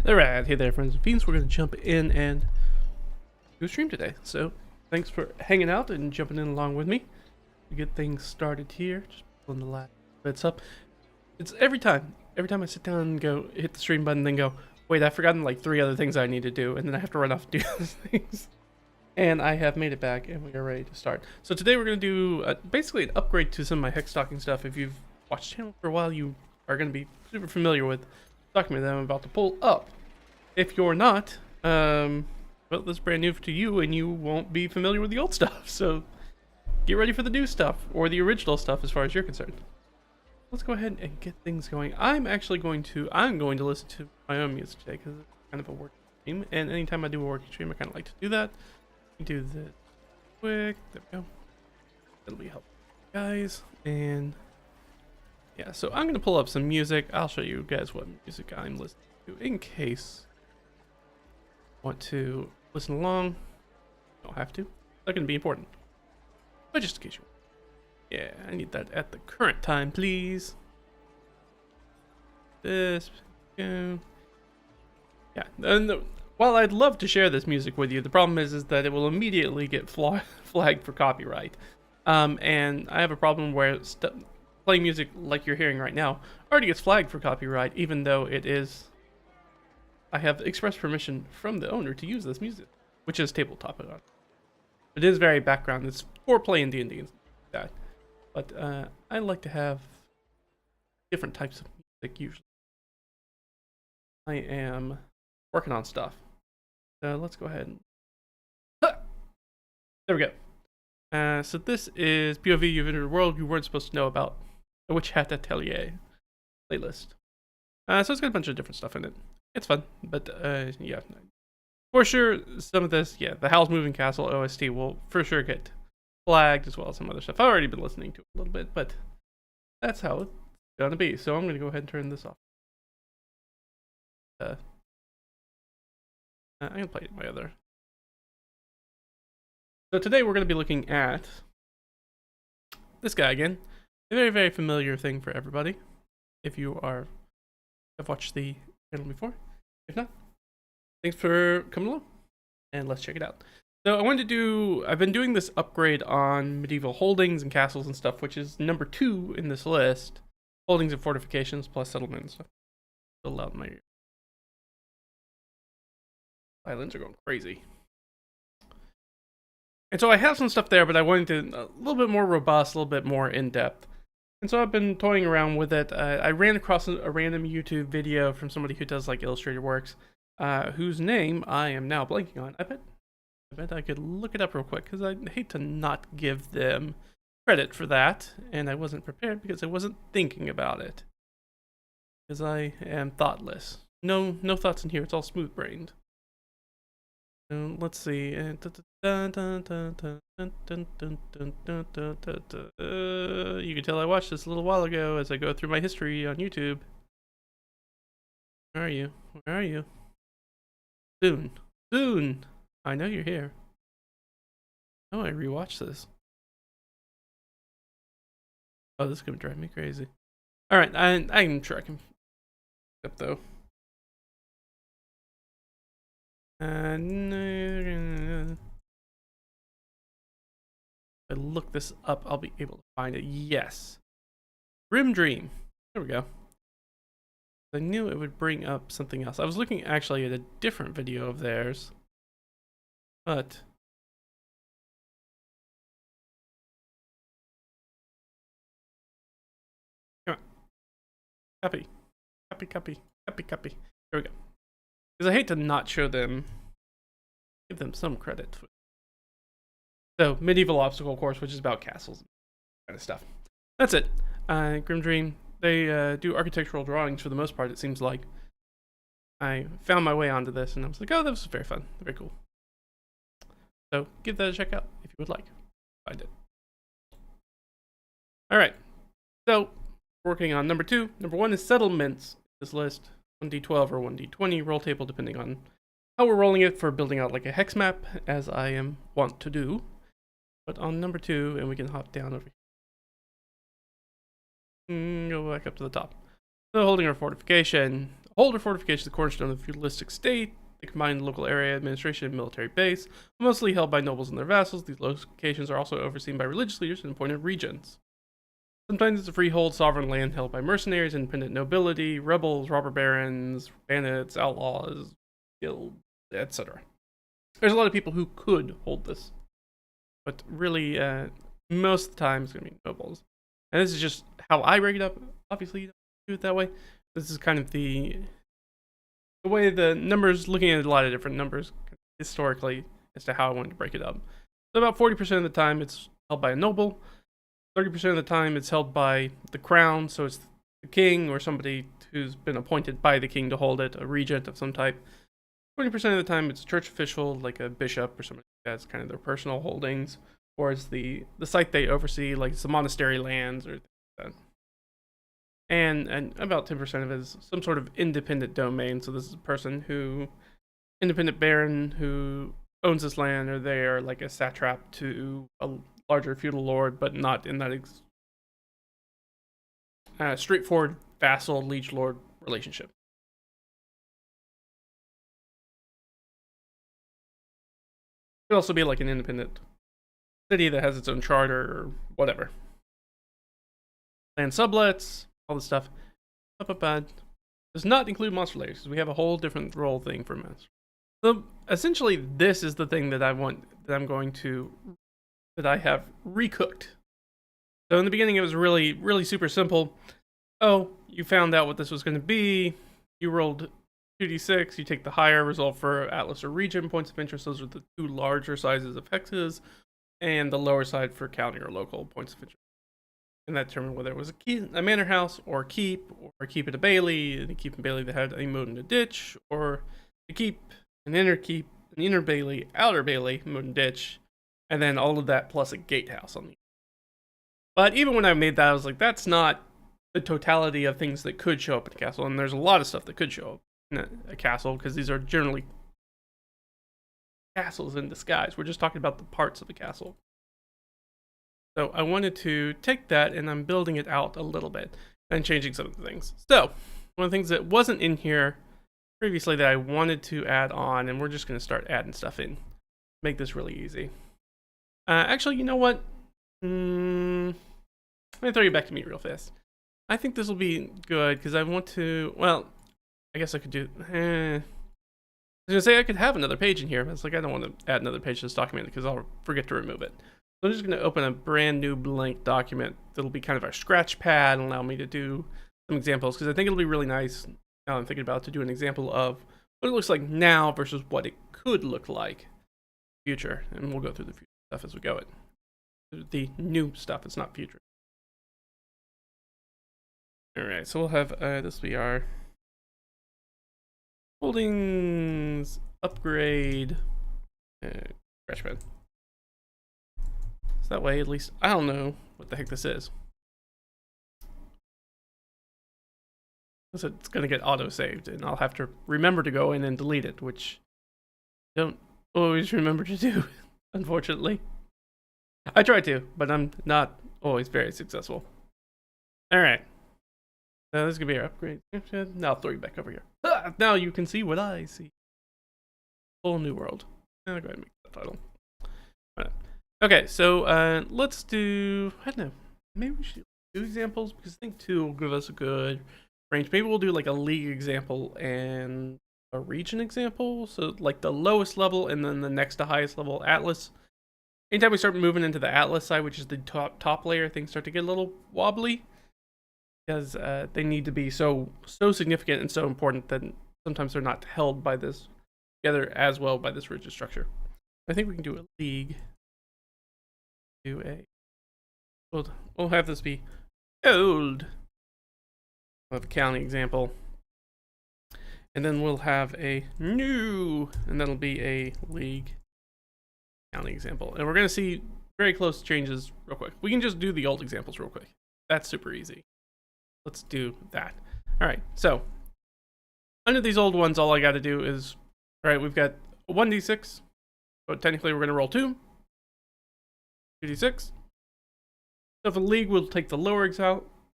Alright, hey there friends and fiends, we're going to jump in and do a stream today. So, thanks for hanging out and jumping in along with me to get things started here. Just pulling the last bits up. It's every time I sit down and go hit the stream button, then go, wait, I've forgotten like 3 other things I need to do, and then I have to run off and do those things. And I have made it back and we are ready to start. So today we're going to do basically an upgrade to some of my hex stocking stuff. If you've watched the channel for a while, you are going to be super familiar with the document that I'm about to pull up. If you're not, well, this is brand new to you and you won't be familiar with the old stuff. So get ready for the new stuff, or the original stuff as far as you're concerned. Let's go ahead and get things going. I'm going to listen to my own music today because it's kind of a working stream. And anytime I do a working stream, I kind of like to do that. Do this quick. There we go. That'll be helpful, guys. And yeah, so I'm gonna pull up some music. I'll show you guys what music I'm listening to in case you want to listen along. Don't have to. That's gonna be important, but just in case you. Yeah, I need that at the current time, please. This. Yeah. And while I'd love to share this music with you, the problem is that it will immediately get flagged for copyright. And I have a problem where playing music like you're hearing right now already gets flagged for copyright, even though it is... I have express permission from the owner to use this music, which is Tabletop. It is very background. It's for playing DnD and stuff like that. But I like to have different types of music usually. I am working on stuff. Let's go ahead and... There we go. So this is POV, you've entered a world you weren't supposed to know about. The Witch Hat Atelier playlist. So it's got a bunch of different stuff in it. It's fun, but yeah. For sure, some of this, yeah, the Howl's Moving Castle OST will for sure get flagged, as well as some other stuff. I've already been listening to it a little bit, but that's how it's gonna be. So I'm gonna go ahead and turn this off. I'm gonna play my other. So today we're gonna be looking at this guy again. A very, very familiar thing for everybody. If you have watched the channel before. If not, thanks for coming along. And let's check it out. So I've been doing this upgrade on medieval holdings and castles and stuff, which is number 2 in this list. Holdings and fortifications plus settlement and stuff. Still loud in my ear. Violins are going crazy. And so I have some stuff there, but I wanted to a little bit more robust, a little bit more in-depth. And so I've been toying around with it. I ran across a random YouTube video from somebody who does like illustrated works, whose name I am now blanking on. I bet I could look it up real quick because I hate to not give them credit for that. And I wasn't prepared because I wasn't thinking about it. Because I am thoughtless. No thoughts in here. It's all smooth-brained. Let's see. You can tell I watched this a little while ago as I go through my history on YouTube. Where are you? Where are you? Soon. I know you're here. Oh, I rewatched this. Oh, this is gonna drive me crazy. All right, I'm sure I can. Up though. If I look this up, I'll be able to find it. Yes. Grim Dream. There we go. I knew it would bring up something else. I was looking actually at a different video of theirs. But... Come on. Copy. There we go. Because I hate to not show them, give them some credit. So, Medieval Obstacle Course, which is about castles and kind of stuff. That's it. Grim Dream, they do architectural drawings for the most part, it seems like. I found my way onto this and I was like, oh, that was very fun. Very cool. So, give that a check out if you would like. Find it. Alright. So, working on number 2. Number 1 is settlements. This list. 1d12 or 1d20 roll table, depending on how we're rolling it for building out like a hex map, as I am wont to do. But on number 2, and we can hop down over here. Go back up to the top. So holding our fortification, hold or fortification is the cornerstone of the feudalistic state. They combine local area administration and military base, mostly held by nobles and their vassals. These locations are also overseen by religious leaders and appointed regents. Sometimes it's a freehold, sovereign land held by mercenaries, independent nobility, rebels, robber barons, bandits, outlaws, guilds, etc. There's a lot of people who could hold this, but really, most of the time it's going to be nobles. And this is just how I break it up. Obviously, you don't do it that way. This is kind of the way the numbers, looking at a lot of different numbers historically as to how I wanted to break it up. So about 40% of the time it's held by a noble. 30% of the time it's held by the crown, so it's the king or somebody who's been appointed by the king to hold it, a regent of some type. 20% of the time it's a church official, like a bishop or somebody that's kind of their personal holdings, or it's the site they oversee, like it's the monastery lands or things like that. And about 10% of it is some sort of independent domain. So this is a person independent baron who owns this land, or they are like a satrap to a larger feudal lord, but not in that straightforward vassal liege lord relationship. It could also be like an independent city that has its own charter or whatever. Land sublets, all this stuff. Does not include monster layers, because we have a whole different role thing for monsters. So essentially, this is the thing that I have recooked. So in the beginning, it was really, really super simple. Oh, you found out what this was going to be. You rolled 2d6. You take the higher result for Atlas or region points of interest. Those are the two larger sizes of hexes, and the lower side for county or local points of interest. And that determined whether it was a manor house, or a keep at a bailey, and a keep and bailey that had a moat and a ditch, or a keep, an inner bailey, outer bailey, moat and ditch, and then all of that plus a gatehouse on the. But even when I made that, I was like, that's not the totality of things that could show up in a castle, and there's a lot of stuff that could show up in a castle, because these are generally castles in disguise. We're just talking about the parts of the castle. So I wanted to take that, and I'm building it out a little bit and changing some of the things. So one of the things that wasn't in here previously that I wanted to add on, and we're just going to start adding stuff in. Make this really easy. Actually, you know what? Let me throw you back to me real fast. I think this will be good, because I want to, well, I guess I could do, I was going to say I could have another page in here, but it's like I don't want to add another page to this document because I'll forget to remove it. So I'm just going to open a brand new blank document that'll be kind of our scratch pad and allow me to do some examples, because I think it'll be really nice, now I'm thinking about, to do an example of what it looks like now versus what it could look like in the future. And we'll go through the future stuff as we go. The new stuff, it's not future. Alright, so we'll have, this will be our holdings upgrade scratch pad. So that way, at least I don't know what the heck this is. So it's going to get auto-saved, and I'll have to remember to go in and delete it, which I don't always remember to do, unfortunately. I try to, but I'm not always very successful. Alright. Now this is going to be our upgrade. Now I'll throw you back over here. Now you can see what I see. Whole new world. I'll go ahead and make that title. Right. Okay, so let's do, I don't know, maybe we should do examples, because I think 2 will give us a good range. Maybe we'll do like a league example and a region example. So like the lowest level and then the next to highest level Atlas. Anytime we start moving into the Atlas side, which is the top layer, things start to get a little wobbly, because they need to be so significant and so important that sometimes they're not held by this together as well by this rigid structure. I think we can do a league. We'll have this be old. We'll have a county example, and then we'll have a new, and that'll be a league county example. And we're going to see very close changes real quick. We can just do the old examples real quick. That's super easy. Let's do that. All right, so under these old ones, all I got to do is, all right, we've got a 1d6, but technically we're going to roll 2d6. So if a league, will take the lower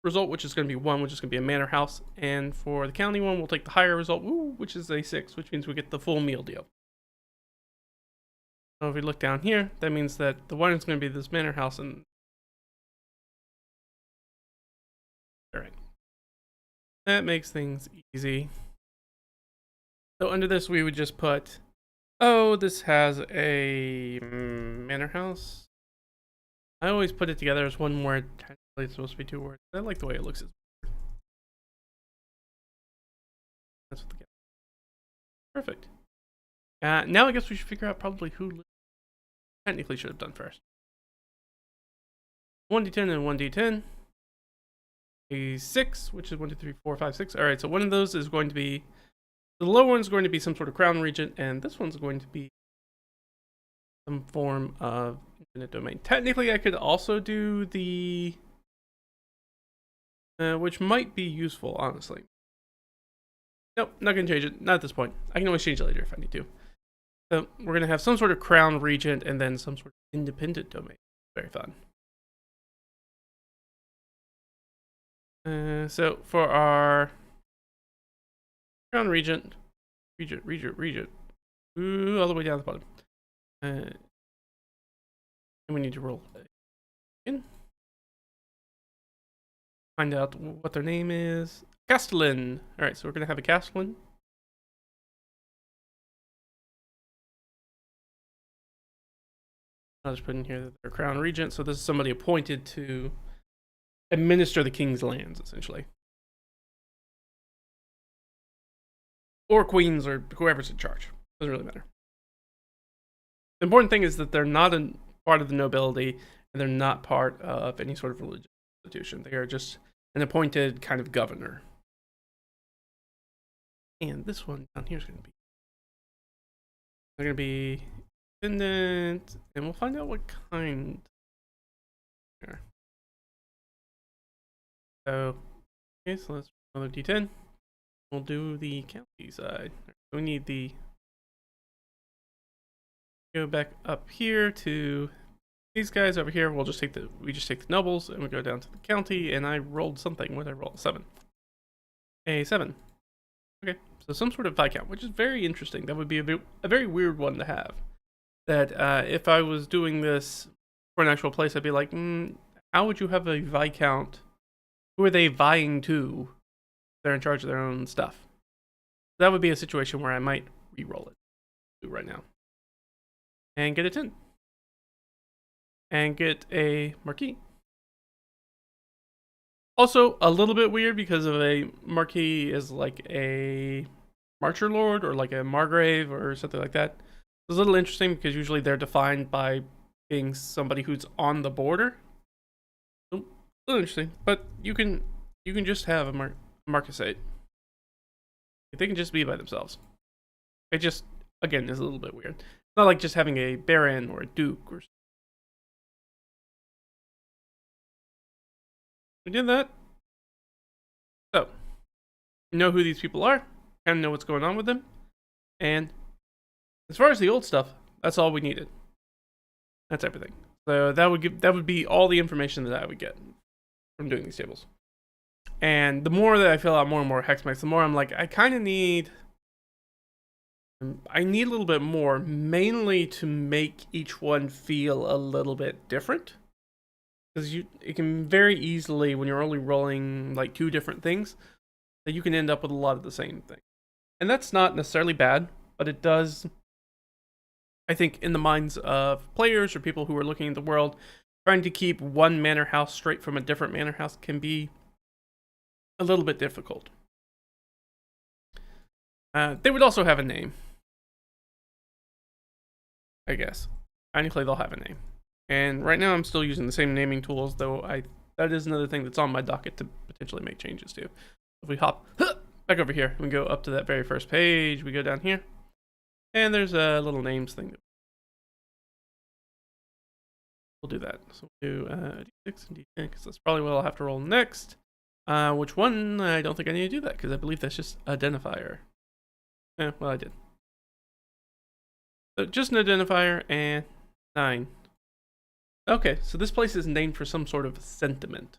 result, which is going to be 1, which is going to be a manor house. And for the county one, we'll take the higher result, which is a 6, which means we get the full meal deal. So if we look down here, that means that the one is going to be this manor house. And all right, that makes things easy. So under this, we would just put, oh, this has a manor house. I always put it together as one word. Technically, it's supposed to be 2 words. I like the way it looks. That's what the perfect. Now I guess we should figure out probably who technically should have done first. 1d10 and 1d10. A 6, which is 1, 2, 3, 4, 5, 6. All right, so one of those is going to be, the low one's going to be some sort of crown regent, and this one's going to be some form of infinite domain. Technically, I could also do the, which might be useful, honestly. Nope, not going to change it. Not at this point. I can always change it later if I need to. So we're going to have some sort of crown regent and then some sort of independent domain. Very fun. So for our crown regent, ooh, all the way down the bottom. And we need to roll in. Find out what their name is. Castellan. All right, so we're going to have a Castellan. I'll just put in here that they're crown regent. So this is somebody appointed to administer the king's lands, essentially. Or queens, or whoever's in charge. Doesn't really matter. The important thing is that they're not a part of the nobility, and they're not part of any sort of religious institution. They are just an appointed kind of governor. And this one down here is going to be, they're going to be independent, and we'll find out what kind. Here. So, okay, so let's another D10. We'll do the county side. We need the, go back up here to these guys over here. We'll just take the, we just take the nobles and we go down to the county, and I rolled something. What did I roll? 7. A 7. Okay, so some sort of viscount, which is very interesting. That would be a very weird one to have. That if I was doing this for an actual place, I'd be like, how would you have a viscount? Who are they vying to? They're in charge of their own stuff. That would be a situation where I might re-roll it right now. And get a 10. And get a marquis. Also, a little bit weird because of a marquis is like a marcher lord or like a margrave or something like that. It's a little interesting because usually they're defined by being somebody who's on the border. So, a little interesting, but you can just have a marquisate. They can just be by themselves. It just, again, is a little bit weird. It's not like just having a baron or a duke or something. We did that. So, you know who these people are, kind of know what's going on with them, and as far as the old stuff, that's all we needed. That's everything. So that would be all the information that I would get from doing these tables. And the more that I fill out more and more hex mechs, the more I'm like, I kind of need, I need a little bit more, mainly to make each one feel a little bit different. Because it can very easily, when you're only rolling like 2 different things, that you can end up with a lot of the same thing. And that's not necessarily bad, but it does, I think, in the minds of players or people who are looking at the world, trying to keep one manor house straight from a different manor house can be a little bit difficult. They would also have a name, I guess. Technically, they'll have a name. And right now I'm still using the same naming tools, though that is another thing that's on my docket to potentially make changes to. If we hop back over here, we go up to that very first page, we go down here, and there's a little names thing. We'll do that. So we'll do D6 and D10, because that's probably what I'll have to roll next. Which one? I don't think I need to do that, because I believe that's just identifier. Yeah, well, I did. So just an identifier, and 9. Okay, so this place is named for some sort of sentiment.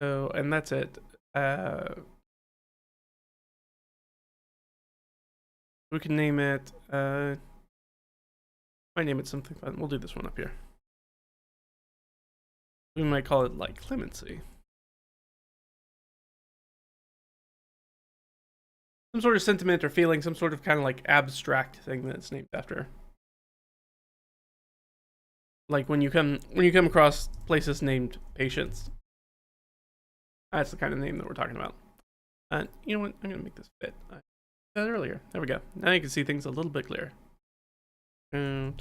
So, and that's it. We can name it, might name it something fun. We'll do this one up here. We might call it like Clemency. Some sort of sentiment or feeling, some sort of kind of like abstract thing that it's named after. Like when you come across places named Patience. That's the kind of name that we're talking about. You know what? I'm gonna make this fit. I did that earlier. There we go. Now you can see things a little bit clearer. Sure.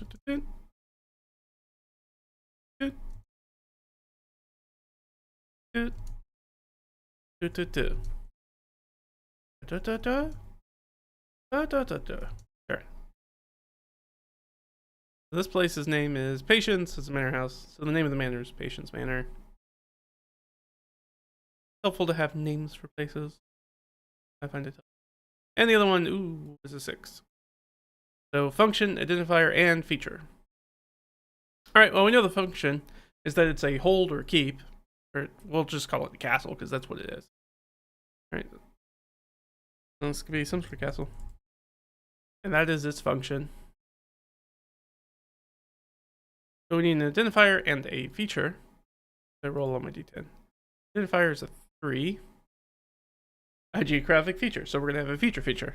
This place's name is Patience. It's a manor house. So the name of the manor is Patience Manor. Helpful to have names for places. I find it helpful. And the other one, ooh, is a 6. So function, identifier, and feature. Alright, well, we know the function is that it's a hold or keep. Or we'll just call it a castle, because that's what it is. Alright. This could be some sort of castle. And that is its function. So we need an identifier and a feature. I roll on my d10. Identifier is a 3. A geographic feature. So we're going to have a feature.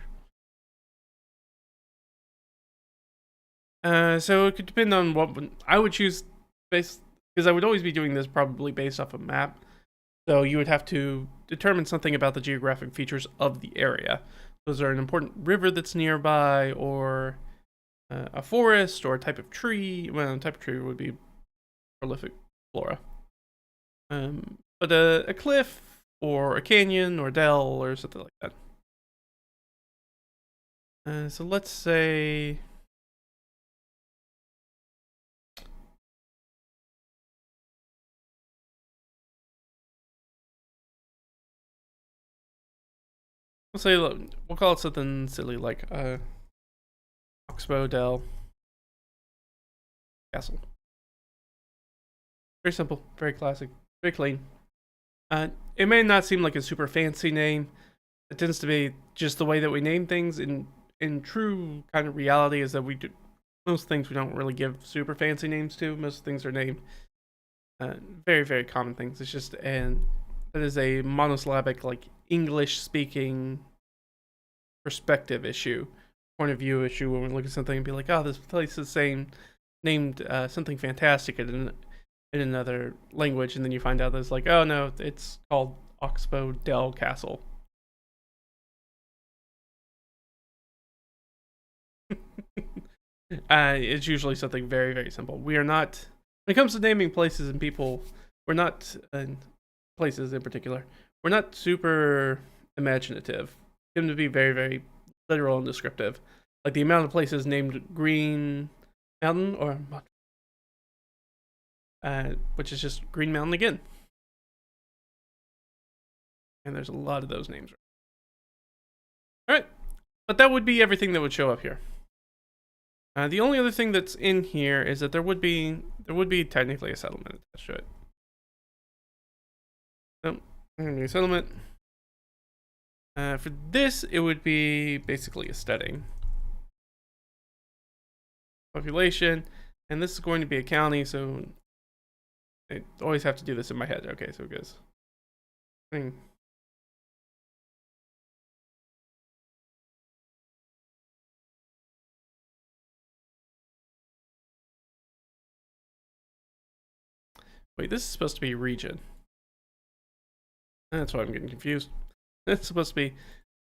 So it could depend on what I would choose, because I would always be doing this probably based off a map. So you would have to determine something about the geographic features of the area. Those are an important river that's nearby, or a forest, or a type of tree. Well, a type of tree would be prolific flora. But a cliff, or a canyon, or dell, or something like that. So let's say... we'll call it something silly like Oxbow Dell Castle. Very simple, very classic, very clean. It may not seem like a super fancy name. It tends to be just the way that we name things. In true kind of reality is that we do most things we don't really give super fancy names to. Most things are named very, very common things. It's just that is a monosyllabic, like English speaking perspective issue, point of view issue, when we look at something and be like, oh, this place is named something fantastic in another language, and then you find out that it's like, oh no, it's called Oxbow Dell Castle. It's usually something very, very simple. We are not, when it comes to naming places and people, we're not, places in particular, we're not super imaginative. We tend to be very, very literal and descriptive. Like the amount of places named Green Mountain, or which is just Green Mountain again. And there's a lot of those names. Alright, but that would be everything that would show up here. The only other thing that's in here is that there would be technically a settlement attached to it. So, a settlement. For this, it would be basically a steading. Population, and this is going to be a county, so I always have to do this in my head. Okay, so it goes. Wait, this is supposed to be region. That's why I'm getting confused. It's supposed to be,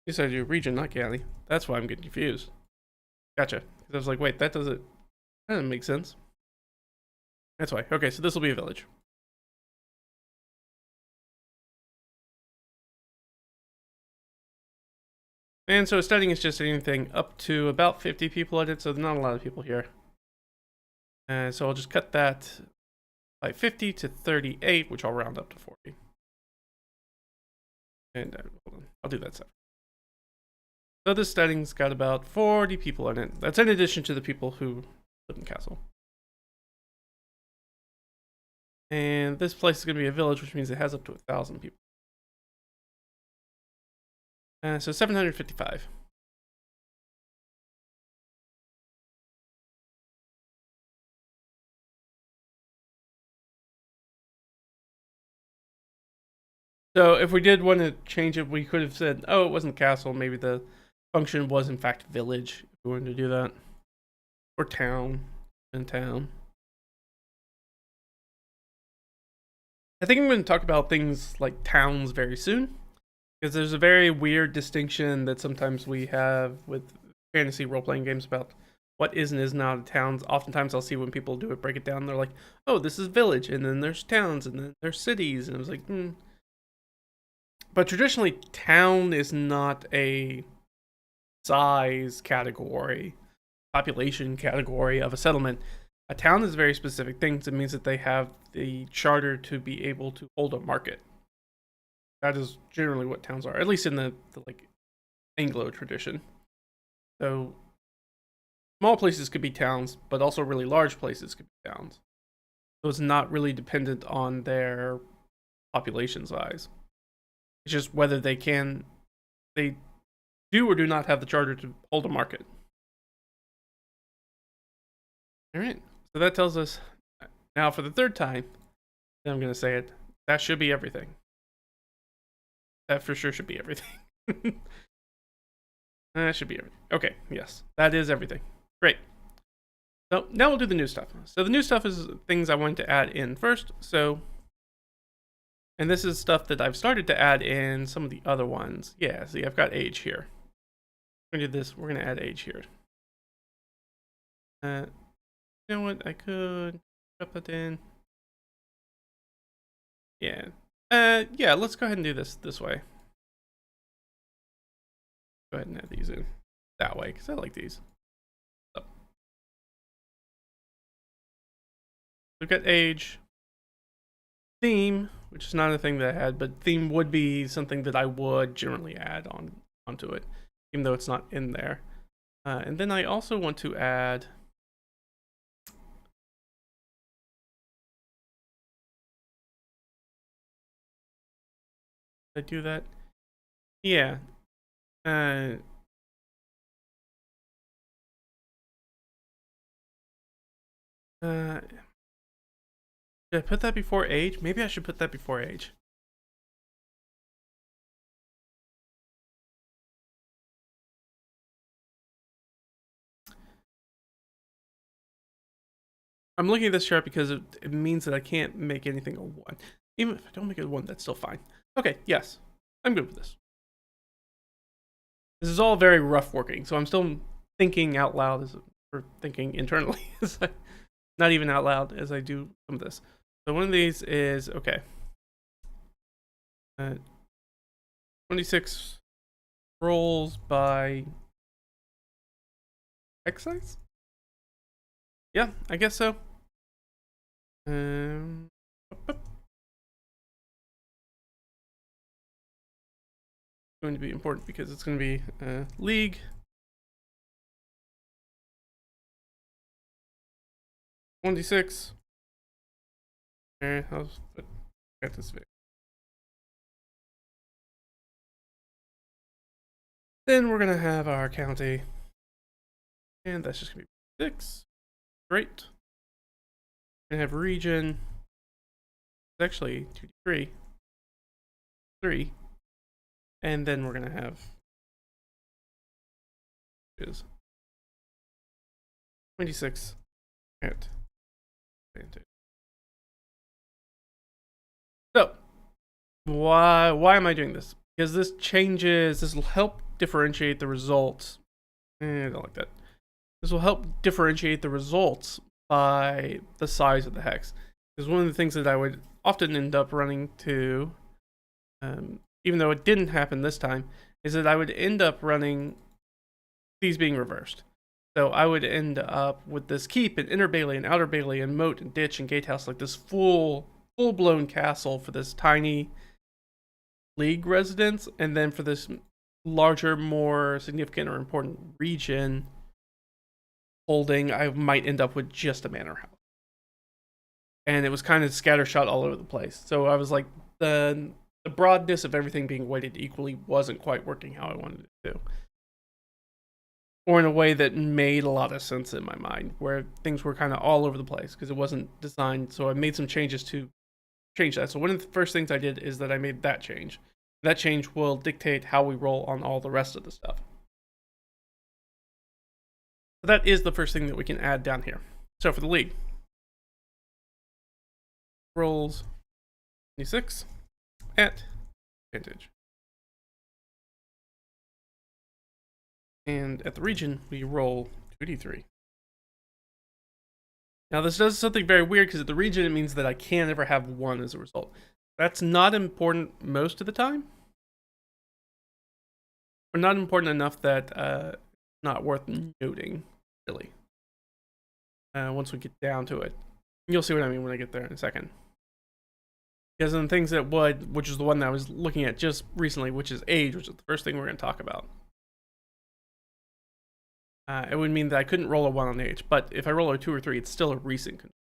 you said you region, not county. That's why I'm getting confused. Gotcha. Because I was like, wait, that doesn't make sense. That's why. Okay, so this will be a village. And so studying is just anything up to about 50 people in it, so there's not a lot of people here. So I'll just cut that by 50 to 38, which I'll round up to 40. And hold on, I'll do that separate. So this studying's got about 40 people in it. That's in addition to the people who live in the castle. And this place is going to be a village, which means it has up to 1,000 people. So 755. So if we did want to change it, we could have said, oh, it wasn't castle. Maybe the function was in fact village, if we wanted to do that. Or town. And town. I think I'm going to talk about things like towns very soon. Because there's a very weird distinction that sometimes we have with fantasy role-playing games about what is and is not a town. Oftentimes I'll see when people do it, break it down, they're like, oh, this is village, and then there's towns, and then there's cities. And I was like, But traditionally, town is not a size category, population category of a settlement. A town is very specific things. It means that they have the charter to be able to hold a market. That is generally what towns are, at least in the like Anglo tradition. So small places could be towns, but also really large places could be towns. So it's not really dependent on their population size. It's just whether they do or do not have the charter to hold a market. All right, so that tells us now for the third time, and I'm going to say it, that should be everything. That for sure should be everything. That should be everything. Okay, yes, that is everything. Great. So now we'll do the new stuff. So the new stuff is things I wanted to add in first. So, and this is stuff that I've started to add in some of the other ones. Yeah, see, I've got age here. We're going to do this. We're going to add age here. You know what? I could drop that in. Yeah. Yeah, let's go ahead and do this way. Go ahead and add these in that way, because I like these. So, we've got age. Theme, which is not a thing that I had, but theme would be something that I would generally add onto it, even though it's not in there. And then I also want to add... Did I do that? Yeah. Did I put that before age? Maybe I should put that before age. I'm looking at this chart because it means that I can't make anything a 1. Even if I don't make it a 1, that's still fine. Okay, yes. I'm good with this. This is all very rough working, so I'm still thinking out loud, or thinking internally, not even out loud as I do some of this. So one of these is, okay. 26 rolls by X size? Yeah, I guess so. Going to be important because it's going to be league. $1d6. I'll get this big. Then we're gonna have our county, and that's just gonna be 6. Great. We're gonna have region. It's actually 2d3. 3. And then we're gonna have is 26 at advantage. So why am I doing this? Because this will help differentiate the results. I don't like that. This will help differentiate the results by the size of the hex. Because one of the things that I would often end up running to, even though it didn't happen this time, is that I would end up running these being reversed. So I would end up with this keep and inner bailey and outer bailey and moat and ditch and gatehouse, like this full-blown castle for this tiny league residence, and then for this larger, more significant or important region holding, I might end up with just a manor house. and it was kind of scattershot all over the place. So I was like, the broadness of everything being weighted equally wasn't quite working how I wanted it to. Or in a way that made a lot of sense in my mind, where things were kind of all over the place because it wasn't designed. So I made some changes to change that. So one of the first things I did is that I made that change. That change will dictate how we roll on all the rest of the stuff. So that is the first thing that we can add down here. So for the league, rolls 26 at advantage. And at the region, we roll 2d3. Now this does something very weird because at the region it means that I can't ever have 1 as a result. That's not important most of the time. Or not important enough that not worth noting, really. Once we get down to it. You'll see what I mean when I get there in a second. Because in the things that would, which is the one that I was looking at just recently, which is age, which is the first thing we're going to talk about. It would mean that I couldn't roll a 1 on age, but if I roll a 2 or 3, it's still a recent control,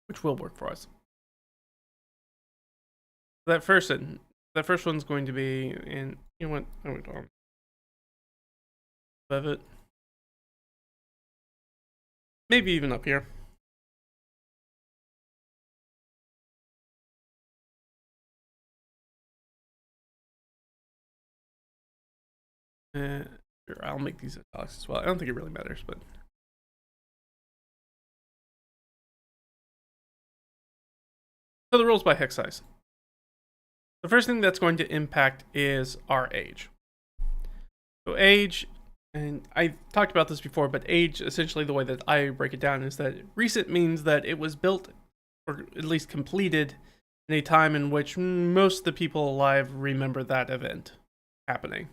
which will work for us. That first one's going to be in, you know what, I went on above it, maybe even up here. Sure, I'll make these italics as well. I don't think it really matters, but so the rules by hex size. The first thing that's going to impact is our age. So age, and I talked about this before, but age, essentially the way that I break it down is that recent means that it was built, or at least completed, in a time in which most of the people alive remember that event happening.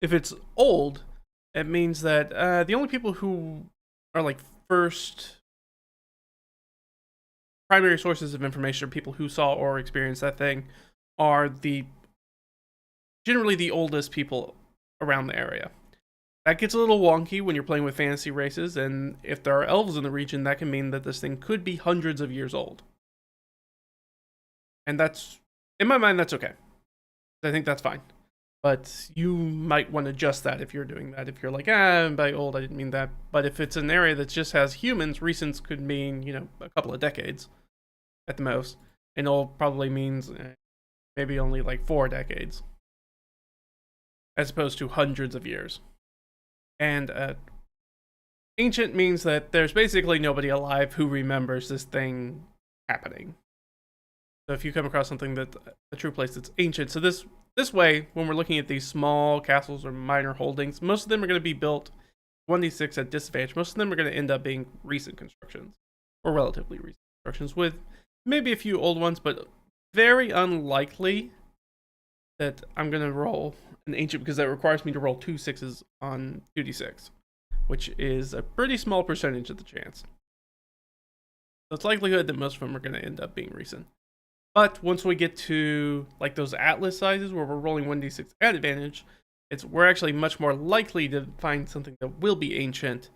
If it's old, it means that the only people who are like first primary sources of information are people who saw or experienced that thing are generally the oldest people around the area. That gets a little wonky when you're playing with fantasy races, and if there are elves in the region, that can mean that this thing could be hundreds of years old. And that's, in my mind, that's okay. I think that's fine. But you might want to adjust that if you're doing that. If you're like, by old, I didn't mean that. But if it's an area that just has humans, recents could mean, you know, a couple of decades at the most. And old probably means maybe only like 4 decades. As opposed to hundreds of years. And ancient means that there's basically nobody alive who remembers this thing happening. So if you come across something that a true place that's ancient, so this way, when we're looking at these small castles or minor holdings, most of them are going to be built 1d6 at disadvantage. Most of them are going to end up being recent constructions, or relatively recent constructions, with maybe a few old ones, but very unlikely that I'm going to roll an ancient, because that requires me to roll 2 6s on 2d6, which is a pretty small percentage of the chance. So it's likelihood that most of them are going to end up being recent. But once we get to like those atlas sizes where we're rolling 1d6 at advantage, we're actually much more likely to find something that will be ancient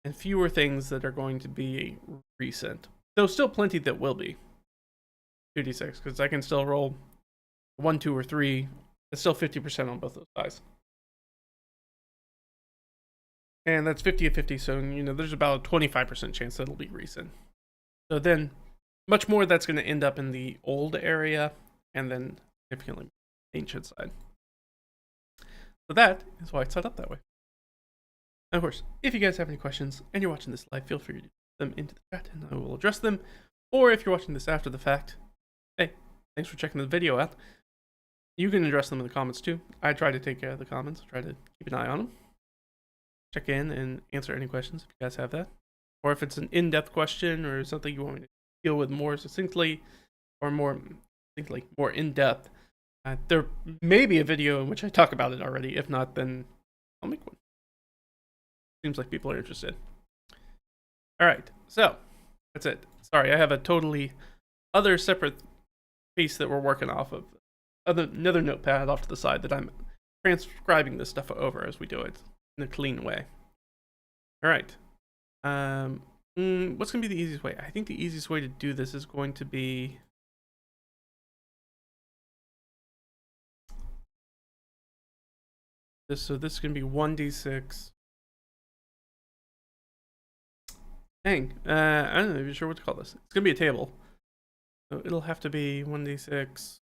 and fewer things that are going to be recent. Though still plenty that will be 2d6, because I can still roll 1, 2, or 3. It's still 50% on both those sides. And that's 50 of 50, so you know there's about a 25% chance that it'll be recent. So then much more that's going to end up in the old area, and then significantly ancient side. So that is why it's set up that way. And of course, if you guys have any questions and you're watching this live, feel free to put them into the chat and I will address them. Or if you're watching this after the fact, hey, thanks for checking the video out. You can address them in the comments too. I try to take care of the comments, try to keep an eye on them. Check in and answer any questions if you guys have that. Or if it's an in-depth question or something you want me to deal with more succinctly or more in-depth, there may be a video in which I talk about it already. If not, then I'll make one. Seems like people are interested. Alright, so that's it. Sorry, I have a totally other separate piece that we're working off of. Another notepad off to the side that I'm transcribing this stuff over as we do it in a clean way. Alright. What's going to be the easiest way? I think the easiest way to do this is going to be... So this is going to be 1d6. Dang, I'm not even sure what to call this. It's going to be a table. So it'll have to be 1d6.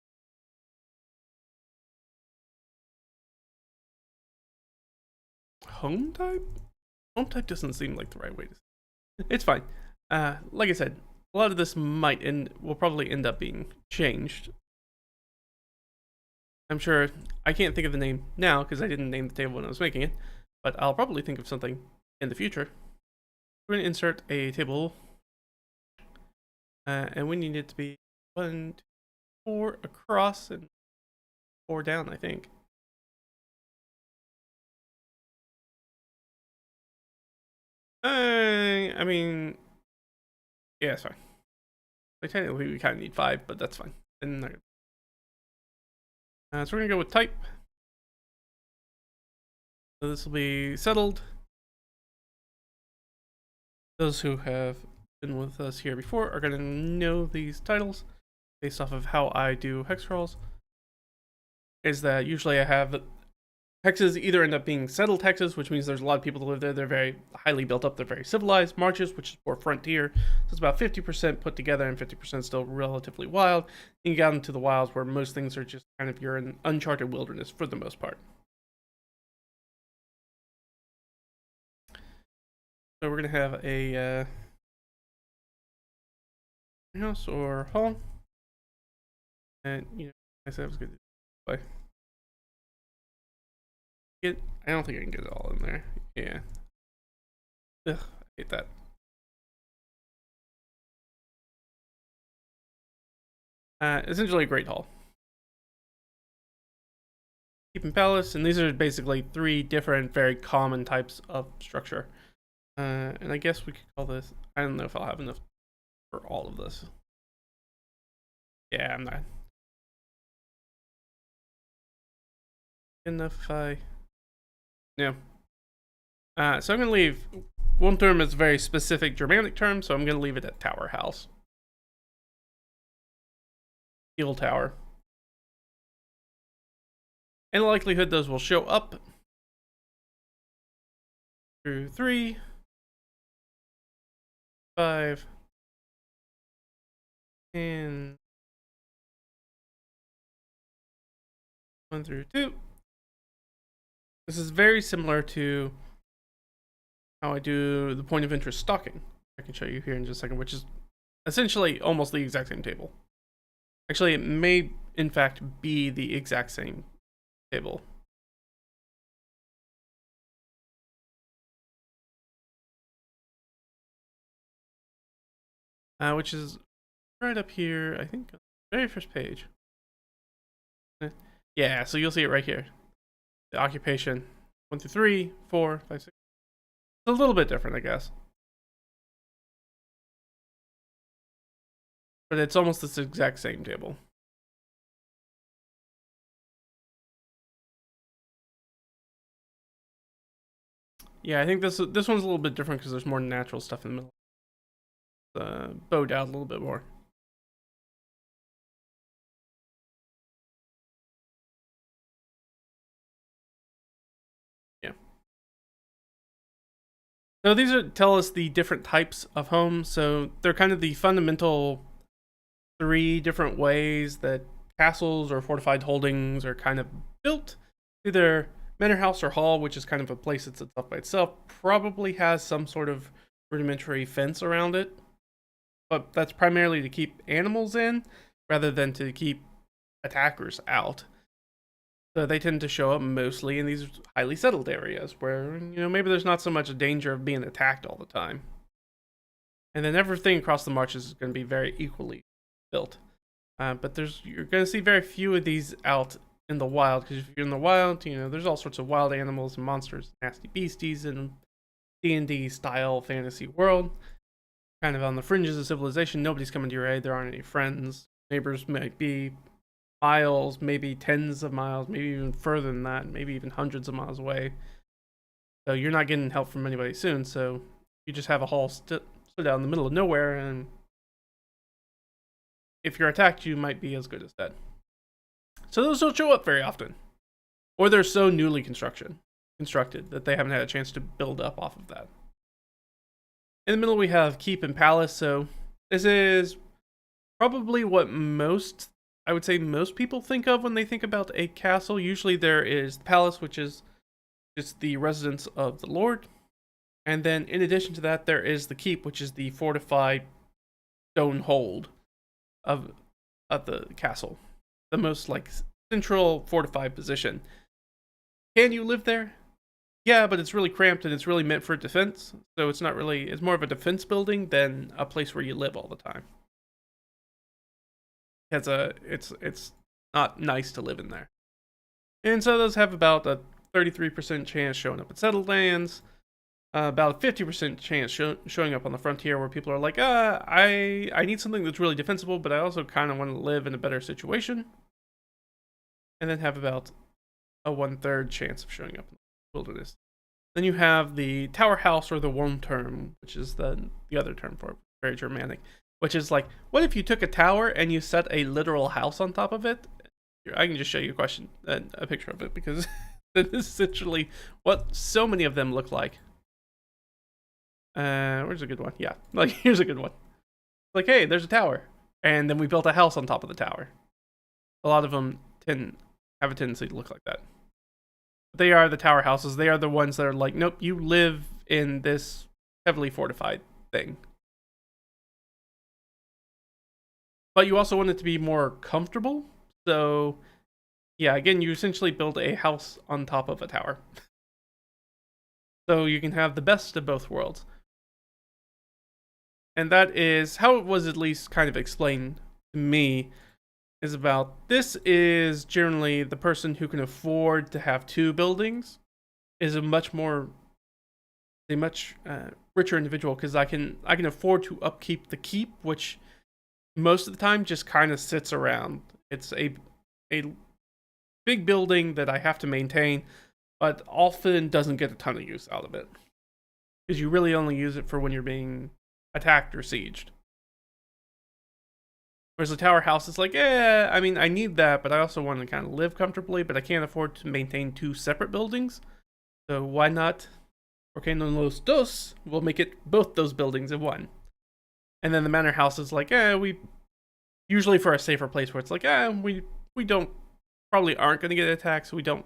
Home type? Home type doesn't seem like the right way to say it. It's fine. Like I said, a lot of this will probably end up being changed. I'm sure I can't think of the name now because I didn't name the table when I was making it, but I'll probably think of something in the future. We're going to insert a table, and we need it to be 1, 2, 4 across and 4 down, I think. I mean, yeah, it's fine. Like, technically, we kind of need 5, but that's fine. And so we're gonna go with type. So this will be settled. Those who have been with us here before are gonna know these titles based off of how I do hex crawls. Is that usually I have hexes either end up being settled hexes, which means there's a lot of people that live there. They're very highly built up. They're very civilized. Marches, which is more frontier. So it's about 50% put together and 50% still relatively wild. You get into the wilds where most things are just kind of you're in uncharted wilderness for the most part. So we're going to have a house or hall. And, I said I was going to do this. I don't think I can get it all in there. Yeah. Ugh, I hate that. Essentially a great hall. Keeping palace, and these are basically 3 different, very common types of structure. And I guess we could call this... I don't know if I'll have enough for all of this. Yeah, I'm not. Enough if I... No. So I'm going to leave... One term is a very specific Germanic term, so I'm going to leave it at Tower House. Steel Tower. In likelihood, those will show up through 3, 5, and 1 through 2. This is very similar to how I do the point of interest stalking. I can show you here in just a second, which is essentially almost the exact same table. Actually, it may in fact be the exact same table. Which is right up here, I think, on the very first page. Yeah, so you'll see it right here. The occupation 1 through 3, 4, 5, 6. It's a little bit different, I guess. But it's almost this exact same table. Yeah, I think this one's a little bit different because there's more natural stuff in the middle. Bowed out a little bit more. Yeah. So these tell us the different types of homes. So they're kind of the fundamental 3 different ways that castles or fortified holdings are kind of built. Either manor house or hall, which is kind of a place that sits up by itself, probably has some sort of rudimentary fence around it. But that's primarily to keep animals in rather than to keep attackers out. So they tend to show up mostly in these highly settled areas where, maybe there's not so much danger of being attacked all the time. And then everything across the marches is going to be very equally built. But you're going to see very few of these out in the wild, because if you're in the wild, there's all sorts of wild animals and monsters, nasty beasties in DnD style fantasy world. Kind of on the fringes of civilization, nobody's coming to your aid, there aren't any friends. Neighbors might be miles, maybe tens of miles, maybe even further than that, maybe even hundreds of miles away. So you're not getting help from anybody soon, so you just have a hall split out in the middle of nowhere, and if you're attacked, you might be as good as dead. So those don't show up very often, or they're so newly constructed that they haven't had a chance to build up off of that. In the middle, we have keep and palace. So this is probably what I would say most people think of when they think about a castle. Usually there is the palace, which is just the residence of the lord. And then in addition to that, there is the keep, which is the fortified stone hold of the castle. The most like central fortified position. Can you live there? Yeah, but it's really cramped and it's really meant for defense. So it's more of a defense building than a place where you live all the time. It's not nice to live in there. And so those have about a 33% chance showing up at settled lands, about a 50% chance showing up on the frontier, where people are like, I need something that's really defensible, but I also kind of want to live in a better situation. And then have about a 1/3 chance of showing up in the wilderness. Then you have the tower house, or the worm term, which is the other term for it, very Germanic, which is like, what if you took a tower and you set a literal house on top of it? I can just show you a picture of it, because that is essentially what so many of them look like. Where's a good one? Yeah, like here's a good one. Like, hey, there's a tower, and then we built a house on top of the tower. A lot of them have a tendency to look like that. They are the tower houses. They are the ones that are like, nope, you live in this heavily fortified thing. But you also want it to be more comfortable. So, yeah, again, you essentially build a house on top of a tower. So you can have the best of both worlds. And that is how it was at least kind of explained to me, is about this is generally the person who can afford to have 2 buildings is a much richer individual, because I can afford to upkeep the keep, which most of the time just kind of sits around. It's a big building that I have to maintain, but often doesn't get a ton of use out of it, because you really only use it for when you're being attacked or sieged. Whereas the tower house is like, I mean, I need that, but I also want to kind of live comfortably, but I can't afford to maintain 2 separate buildings. So why not? Porque no los dos? We'll make it both those buildings in one. And then the manor house is like, we usually for a safer place where it's like, we probably aren't going to get attacked, so we don't.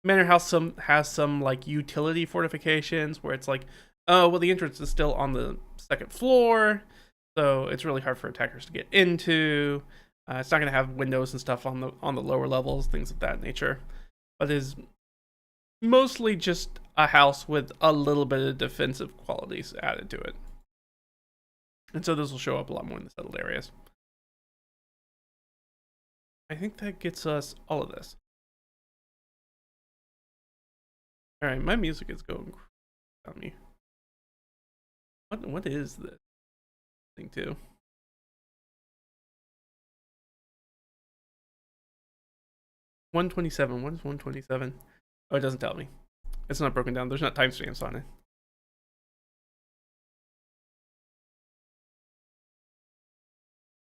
Manor house has some like utility fortifications where it's like, oh, well, the entrance is still on the 2nd floor. So it's really hard for attackers to get into. It's not going to have windows and stuff on the lower levels, things of that nature. But is mostly just a house with a little bit of defensive qualities added to it. And so this will show up a lot more in the settled areas. I think that gets us all of this. Alright, my music is going on me. What is this thing too? What is 127? Oh, it doesn't tell me. It's not broken down. There's not timestamps on it.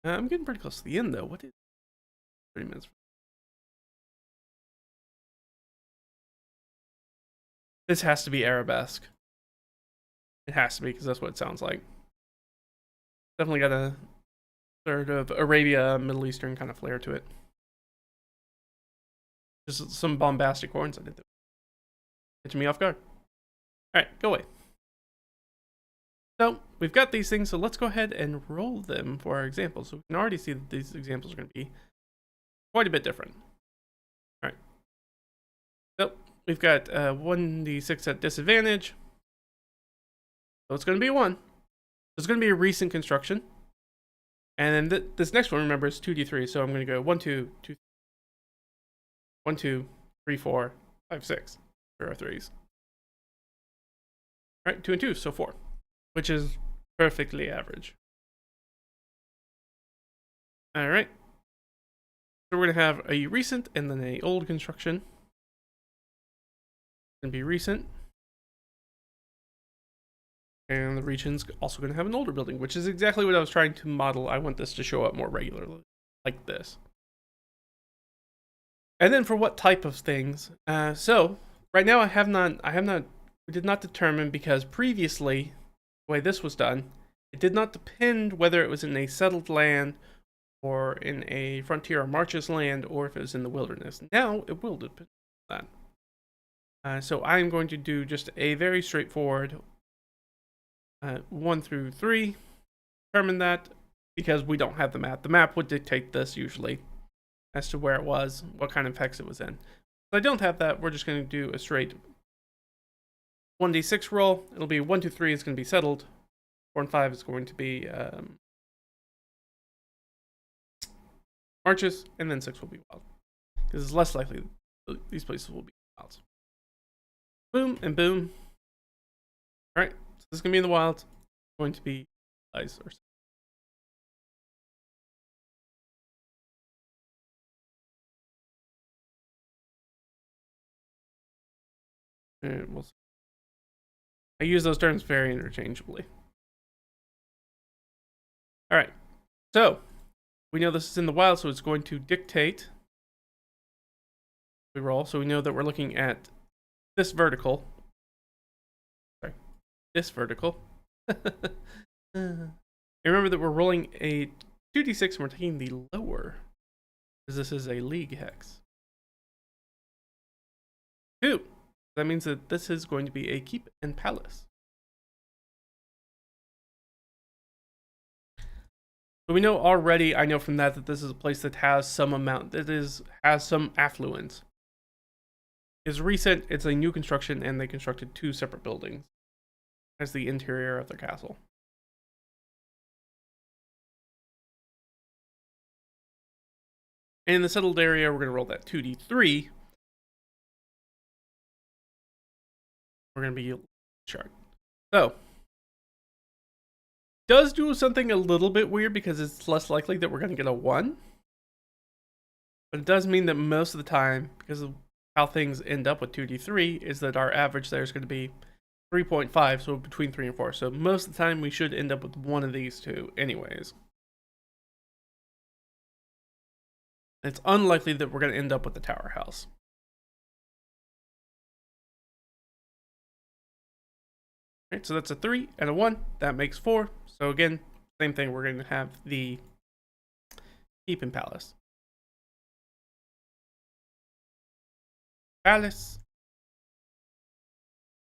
I'm getting pretty close to the end though. What is 30 minutes? This has to be arabesque. It has to be, because that's what it sounds like. Definitely got a sort of Arabia, Middle Eastern kind of flair to it. Just some bombastic horns I did that. Catching me off guard. Alright, go away. So, we've got these things, so let's go ahead and roll them for our examples. So we can already see that these examples are going to be quite a bit different. Alright. So, we've got 1d6 at disadvantage. So it's going to be 1. It's going to be a recent construction. And then this next one, remember, is 2d3. So I'm going to go 1, 2, 2, 1, 2, 3, 4, 5, 6. There are 3s. All right, 2 and 2, so 4, which is perfectly average. All right. So we're going to have a recent and then a old construction. It's going to be recent. And the region's also going to have an older building, which is exactly what I was trying to model. I want this to show up more regularly, like this. And then for what type of things? So right now we did not determine, because previously, the way this was done, it did not depend whether it was in a settled land or in a frontier or marches land, or if it was in the wilderness. Now it will depend on that. So I'm going to do just a very straightforward 1 through 3, determine that, because we don't have the map. The map would dictate this usually as to where it was, what kind of hex it was in. If I don't have that, we're just going to do a straight 1d6 roll. It'll be 1, 2, 3 is going to be settled. 4 and 5 is going to be marches, and then 6 will be wild, because it's less likely these places will be wilds. Boom and boom. All right, so this is going to be in the wild. It's going to be ice or something. And we'll see. I use those terms very interchangeably. All right, so we know this is in the wild, so it's going to dictate we roll. So we know that we're looking at this vertical. Sorry, this vertical. Remember that we're rolling a 2d6 and we're taking the lower, because this is a league hex. 2. That means that this is going to be a keep and palace. So we know already, I know from that this is a place that has some amount, has some affluence. It's recent, it's a new construction, and they constructed 2 separate buildings as the interior of their castle. And in the settled area, we're going to roll that 2d3. We're going to be chart. So, does do something a little bit weird, because it's less likely that we're going to get a 1. But it does mean that most of the time, because of how things end up with 2d3, is that our average there is going to be 3.5, so between 3 and 4. So most of the time we should end up with one of these two anyways. It's unlikely that we're going to end up with the tower house. Alright, so that's a 3 and a 1. That makes 4. So again, same thing. We're going to have the keep and palace. Palace.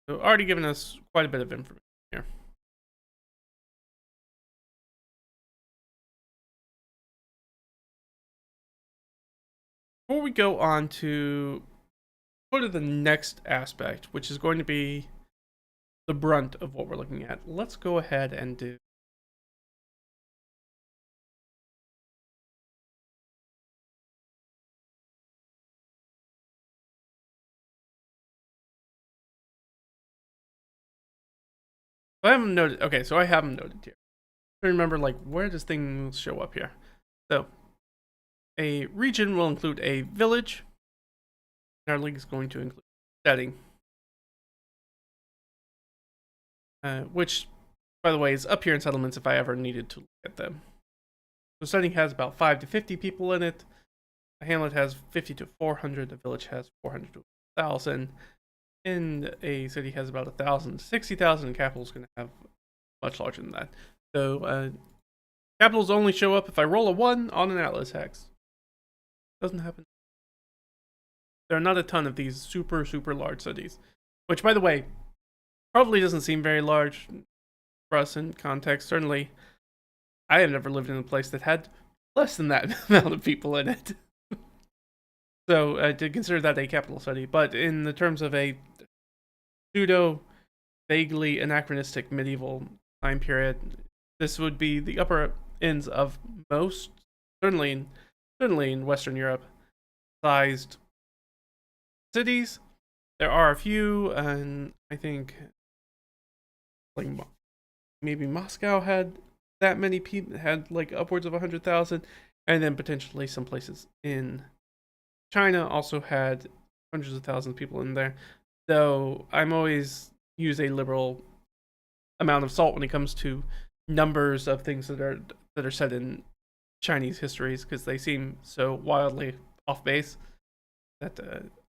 So already given us quite a bit of information here. Before we go on to go to the next aspect, which is going to be the brunt of what we're looking at, let's go ahead and do I haven't noted. Okay, so I haven't noted here. Remember, like, where does things show up here? So, a region will include a village. Our league is going to include setting, which, by the way, is up here in settlements if I ever needed to look at them. So, setting has about 5 to 50 people in it. A hamlet has 50 to 400. A village has 400 to 1,000. And a city has about 1,000 to 60,000, and capital is going to have much larger than that. So, capitals only show up if I roll a 1 on an Atlas hex. Doesn't happen. There are not a ton of these super, super large cities. Which, by the way, probably doesn't seem very large for us in context. Certainly, I have never lived in a place that had less than that amount of people in it. So, I did consider that a capital city. But in the terms of a pseudo, vaguely anachronistic medieval time period, this would be the upper ends of most, certainly in Western Europe, sized cities. There are a few, and I think like maybe Moscow had that many people, had like upwards of 100,000, and then potentially some places in China also had hundreds of thousands of people in there. Though I'm always use a liberal amount of salt when it comes to numbers of things that are said in Chinese histories, because they seem so wildly off base that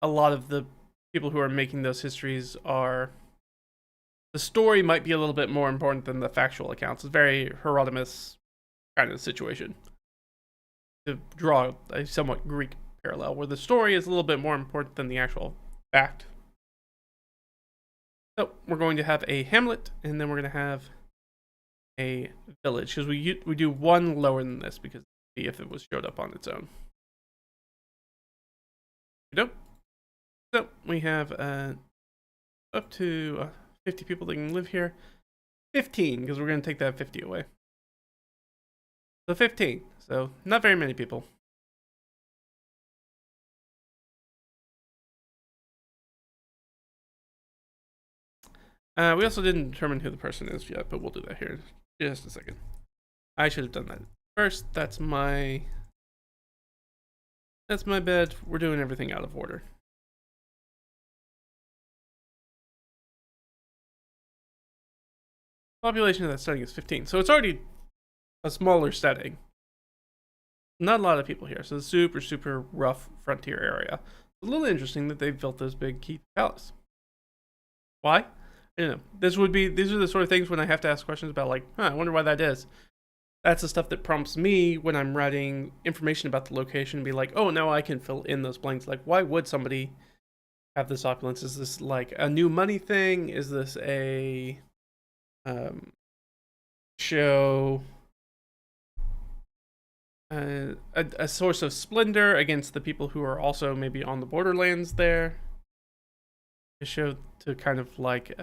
a lot of the people who are making those histories are, the story might be a little bit more important than the factual accounts. It's very Herodotus kind of situation, to draw a somewhat Greek parallel, where the story is a little bit more important than the actual fact. So we're going to have a hamlet, and then we're going to have a village, because we do one lower than this, because if it was showed up on its own. Nope. So we have up to 50 people that can live here. 15, because we're going to take that 50 away. So 15. So not very many people. We also didn't determine who the person is yet, but we'll do that here in just a second. I should have done that first. That's my bed. We're doing everything out of order. Population of that setting is 15, so it's already a smaller setting. Not a lot of people here, so it's super rough frontier area. It's a little interesting that they've built this big keep palace. Why? I don't know. These are the sort of things when I have to ask questions about, like, I wonder why that is. That's the stuff that prompts me when I'm writing information about the location and be like, oh, now I can fill in those blanks. Like, why would somebody have this opulence? Is this like a new money thing? Is this a show a source of splendor against the people who are also maybe on the borderlands there? To show, to kind of like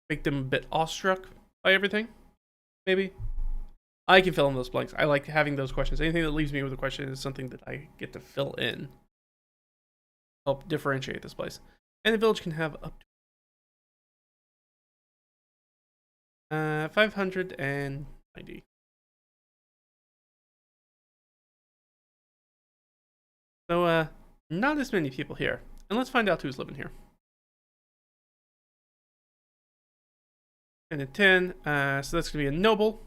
make them a bit awestruck by everything, maybe. I can fill in those blanks. I like having those questions. Anything that leaves me with a question is something that I get to fill in. Help differentiate this place. And the village can have up to 590. So, not as many people here. And let's find out who's living here. And a 10, so that's going to be a noble.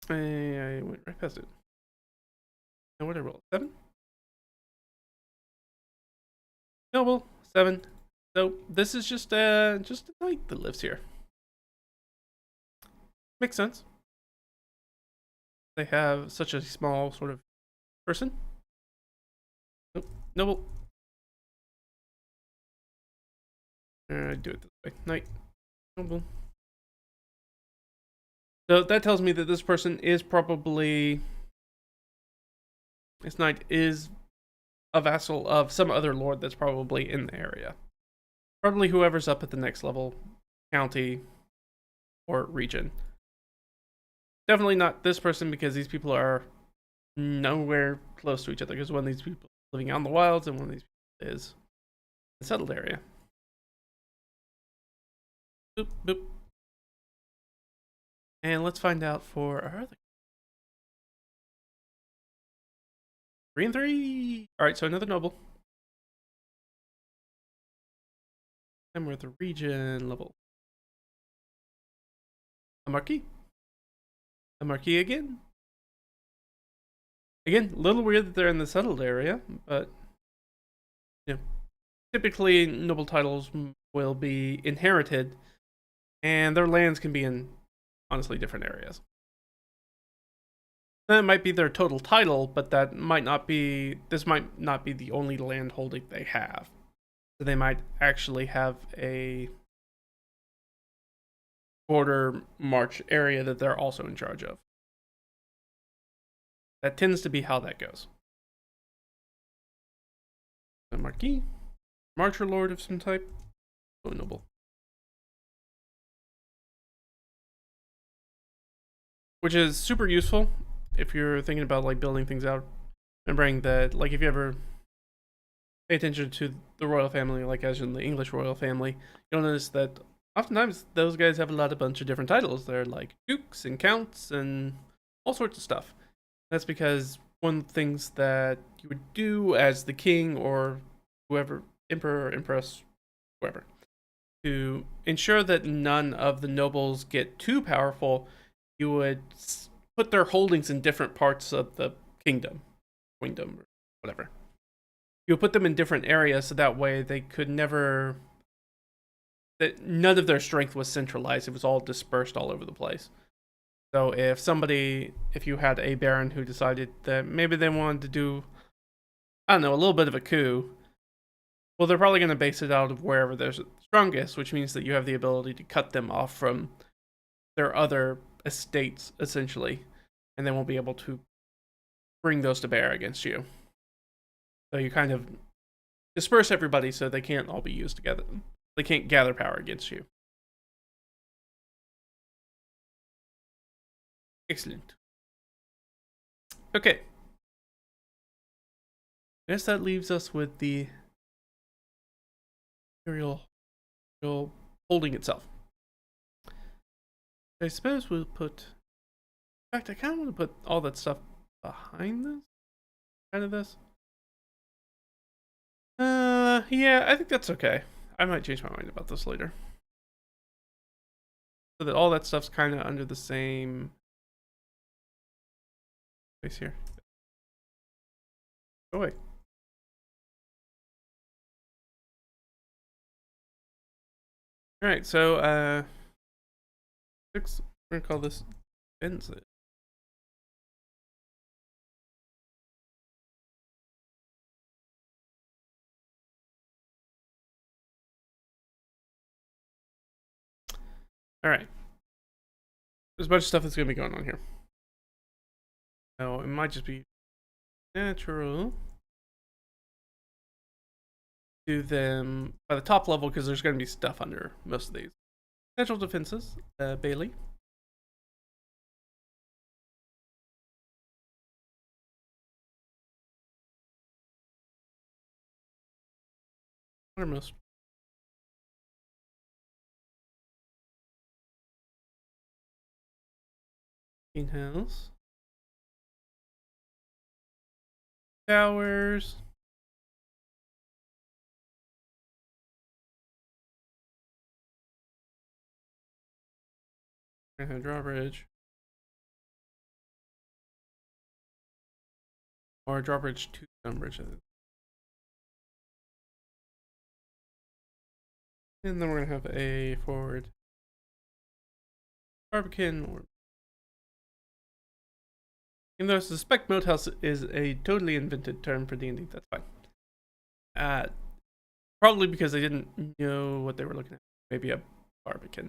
I went right past it. And what did I roll? 7? Noble, 7. So this is just a knight that lives here. Makes sense. They have such a small sort of person. Oh, noble. Do it this way. Knight. Noble. So that tells me that this person is probably, this knight is a vassal of some other lord that's probably in the area. Probably whoever's up at the next level, county or region. Definitely not this person, because these people are nowhere close to each other, because one of these people is living out in the wilds and one of these people is in a settled area. Boop, boop. And let's find out for our other 3 and 3. All right, so another noble. And we're at the region level. A marquis. A marquis again. Again, a little weird that they're in the settled area, but you know, typically noble titles will be inherited, and their lands can be in honestly different areas. That might be their total title, but that might not be, this might not be the only land holding they have. So they might actually have a border march area that they're also in charge of. That tends to be how that goes. A marquis, marcher lord of some type, oh, noble. Which is super useful if you're thinking about like building things out. Remembering that, like, if you ever pay attention to the royal family, like as in the English royal family, you'll notice that oftentimes those guys have a bunch of different titles. They're like dukes and counts and all sorts of stuff. That's because one of the things that you would do as the king or whoever, emperor, empress, whoever, to ensure that none of the nobles get too powerful, you would put their holdings in different parts of the kingdom, or whatever. You would put them in different areas so that way they could never, that none of their strength was centralized. It was all dispersed all over the place. So if you had a baron who decided that maybe they wanted to do, I don't know, a little bit of a coup, well, they're probably going to base it out of wherever they're strongest, which means that you have the ability to cut them off from their other estates, essentially, and they won't be able to bring those to bear against you. So you kind of disperse everybody so they can't all be used together. They can't gather power against you. Excellent. Okay. I guess that leaves us with the imperial holding itself. I suppose we'll put... In fact, I kind of want to put all that stuff behind this. Kind of this. Yeah, I think that's okay. I might change my mind about this later. So that all that stuff's kind of under the same place here. Go away. Alright, so, 6, we're gonna call this Benson. Alright. There's a bunch of stuff that's gonna be going on here. So, it might just be natural do them by the top level because there's gonna be stuff under most of these. Natural defenses, Bailey. Most greenhouse towers, drawbridge or drawbridge to stonebridge, and then we're gonna have a forward Barbican, or even though I suspect moat house is a totally invented term for D&D, that's fine. Probably because they didn't know what they were looking at. Maybe a Barbican.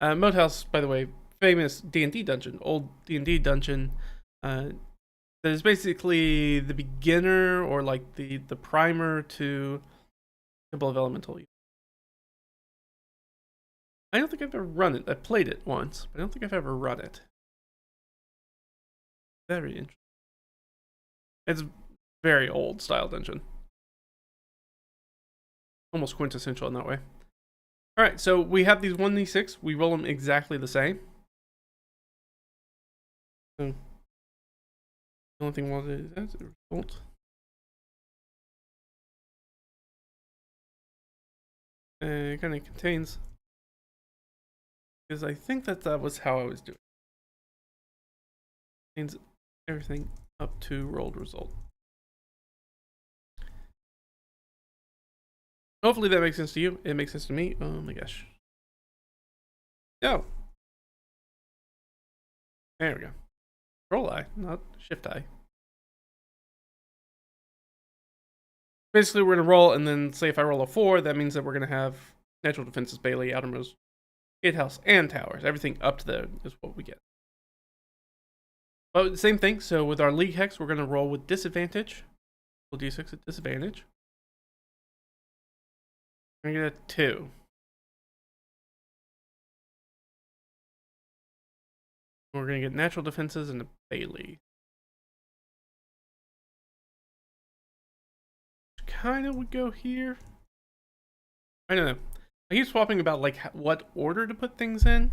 Moat house, by the way, famous D&D dungeon, old D&D dungeon. That is basically the beginner or like the primer to Temple of Elemental. I don't think I've ever run it. I played it once, but I don't think I've ever run it. Very interesting. It's very old style dungeon. Almost quintessential in that way. Alright, so we have these 1d6. We roll them exactly the same. So, the only thing was as a result. It kind of contains, because I think that was how I was doing. Contains everything up to rolled result. Hopefully that makes sense to you. It makes sense to me. Oh my gosh. Oh. There we go. Roll I, not shift I. Basically, we're going to roll, and then say if I roll a 4, that means that we're going to have natural defenses, Bailey, outermost, gatehouse, and towers. Everything up to there is what we get. But same thing, so with our league hex, we're going to roll with disadvantage. Roll d6 at disadvantage. We're going to get a 2. We're going to get natural defenses and a Bailey. Kind of would go here. I don't know. I keep swapping about like what order to put things in.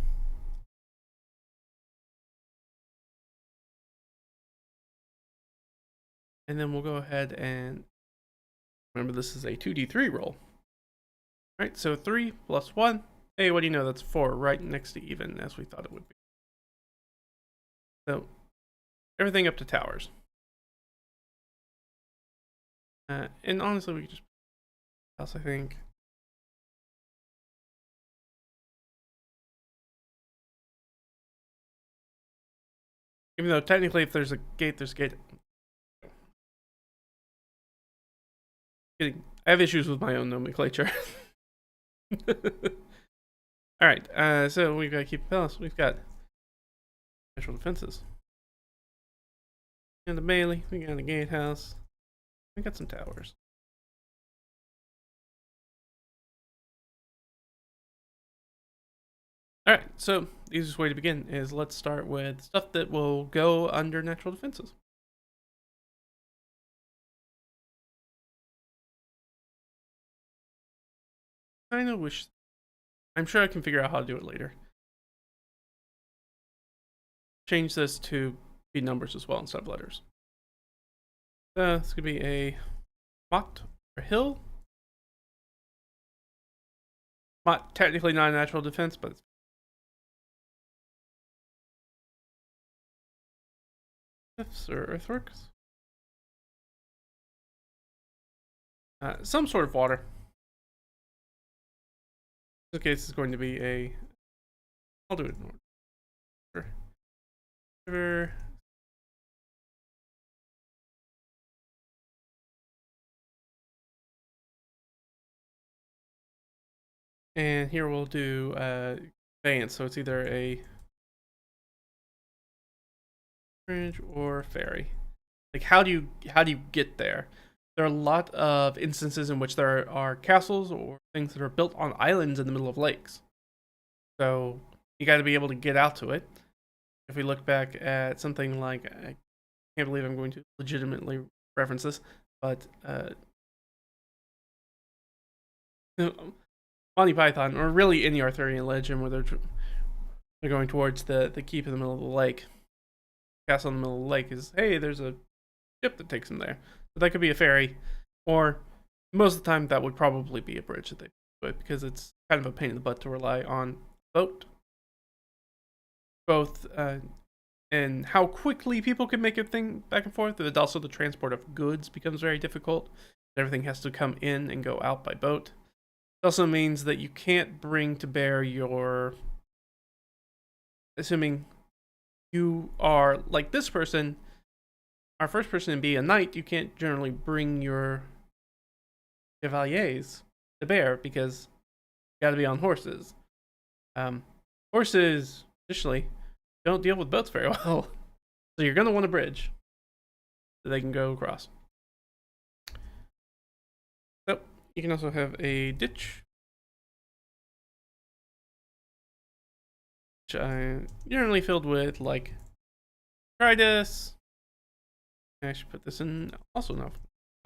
And then we'll go ahead and remember this is a 2d3 roll. Alright, so 3 plus 1. Hey, what do you know? That's 4, right next to even, as we thought it would be. So, everything up to towers. And honestly, we could just house, I think. Even though technically, if there's a gate, there's a gate. Kidding. I have issues with my own nomenclature. Alright, so we've got to keep balance. We've got natural defenses. And the melee, we got a gatehouse. We got some towers. Alright, so the easiest way to begin is let's start with stuff that will go under natural defenses. I know wish. I'm sure I can figure out how to do it later. Change this to be numbers as well instead of letters. This could be a mott or hill. Mott, technically not a natural defense, but it's cliffs or earthworks. Some sort of water. In this case, it's going to be a. I'll do it in order. River. And here we'll do conveyance. So it's either a bridge or ferry. Like how do you get there? There are a lot of instances in which there are castles or things that are built on islands in the middle of lakes. So you got to be able to get out to it. If we look back at something like, I can't believe I'm going to legitimately reference this, but Monty Python, or really any Arthurian legend where they're going towards the keep in the middle of the lake. Castle in the middle of the lake is, hey, there's a ship that takes them there. So that could be a ferry, or most of the time that would probably be a bridge that they put, because it's kind of a pain in the butt to rely on boat. Both and how quickly people can make a thing back and forth, but also the transport of goods becomes very difficult. Everything has to come in and go out by boat. It also means that you can't bring to bear your, assuming you are like this person, our first person to be a knight, you can't generally bring your chevaliers to bear because you gotta be on horses. Horses, additionally, don't deal with boats very well. So you're gonna want a bridge so they can go across. So you can also have a ditch, which I generally filled with like Tridus. I should put this in also enough.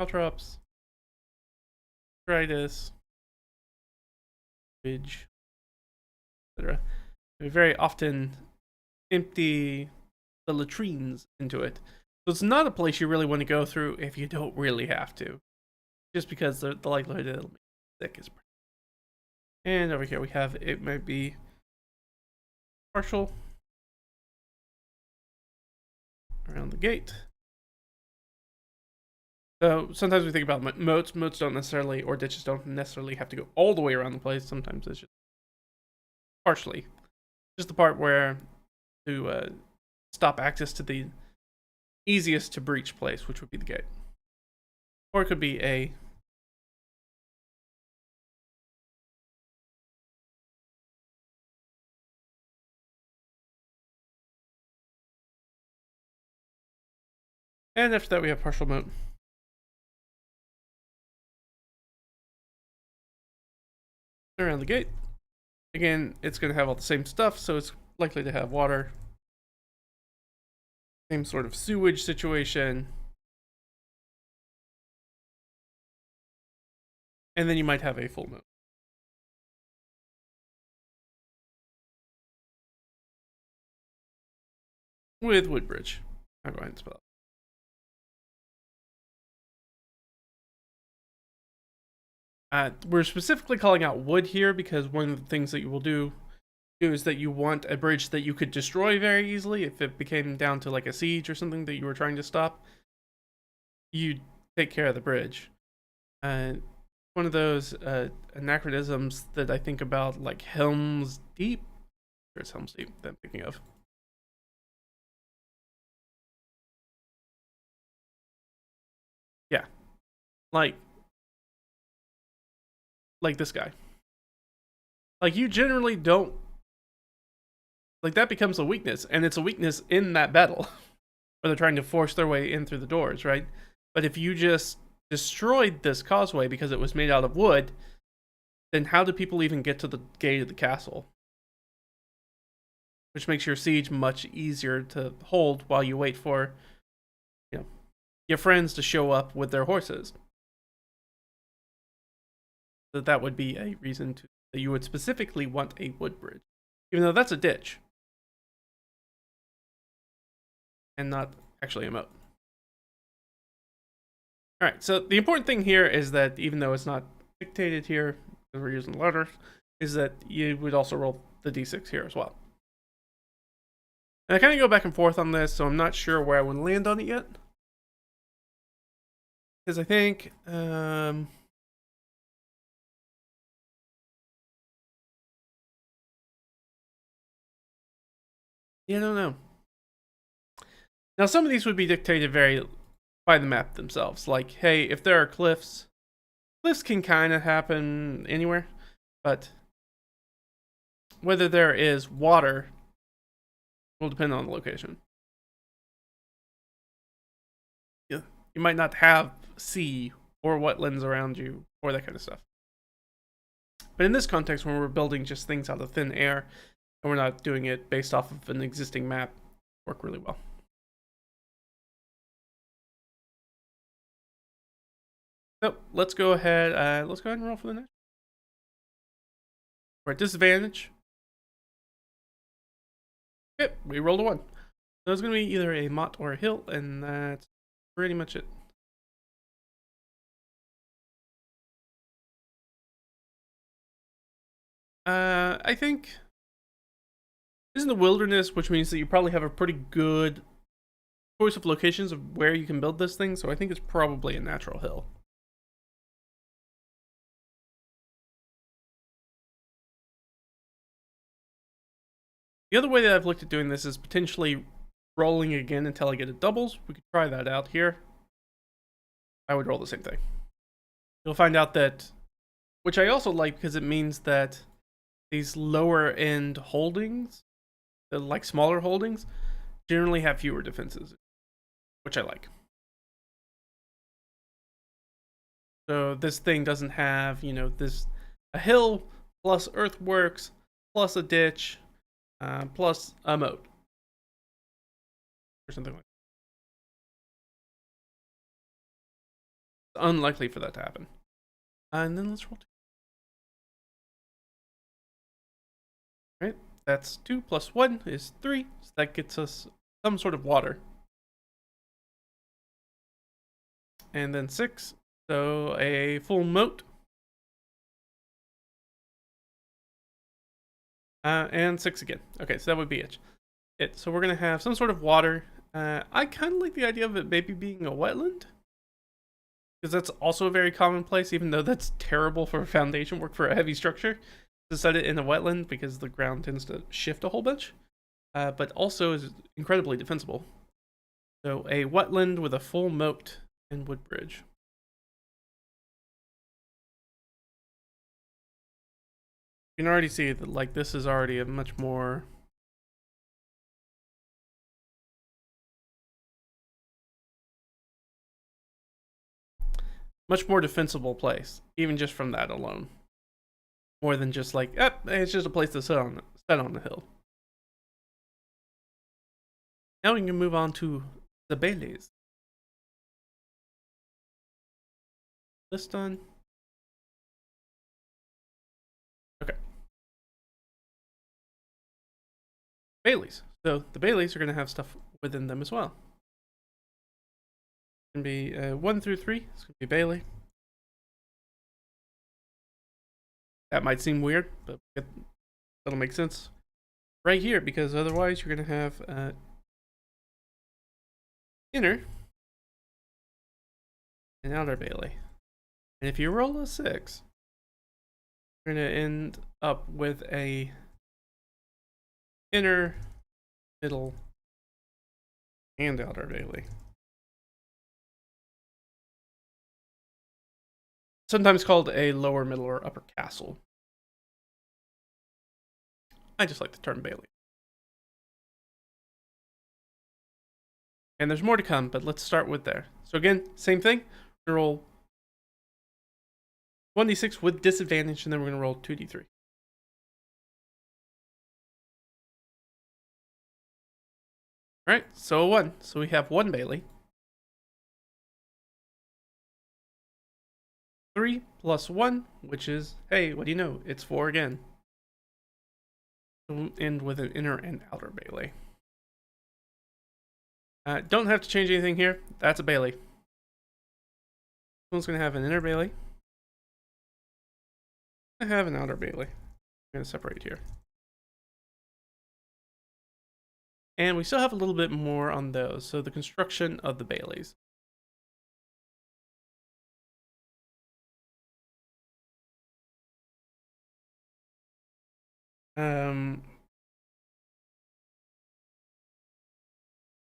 Caltrops, Tridus, bridge, etc. We very often empty the latrines into it. So it's not a place you really want to go through if you don't really have to. Just because the likelihood it'll make you sick is pretty. And over here we have, it might be partial around the gate. So sometimes we think about moats. Moats don't necessarily, or ditches don't necessarily have to go all the way around the place. Sometimes it's just partially. Just the part where to stop access to the easiest to breach place, which would be the gate. Or it could be a and after that we have partial moat. Around the gate. Again, it's going to have all the same stuff, so it's likely to have water. Same sort of sewage situation. And then you might have a full moat. With Woodbridge. I'll go ahead and spell it. We're specifically calling out wood here because one of the things that you will do is that you want a bridge that you could destroy very easily if it became down to like a siege or something that you were trying to stop. You take care of the bridge. One of those anachronisms that I think about, like Helm's Deep. It's Helm's Deep that I'm thinking of. Yeah, like this guy. Like, you generally don't, like, that becomes a weakness, and it's a weakness in that battle where they're trying to force their way in through the doors, right? But if you just destroyed this causeway because it was made out of wood, then how do people even get to the gate of the castle? Which makes your siege much easier to hold while you wait for, you know, your friends to show up with their horses. So that would be a reason that you would specifically want a wood bridge, even though that's a ditch and not actually a moat. All right, so the important thing here is that even though it's not dictated here, because we're using letters, is that you would also roll the d6 here as well. And I kind of go back and forth on this, so I'm not sure where I would land on it yet. Because I think, yeah, I don't know. Now, some of these would be dictated very by the map themselves. Like, hey, if there are cliffs can kind of happen anywhere, but whether there is water will depend on the location. Yeah, you might not have sea or wetlands around you or that kind of stuff. But in this context, when we're building just things out of thin air and we're not doing it based off of an existing map, work really well. So let's go ahead. And roll for the next. We're at disadvantage. Yep, we rolled a 1. So it's going to be either a motte or a hill, and that's pretty much it. I think this is in the wilderness, which means that you probably have a pretty good choice of locations of where you can build this thing, so I think it's probably a natural hill. The other way that I've looked at doing this is potentially rolling again until I get a doubles. We could try that out here. I would roll the same thing. You'll find out that, which I also like because it means that these lower end holdings, the like smaller holdings, generally have fewer defenses, which I like. So this thing doesn't have, this a hill plus earthworks plus a ditch plus a moat or something like that. It's unlikely for that to happen. And then let's roll 2. Right, that's 2 plus 1 is 3, so that gets us some sort of water. And then 6, so a full moat. And 6 again. Okay, so that would be it. So we're going to have some sort of water. I kind of like the idea of it maybe being a wetland, because that's also a very common place, even though that's terrible for foundation work for a heavy structure, to set it in a wetland because the ground tends to shift a whole bunch, but also is incredibly defensible. So a wetland with a full moat and wood bridge. You can already see that, like, this is already a much more defensible place, even just from that alone. More than just like, it's just a place to sit on the hill. Now we can move on to the Baileys. This done. Okay. Baileys. So the Baileys are going to have stuff within them as well. It's going to be 1 through 3. It's going to be Bailey. That might seem weird, but that'll make sense right here, because otherwise you're going to have inner and outer bailey. And if you roll a 6, you're going to end up with a inner, middle, and outer bailey. Sometimes called a lower, middle, or upper castle. I just like the term bailey. And there's more to come, but let's start with there. So again, same thing. We're going to roll 1d6 with disadvantage, and then we're going to roll 2d3. Alright, so a 1. So we have 1 bailey. 3 plus 1, which is, hey, what do you know? It's 4 again. We'll end with an inner and outer bailey. Don't have to change anything here. That's a bailey. This one's going to have an inner bailey. I have an outer bailey. I'm going to separate here. And we still have a little bit more on those. So the construction of the baileys.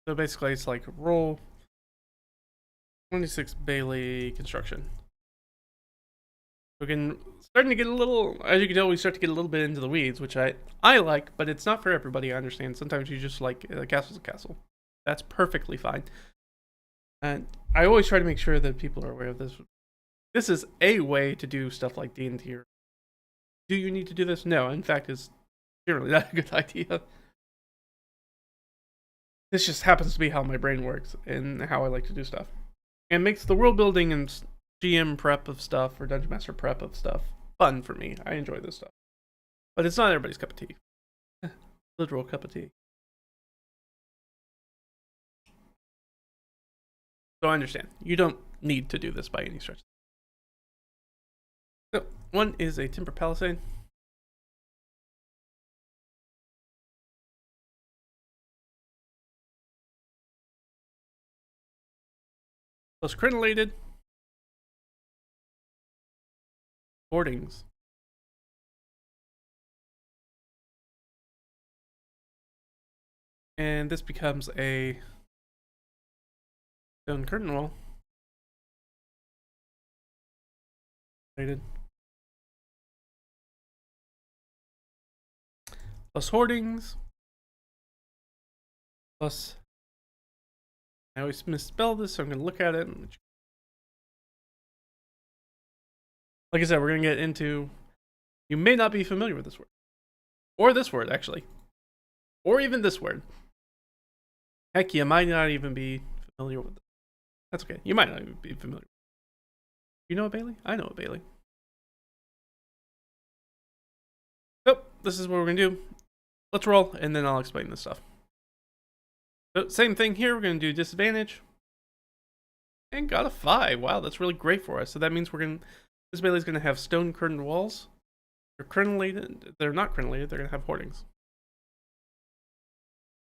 So basically it's like roll 26 bailey construction. We're starting to get a little, as you can tell, we start to get a little bit into the weeds, which I like, but it's not for everybody, I understand. Sometimes you just like, a castle's a castle. That's perfectly fine. And I always try to make sure that people are aware of this. This is a way to do stuff like DnD. Do you need to do this? No, in fact, it's generally not a good idea. This just happens to be how my brain works and how I like to do stuff. And makes the world building and GM prep of stuff, or Dungeon Master prep of stuff, fun for me. I enjoy this stuff. But it's not everybody's cup of tea. Literal cup of tea. So I understand. You don't need to do this by any stretch. So, 1 is a Timber Palisade. Plus crenellated. Hoardings. And this becomes a stone curtain wall. Plus hoardings. Plus, I always misspell this, so I'm going to look at it. Like I said, we're going to get into, you may not be familiar with this word. Or this word, actually. Or even this word. Heck, you might not even be familiar with it. That's okay. You might not even be familiar. You know a bailey? I know a bailey. So, this is what we're going to do. Let's roll, and then I'll explain this stuff. So, same thing here. We're going to do disadvantage. And got a 5. Wow, that's really great for us. So that means this bailey's going to have stone curtained walls. They're crenellated. They're not crenellated. They're going to have hoardings.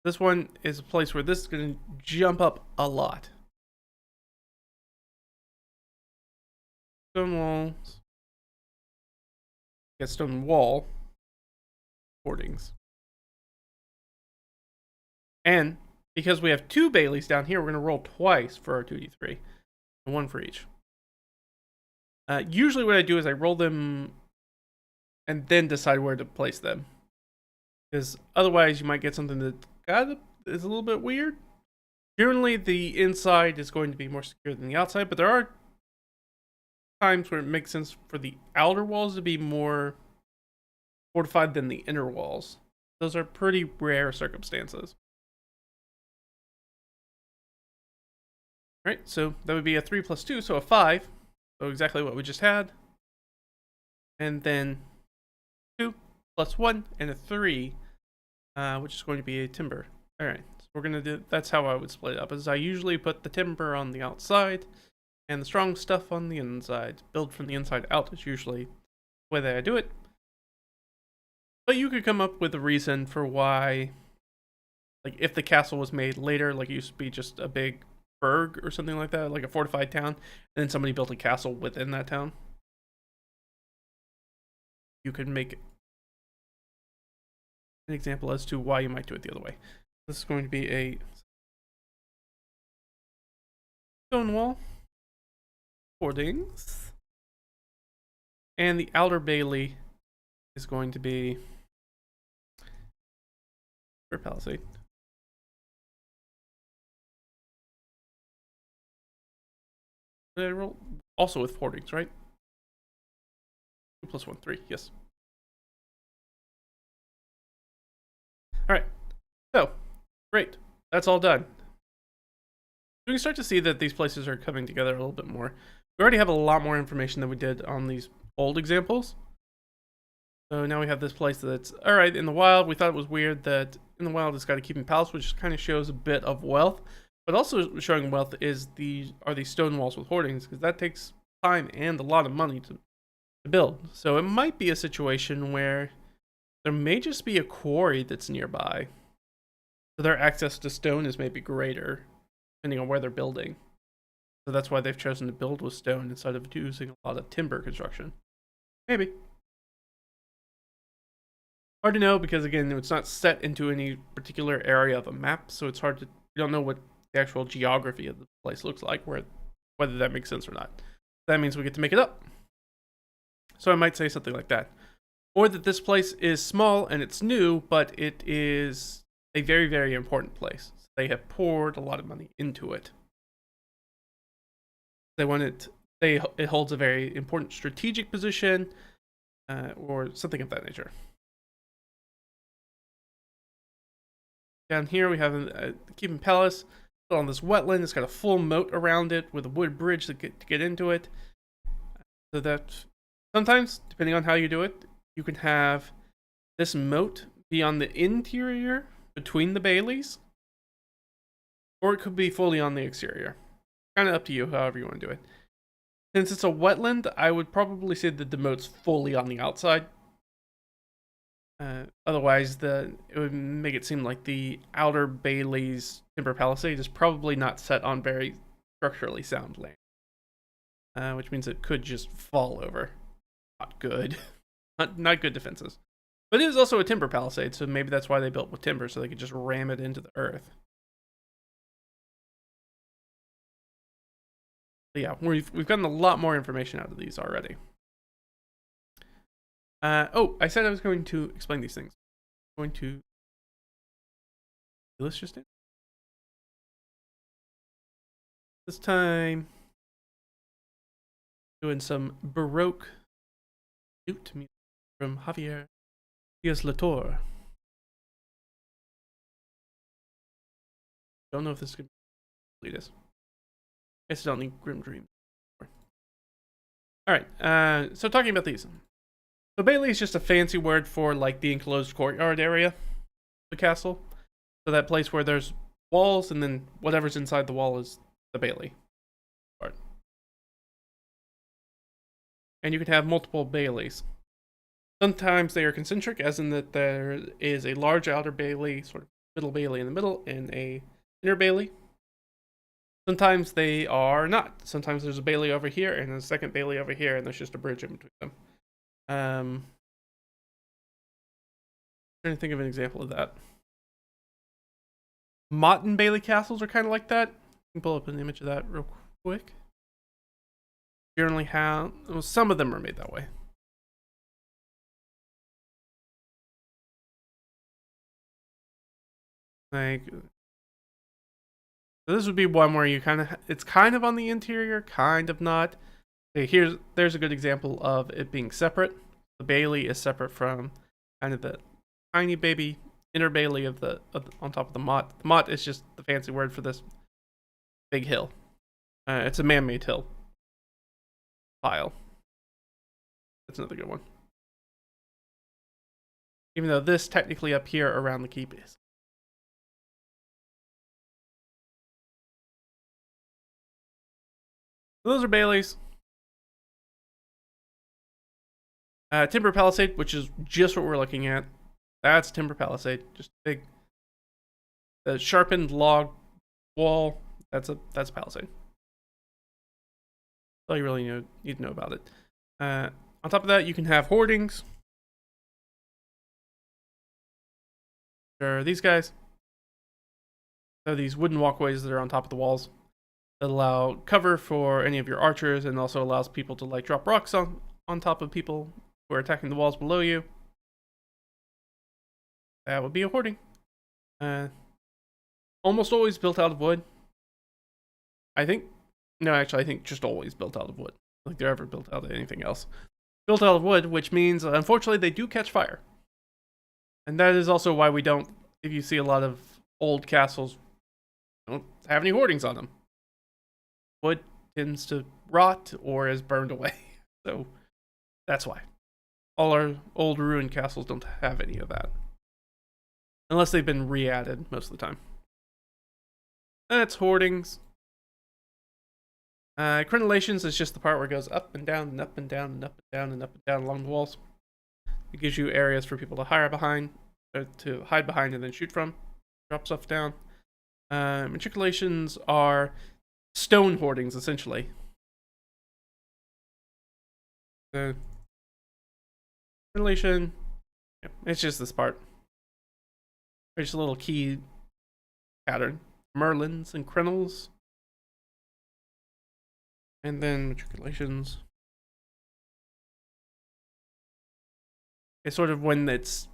This one is a place where this is going to jump up a lot. Stone walls. Get stone wall. Hoardings. And because we have 2 baileys down here, we're going to roll twice for our 2d3. And 1 for each. Usually what I do is I roll them and then decide where to place them. Because otherwise you might get something that is a little bit weird. Generally the inside is going to be more secure than the outside, but there are times where it makes sense for the outer walls to be more fortified than the inner walls. Those are pretty rare circumstances. Alright, so that would be a 3 plus 2, so a 5. So exactly what we just had. And then 2 plus 1 and a 3, which is going to be a timber. Alright, so we're going to do, that's how I would split it up, is I usually put the timber on the outside and the strong stuff on the inside. Build from the inside out is usually the way that I do it. But you could come up with a reason for why, like if the castle was made later, like it used to be just a big burg or something like that, like a fortified town, and then somebody built a castle within that town. You could make an example as to why you might do it the other way. This is going to be a stone wall, hoardings, and the outer bailey is going to be for palisade. Did I roll? Also with hoardings, right? 2 + 1, 3, yes. Alright, so, great. That's all done. We can start to see that these places are coming together a little bit more. We already have a lot more information than we did on these old examples. So now we have this place that's, alright, in the wild, we thought it was weird that in the wild it's got a keeping palace, which kind of shows a bit of wealth. But also showing wealth is these stone walls with hoardings, because that takes time and a lot of money to build. So it might be a situation where there may just be a quarry that's nearby. So their access to stone is maybe greater, depending on where they're building. So that's why they've chosen to build with stone instead of using a lot of timber construction. Maybe. Hard to know because, again, it's not set into any particular area of a map, so it's hard to, you don't know what the actual geography of the place looks like, whether that makes sense or not. That means we get to make it up. So I might say something like that. Or that this place is small and it's new, but it is a very, very important place. They have poured a lot of money into it. They want it, it holds a very important strategic position, or something of that nature. Down here we have a keeping palace on this wetland. It's got a full moat around it with a wood bridge to get into it. So that sometimes, depending on how you do it, you can have this moat be on the interior between the baileys, or it could be fully on the exterior. Kind of up to you, however you want to do it. Since it's a wetland, I would probably say that the moat's fully on the outside. Otherwise, it would make it seem like the outer bailey's timber palisade is probably not set on very structurally sound land, which means it could just fall over. Not good. Not good defenses. But it is also a timber palisade, so maybe that's why they built with timber, so they could just ram it into the earth. But yeah, we've gotten a lot more information out of these already. Oh, I said I was going to explain these things. I'm going to let's just do this time doing some Baroque flute music from Javier Diaz-Latour. Don't know if this is going to complete this. Accidentally Grim Dream. Alright, so talking about these. So bailey is just a fancy word for like the enclosed courtyard area of the castle. So that place where there's walls and then whatever's inside the wall is the bailey part. And you can have multiple baileys. Sometimes they are concentric, as in that there is a large outer bailey, sort of middle bailey in the middle, and a inner bailey. Sometimes they are not. Sometimes there's a bailey over here and a second bailey over here, and there's just a bridge in between them. Trying to think of an example of that. Motte and Bailey castles are kind of like that. You can pull up an image of that real quick. Generally how, well, some of them are made that way. Like, so this would be one where you it's kind of on the interior, kind of not. Okay, there's a good example of it being separate. The bailey is separate from kind of the tiny baby inner bailey on top of the motte. The motte is just the fancy word for this big hill. It's a man-made hill pile. That's another good one. Even though this technically up here around the keep is. Those are baileys. Timber palisade, which is just what we're looking at. That's timber palisade. Just big, the sharpened log wall. That's palisade. All you really need to know about it. On top of that, you can have hoardings. There are these guys. So these wooden walkways that are on top of the walls that allow cover for any of your archers, and also allows people to like drop rocks on top of people who are attacking the walls below you. That would be a hoarding. Almost always built out of wood. I think. No, actually, I think just always built out of wood. Like they're ever built out of anything else. Built out of wood, which means, unfortunately, they do catch fire. And that is also why we don't, if you see a lot of old castles, don't have any hoardings on them. Wood tends to rot or is burned away. So that's why. All our old ruined castles don't have any of that. Unless they've been re-added most of the time. That's hoardings. Crenellations is just the part where it goes up and down and up and down and up and down and up and down along the walls. It gives you areas for people to hide behind, and then shoot from. Drop stuff down. Matriculations are stone hoardings, essentially. Crenellation, yeah, it's just this part. There's a little key pattern. Merlins and crenels. And then matriculations. It's sort of when it's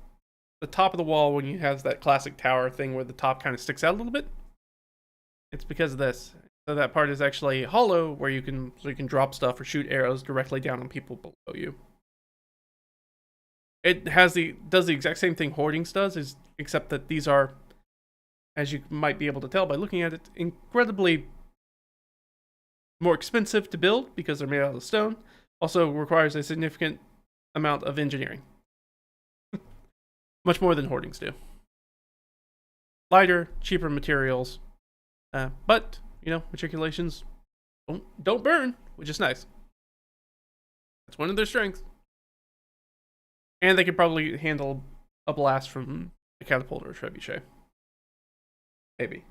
the top of the wall, when you have that classic tower thing where the top kind of sticks out a little bit. It's because of this. So that part is actually hollow, where you can drop stuff or shoot arrows directly down on people below you. It does the exact same thing Hoardings does, except that these are, as you might be able to tell by looking at it, incredibly more expensive to build because they're made out of stone. Also requires a significant amount of engineering. Much more than Hoardings do. Lighter, cheaper materials. But, matriculations don't burn, which is nice. That's one of their strengths. And they could probably handle a blast from a catapult or a trebuchet. Maybe.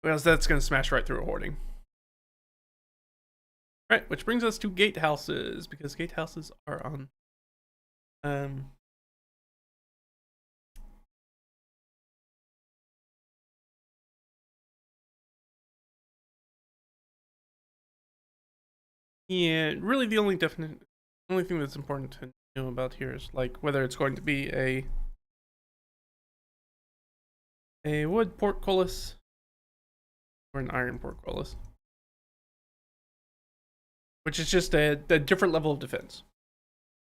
Because that's going to smash right through a hoarding. Right, which brings us to gatehouses, because gatehouses are on yeah, really the only thing that's important to know about here is like whether it's going to be a wood portcullis or an iron portcullis, which is just a different level of defense.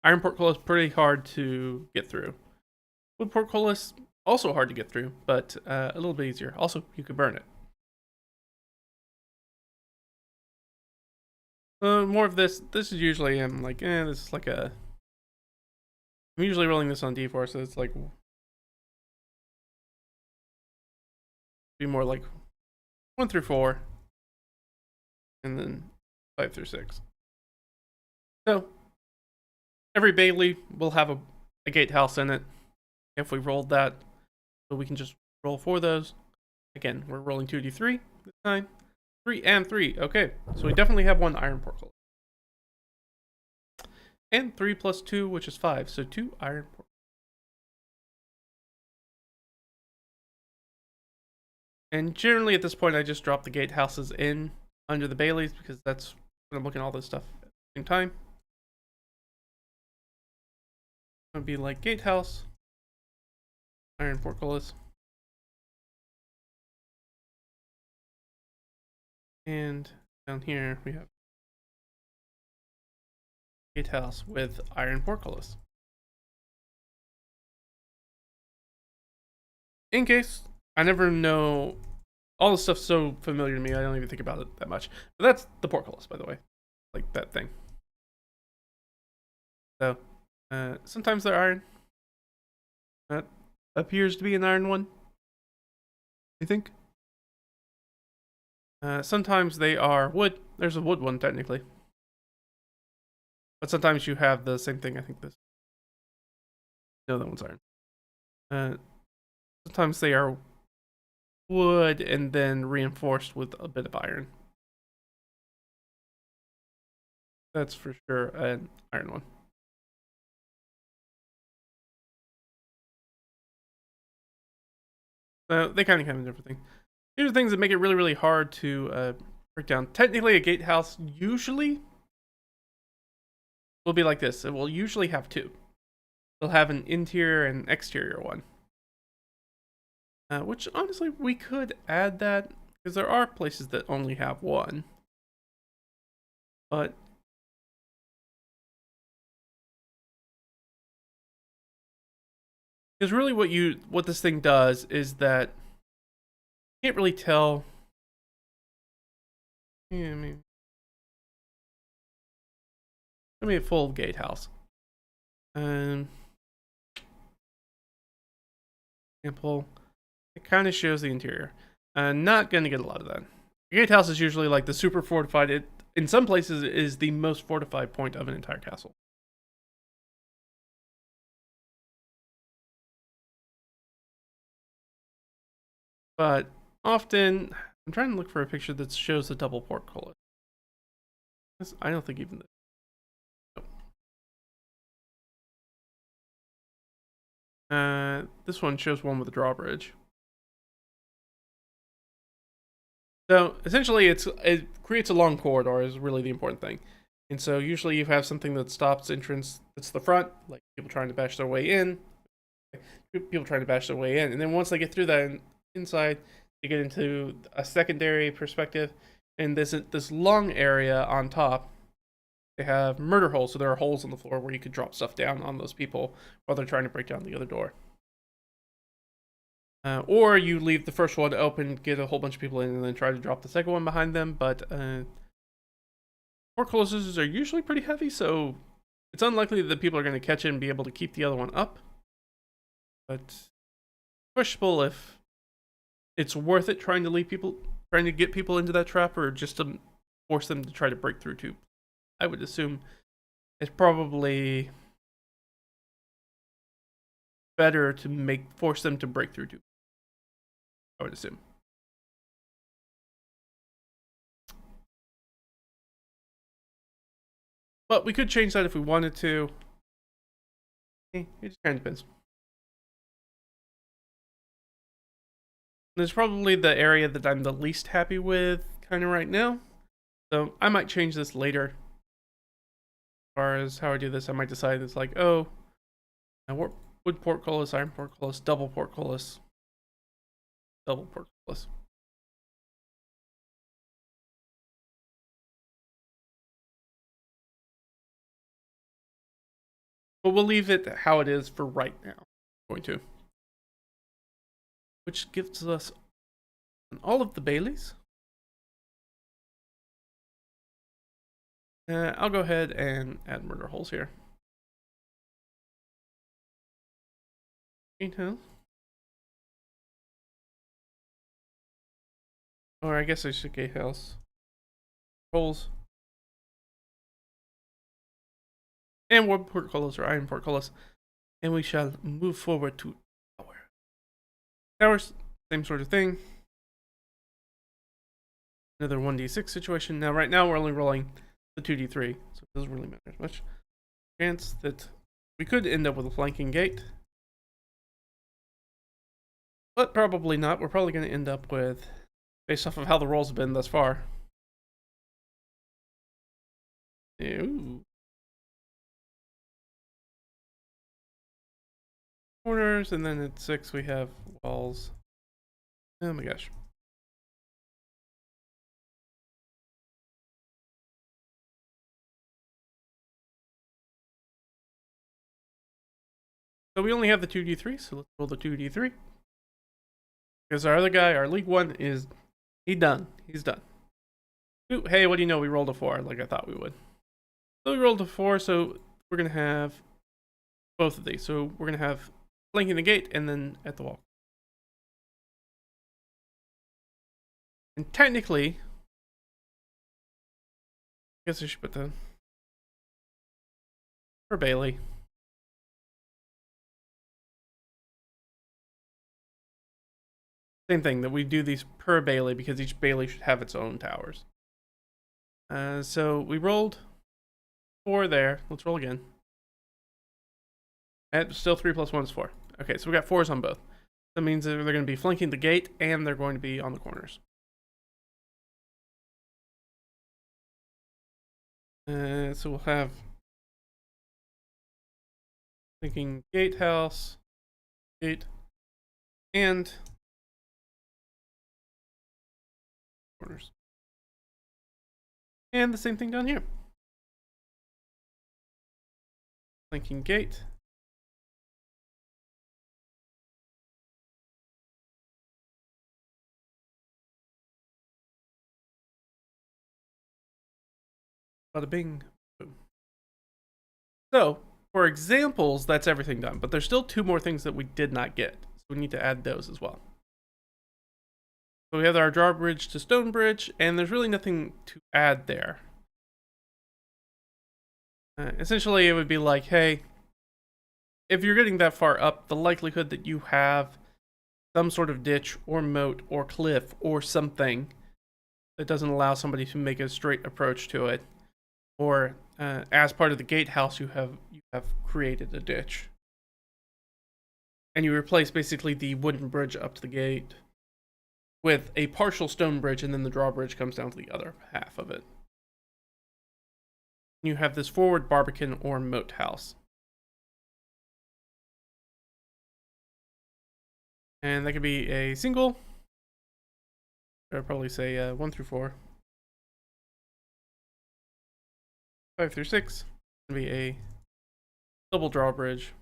Iron portcullis pretty hard to get through. Wood portcullis also hard to get through, but a little bit easier. Also, you could burn it. More of this. This is usually this is like a. I'm usually rolling this on D4, so it's like be more like 1 through 4, and then 5 through 6. So every Bailey will have a gatehouse in it. If we rolled that, so we can just roll 4 of those. Again, we're rolling 2d3 this time. 3 and 3. Okay, so we definitely have 1 iron portcullis. And 3 plus 2, which is 5. So 2 iron portcullis. And generally at this point, I just drop the gatehouses in under the Baileys, because that's when I'm looking at all this stuff at the same time. It would be like gatehouse, iron portcullis. And down here we have gatehouse with iron portcullis. In case, I never know, all this stuff's so familiar to me, I don't even think about it that much. But that's the portcullis, by the way. Like that thing. So, sometimes they're iron. That appears to be an iron one, I think. Sometimes they are wood. There's a wood one, technically. But sometimes you have the same thing, I think this. No, that one's iron. Sometimes they are wood and then reinforced with a bit of iron. That's for sure an iron one. They kind of have everything. These are things that make it really, really hard to break down. Technically, a gatehouse usually will be like this. It will usually have two. They'll have an interior and exterior one. Which, honestly, we could add that, because there are places that only have one. But because really what this thing does is that you can't really tell. Yeah, I mean, let me a full gatehouse. Example, it kind of shows the interior. Not gonna get a lot of that. The gatehouse is usually like the super fortified. It in some places is the most fortified point of an entire castle. But often, I'm trying to look for a picture that shows the double portcullis. I don't think even this one shows one with a drawbridge. So essentially, it creates a long corridor is really the important thing. And so usually you have something that stops entrance. That's the front, like people trying to bash their way in. People trying to bash their way in, and then once they get through that inside, they get into a secondary perspective, and this long area on top. They have murder holes, so there are holes in the floor where you could drop stuff down on those people while they're trying to break down the other door. Or you leave the first one open, get a whole bunch of people in, and then try to drop the second one behind them. But portcullises are usually pretty heavy, so it's unlikely that people are going to catch it and be able to keep the other one up. But questionable if it's worth it trying to get people into that trap, or just to force them to try to break through too. I would assume it's probably better to force them to break through too. I would assume. But we could change that if we wanted to. It just kind of depends. There's probably the area that I'm the least happy with kind of right now. So I might change this later. As far as how I do this, I might decide it's like, oh, wood portcullis, iron portcullis, double portcullis. Double portcullis. But we'll leave it how it is for right now. I'm going to. Which gives us all of the Baileys. I'll go ahead and add murder holes here. Gatehouse. Or I guess I should gatehouse. Holes. And wood portcullis or iron portcullis. And we shall move forward to tower. Towers, same sort of thing. Another 1d6 situation. Now, right now, we're only rolling the 2d3, so it doesn't really matter as much. Chance that we could end up with a flanking gate. But probably not. We're probably going to end up with, based off of how the rolls have been thus far. Ooh. Corners, and then at 6 we have walls. Oh my gosh. So we only have the 2d3, so let's roll the 2d3. Because our other guy, our League 1, he's done. Ooh, hey, what do you know? We rolled a 4, like I thought we would. So we rolled a 4, so we're going to have both of these. So we're going to have flanking the gate and then at the wall. And technically, I guess I should put the... for Bailey. Same thing, that we do these per bailey because each bailey should have its own towers. So we rolled 4 there. Let's roll again. And still 3 plus 1 is 4. Okay, so we got 4s on both. That means that they're going to be flanking the gate and they're going to be on the corners. So we'll have flanking gatehouse, gate, and corners. And the same thing down here. Flanking gate. Bada bing. Boom. So, for examples, that's everything done. But there's still 2 more things that we did not get. So we need to add those as well. So we have our drawbridge to stone bridge, and there's really nothing to add there. Essentially, it would be like, hey, if you're getting that far up, the likelihood that you have some sort of ditch or moat or cliff or something that doesn't allow somebody to make a straight approach to it, or as part of the gatehouse, you have created a ditch, and you replace basically the wooden bridge up to the gate with a partial stone bridge, and then the drawbridge comes down to the other half of it. You have this forward barbican or moat house. And that could be a single. I'd probably say 1 through 4. 5 through 6. Gonna be a double drawbridge.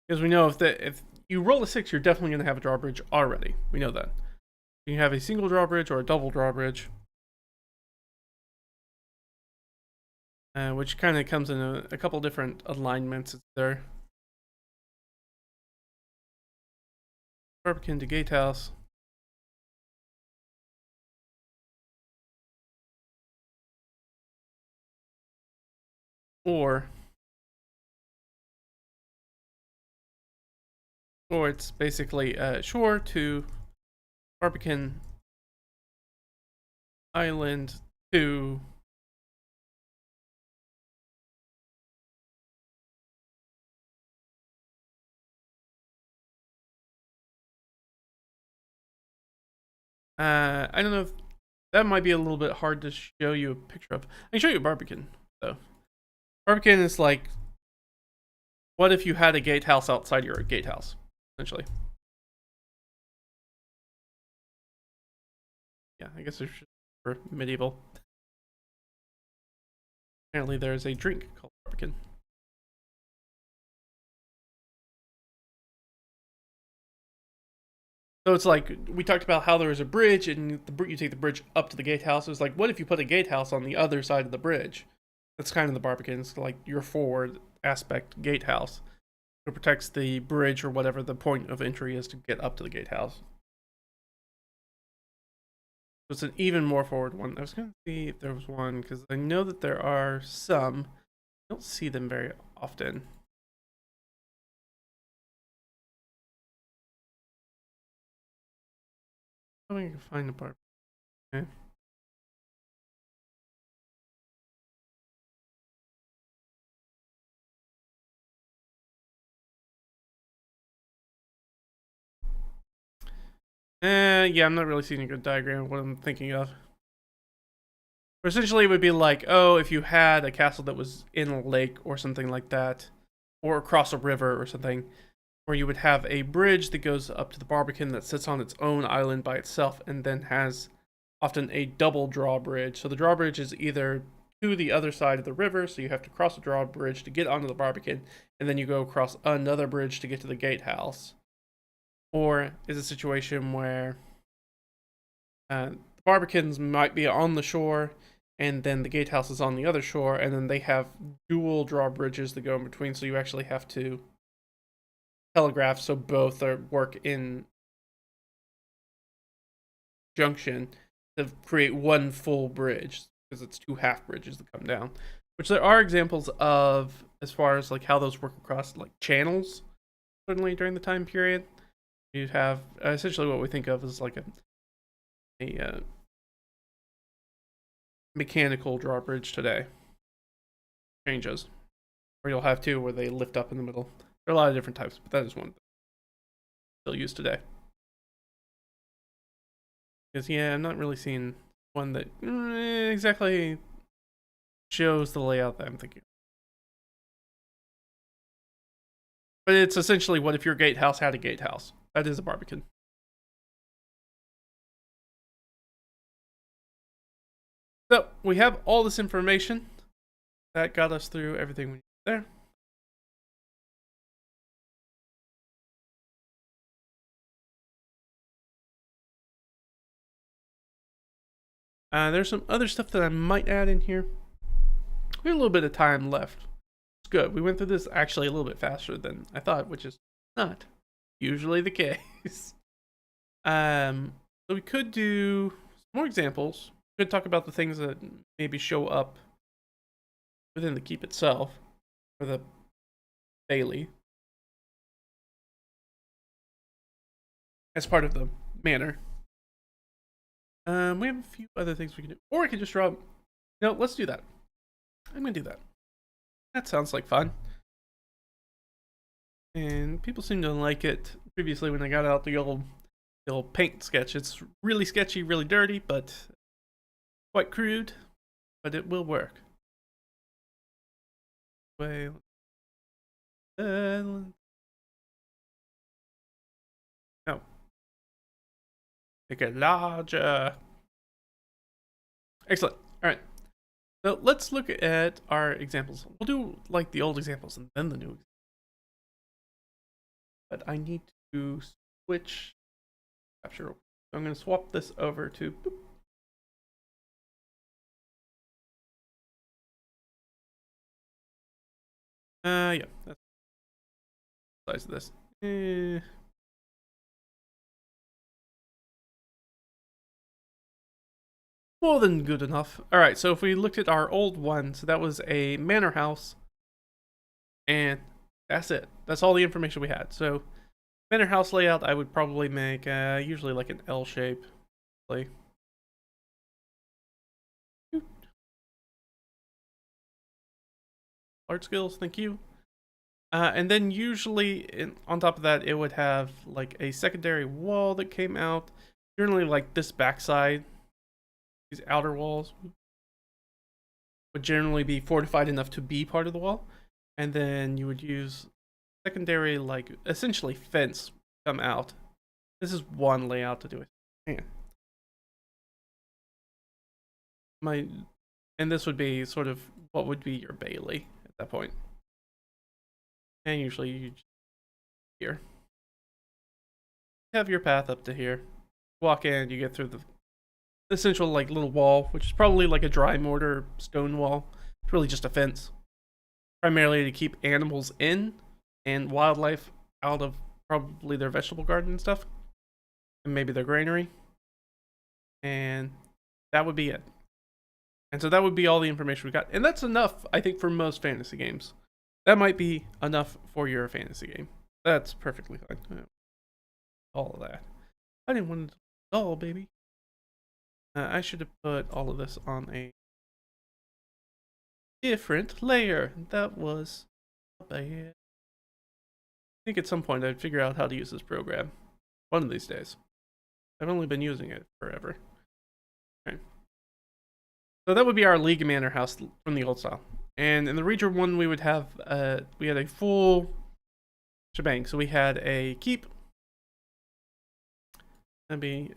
Because we know if you roll a 6, you're definitely going to have a drawbridge already. We know that. You can have a single drawbridge or a double drawbridge, which kind of comes in a couple different alignments. It's there. Barbican to gatehouse. Or it's basically shore to Barbican island to I don't know if that might be a little bit hard to show you a picture of. I can show you a Barbican though. Barbican is like, what if you had a gatehouse outside your gatehouse, essentially. Yeah, I guess it's for medieval. Apparently there's a drink called Barbican. So it's like, we talked about how there is a bridge and you take the bridge up to the gatehouse. It's like, what if you put a gatehouse on the other side of the bridge? That's kind of the Barbican. It's like your forward aspect gatehouse. It protects the bridge or whatever the point of entry is to get up to the gatehouse. So it's an even more forward one. I was going to see if there was one, because I know that there are some. I don't see them very often. I think I can find the part. Okay. Yeah, I'm not really seeing a good diagram of what I'm thinking of. But essentially, it would be like, oh, if you had a castle that was in a lake or something like that, or across a river or something, where you would have a bridge that goes up to the Barbican that sits on its own island by itself, and then has often a double drawbridge. So the drawbridge is either to the other side of the river, so you have to cross a drawbridge to get onto the Barbican, and then you go across another bridge to get to the gatehouse. Or is a situation where the Barbicans might be on the shore, and then the gatehouse is on the other shore, and then they have dual drawbridges that go in between, so you actually have to telegraph so both work in junction to create one full bridge, because it's 2 half bridges that come down, which there are examples of as far as like how those work across like channels. Certainly during the time period, you have essentially what we think of as like a mechanical drawbridge today. Changes, or you'll have 2 where they lift up in the middle. There are a lot of different types, but that is one still used today. Because yeah, I'm not really seeing one that exactly shows the layout that I'm thinking. But it's essentially what if your gatehouse had a gatehouse. That is a barbican. So we have all this information that got us through everything we need there. There's some other stuff that I might add in here. We have a little bit of time left. It's good. We went through this actually a little bit faster than I thought, which is not usually the case. So we could do some more examples. We could talk about the things that maybe show up within the keep itself, or the bailey, as part of the manor. We have a few other things we can do, or I could just draw. No, let's do that. I'm gonna do that. That sounds like fun. And people seem to like it. Previously, when I got out the old paint sketch, it's really sketchy, really dirty, but quite crude. But it will work. Well, no. Make it larger. Excellent. All right. So let's look at our examples. We'll do like the old examples and then the new examples. But I need to switch capture. So I'm going to swap this over to boop. Yeah, that's the size of this. More than good enough. All right, so if we looked at our old one, so that was a manor house, and that's it. That's all the information we had. So manor house layout, I would probably make usually like an L shape. Art skills, thank you. And then usually on top of that, it would have like a secondary wall that came out. Generally like this backside, these outer walls would generally be fortified enough to be part of the wall. And then you would use secondary, like essentially fence come out. This is one layout to do it. Hang on. And this would be sort of what would be your bailey at that point. And usually you just here. Have your path up to here. Walk in, you get through the essential like little wall, which is probably like a dry mortar stone wall. It's really just a fence. Primarily to keep animals in and wildlife out of probably their vegetable garden and stuff. And maybe their granary. And that would be it. And so that would be all the information we got. And that's enough, I think, for most fantasy games. That might be enough for your fantasy game. That's perfectly fine. All of that. I didn't want it all, baby. I should have put all of this on a different layer. That was bad. I think at some point I'd figure out how to use this program. One of these days. I've only been using it forever. Okay. So that would be our League Manor house from the old style. And in the region one, we would have we had a full shebang. So we had a keep. That'd be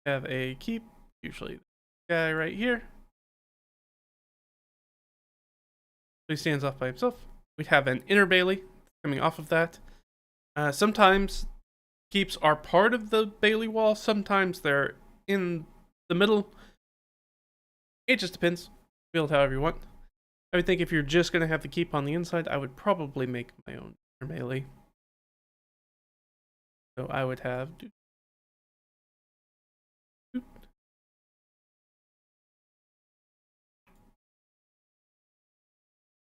have a keep. Usually, the guy right here. He stands off by himself. We'd have an inner bailey coming off of that. Sometimes keeps are part of the bailey wall. Sometimes they're in the middle. It just depends. Build however you want. I would think if you're just going to have the keep on the inside, I would probably make my own bailey. So I would have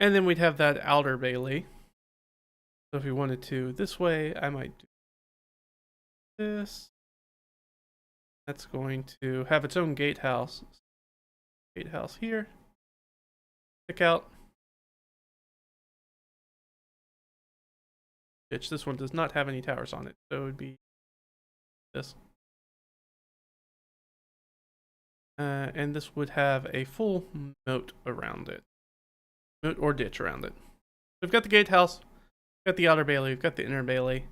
and then we'd have that outer bailey. So if we wanted to this way, I might do this. That's going to have its own gatehouse. Gatehouse here. Pick out. Which this one does not have any towers on it, so it would be this. And this would have a full moat around it. Moat or ditch around it. We've got the gatehouse, we've got the outer bailey, we've got the inner bailey.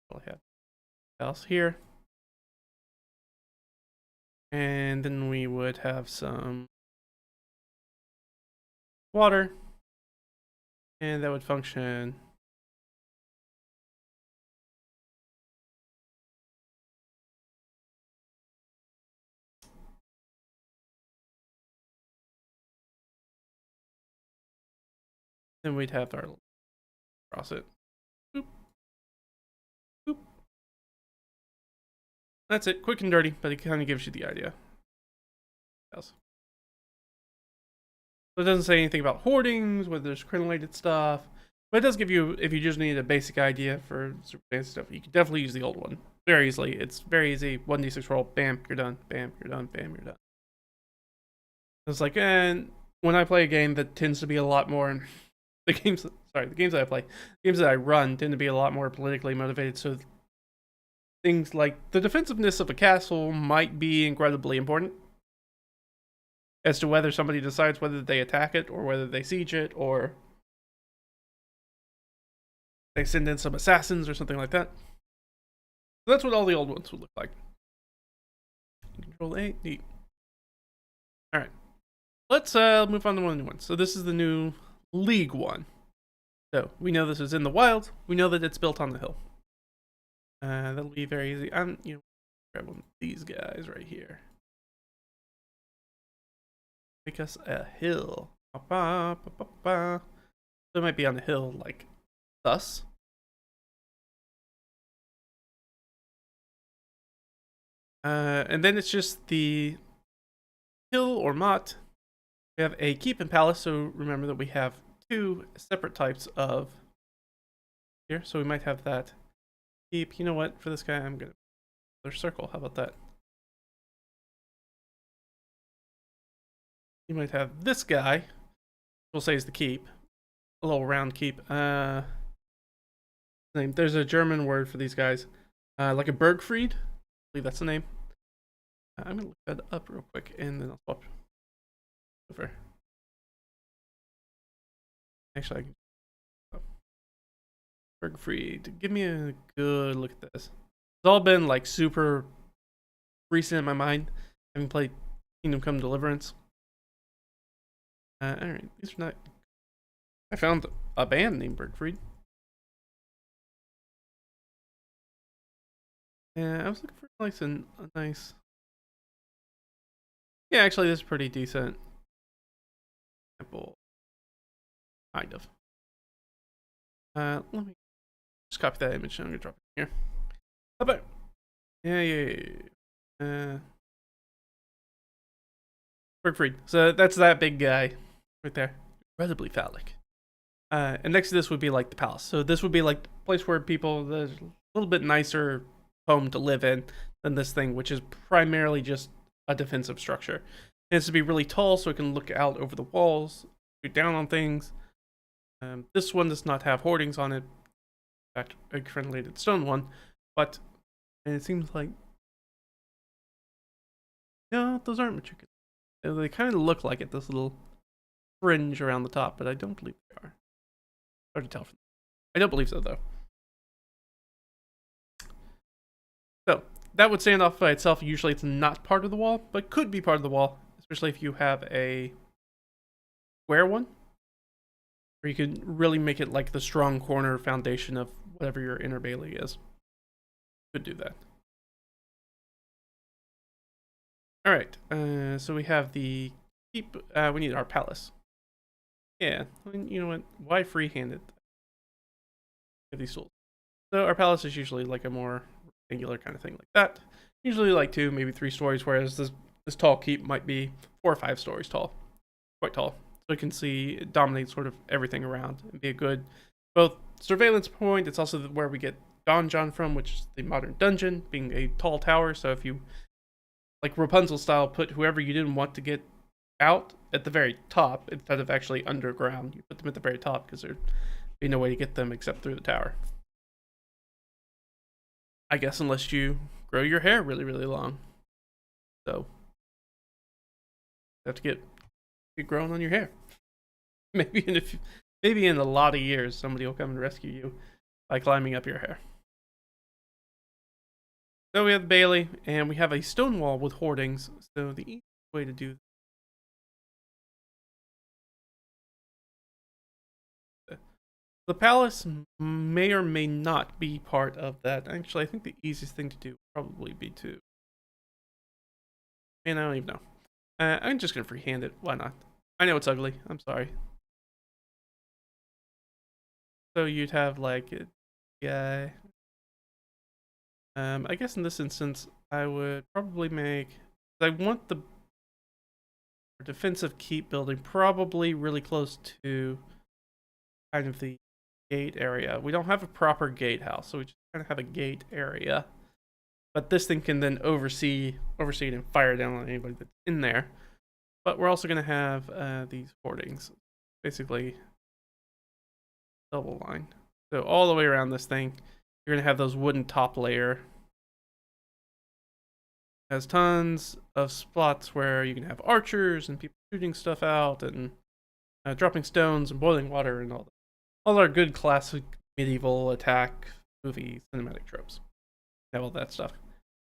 We'll have house here. And then we would have some water. And that would function. Then we'd have our cross it. Boop. Boop. That's it. Quick and dirty, but it kind of gives you the idea. So it doesn't say anything about hoardings, whether there's crenellated stuff. But it does give you, if you just need a basic idea for super fancy stuff, you can definitely use the old one very easily. It's very easy. 1d6 roll, bam, you're done. Bam, you're done. Bam, you're done. It's like, and when I play a game that tends to be a lot more, the games that I play, games that I run tend to be a lot more politically motivated. So things like the defensiveness of a castle might be incredibly important as to whether somebody decides whether they attack it or whether they siege it or they send in some assassins or something like that. So that's what all the old ones would look like. Control A, neat. Alright. Let's move on to one of the new ones. So this is the new League one. So we know this is in the wild. We know that it's built on the hill. That'll be very easy. Grab one of these guys right here. Make us a hill. So it might be on the hill like thus. And then it's just the hill or motte. We have a keep and palace, so remember that we have two separate types of here. So we might have that keep. You know what? For this guy, I'm gonna another circle. How about that? You might have this guy. We'll say is the keep, a little round keep. There's a German word for these guys, like a Bergfried. I believe that's the name. I'm gonna look that up real quick, and then I'll swap over. Actually, I can. Oh. Bergfried. Give me a good look at this. It's all been like super recent in my mind, having played Kingdom Come Deliverance. Alright, these are not. I found a band named Bergfried. Yeah, I was looking for like a nice. Yeah, actually, this is pretty decent. Example, kind of. Let me just copy that image and I'm gonna drop it here. How about? Yeah. Bergfried. So that's that big guy right there. Incredibly phallic. And next to this would be like the palace. So this would be like the place where people, there's a little bit nicer home to live in than this thing, which is primarily just a defensive structure. It needs to be really tall so it can look out over the walls, shoot down on things. This one does not have hoardings on it. In fact, a crenellated stone one. But, and it seems like, no, those aren't mature. They kind of look like it, this little fringe around the top, but I don't believe they are. Hard to tell from. I don't believe so, though. So, that would stand off by itself. Usually it's not part of the wall, but could be part of the wall, especially if you have a square one. Or you could really make it like the strong corner foundation of whatever your inner bailey is. Could do that. Alright, so we have the keep, we need our palace. Yeah, you know what, why freehand it? Have these tools. So our palace is usually like a more rectangular kind of thing like that. Usually like 2, maybe 3 stories, whereas this tall keep might be 4 or 5 stories tall. Quite tall. So you can see it dominates sort of everything around and be a good both surveillance point. It's also where we get donjon from, which is the modern dungeon, being a tall tower. So if you, like Rapunzel style, put whoever you didn't want to get out at the very top instead of actually underground, you put them at the very top because there'd be no way to get them except through the tower. I guess unless you grow your hair really, really long. So you have to get growing on your hair. Maybe in a lot of years, somebody will come and rescue you by climbing up your hair. So we have the Bailey, and we have a stone wall with hoardings. So the easiest way to do the palace may or may not be part of that. Actually, I think the easiest thing to do would probably be to, and I don't even know. I'm just gonna freehand it. Why not? I know it's ugly. I'm sorry. So you'd have like a guy. I guess in this instance, I would probably make. I want the defensive keep building probably really close to kind of the gate area. We don't have a proper gatehouse, so we just kind of have a gate area. But this thing can then oversee it and fire down on anybody that's in there. But we're also going to have these hoardings, basically double line. So all the way around this thing, you're going to have those wooden top layer. It has tons of spots where you can have archers and people shooting stuff out and dropping stones and boiling water and all our good classic medieval attack movie cinematic tropes. Have all that stuff.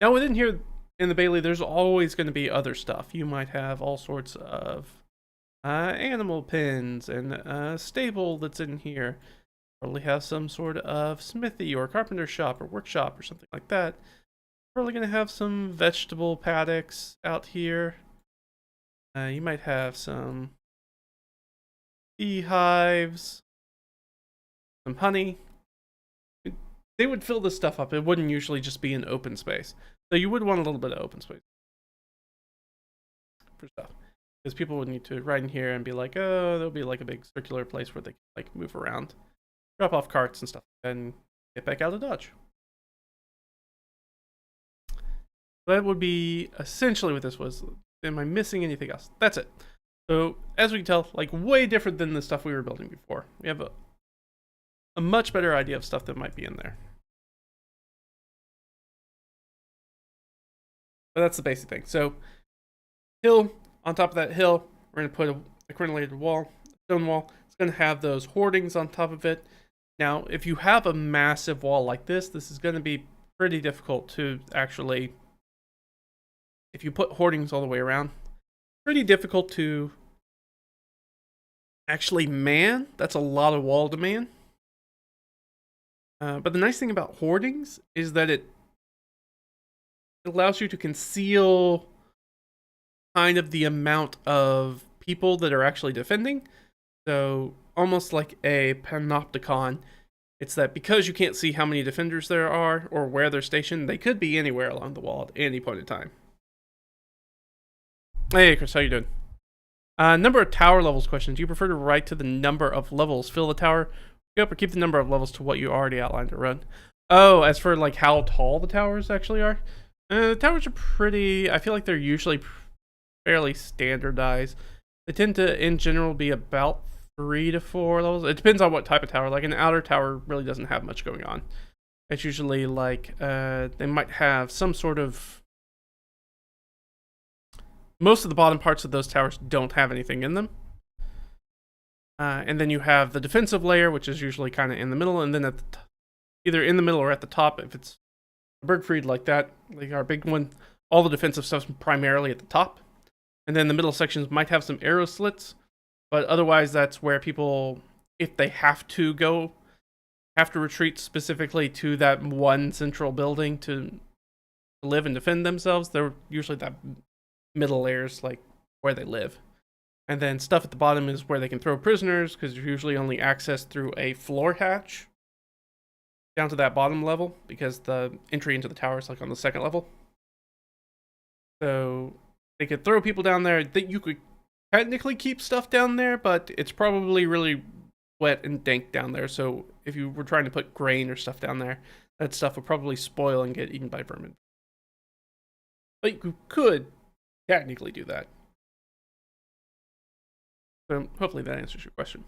Now within here in the Bailey, there's always going to be other stuff. You might have all sorts of animal pens and a stable that's in here. Probably have some sort of smithy or carpenter shop or workshop or something like that. Probably going to have some vegetable paddocks out here. You might have some beehives, some honey. They would fill this stuff up. It wouldn't usually just be an open space. So you would want a little bit of open space for stuff. Because people would need to ride in here and be like, oh, there'll be like a big circular place where they can like move around, drop off carts and stuff, and get back out of Dodge. That would be essentially what this was. Am I missing anything else? That's it. So as we can tell, like way different than the stuff we were building before. We have a much better idea of stuff that might be in there. But that's the basic thing. So hill, on top of that hill, we're going to put a crenelated wall, a stone wall. It's going to have those hoardings on top of it. Now, if you have a massive wall like this is going to be pretty difficult to actually, if you put hoardings all the way around, pretty difficult to actually man. That's a lot of wall to man. But the nice thing about hoardings is that it allows you to conceal kind of the amount of people that are actually defending. So almost like a panopticon. It's that because you can't see how many defenders there are or where they're stationed, they could be anywhere along the wall at any point in time. Hey Chris, how you doing? Number of tower levels question. Do you prefer to write to the number of levels? Fill the tower up or keep the number of levels to what you already outlined to run? Oh, as for like how tall the towers actually are? The towers are pretty, I feel like they're usually fairly standardized. They tend to, in general, be about 3 to 4 levels. It depends on what type of tower. Like an outer tower really doesn't have much going on. It's usually like, they might have some sort of, most of the bottom parts of those towers don't have anything in them. And then you have the defensive layer, which is usually kind of in the middle, and then at the either in the middle or at the top, if it's a Bergfried like that, like our big one, all the defensive stuff's primarily at the top. And then the middle sections might have some arrow slits, but otherwise that's where people, if they have to retreat specifically to that one central building to live and defend themselves, they're usually that middle layers, like where they live. And then stuff at the bottom is where they can throw prisoners, because they're usually only accessed through a floor hatch. down to that bottom level because the entry into the tower is like on the second level. So they could throw people down there. That you could technically keep stuff down there, but it's probably really wet and dank down there. So if you were trying to put grain or stuff down there, that stuff would probably spoil and get eaten by vermin. But you could technically do that. So hopefully that answers your question.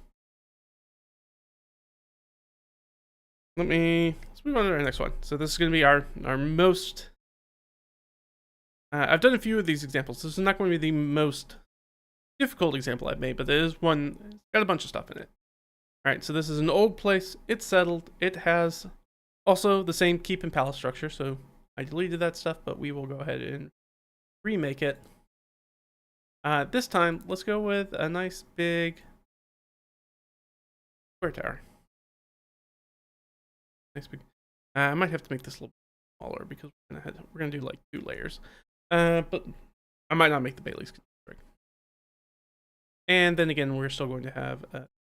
Let's move on to our next one. So this is going to be our most... I've done a few of these examples. This is not going to be the most difficult example I've made, but there is one. It's got a bunch of stuff in it. All right, so this is an old place. It's settled. It has also the same keep and palace structure. So I deleted that stuff, but we will go ahead and remake it. This time, let's go with a nice big square tower. Nice big. I might have to make this a little smaller because we're gonna do like 2 layers. But I might not make the Bailey's. And then again, we're still going to have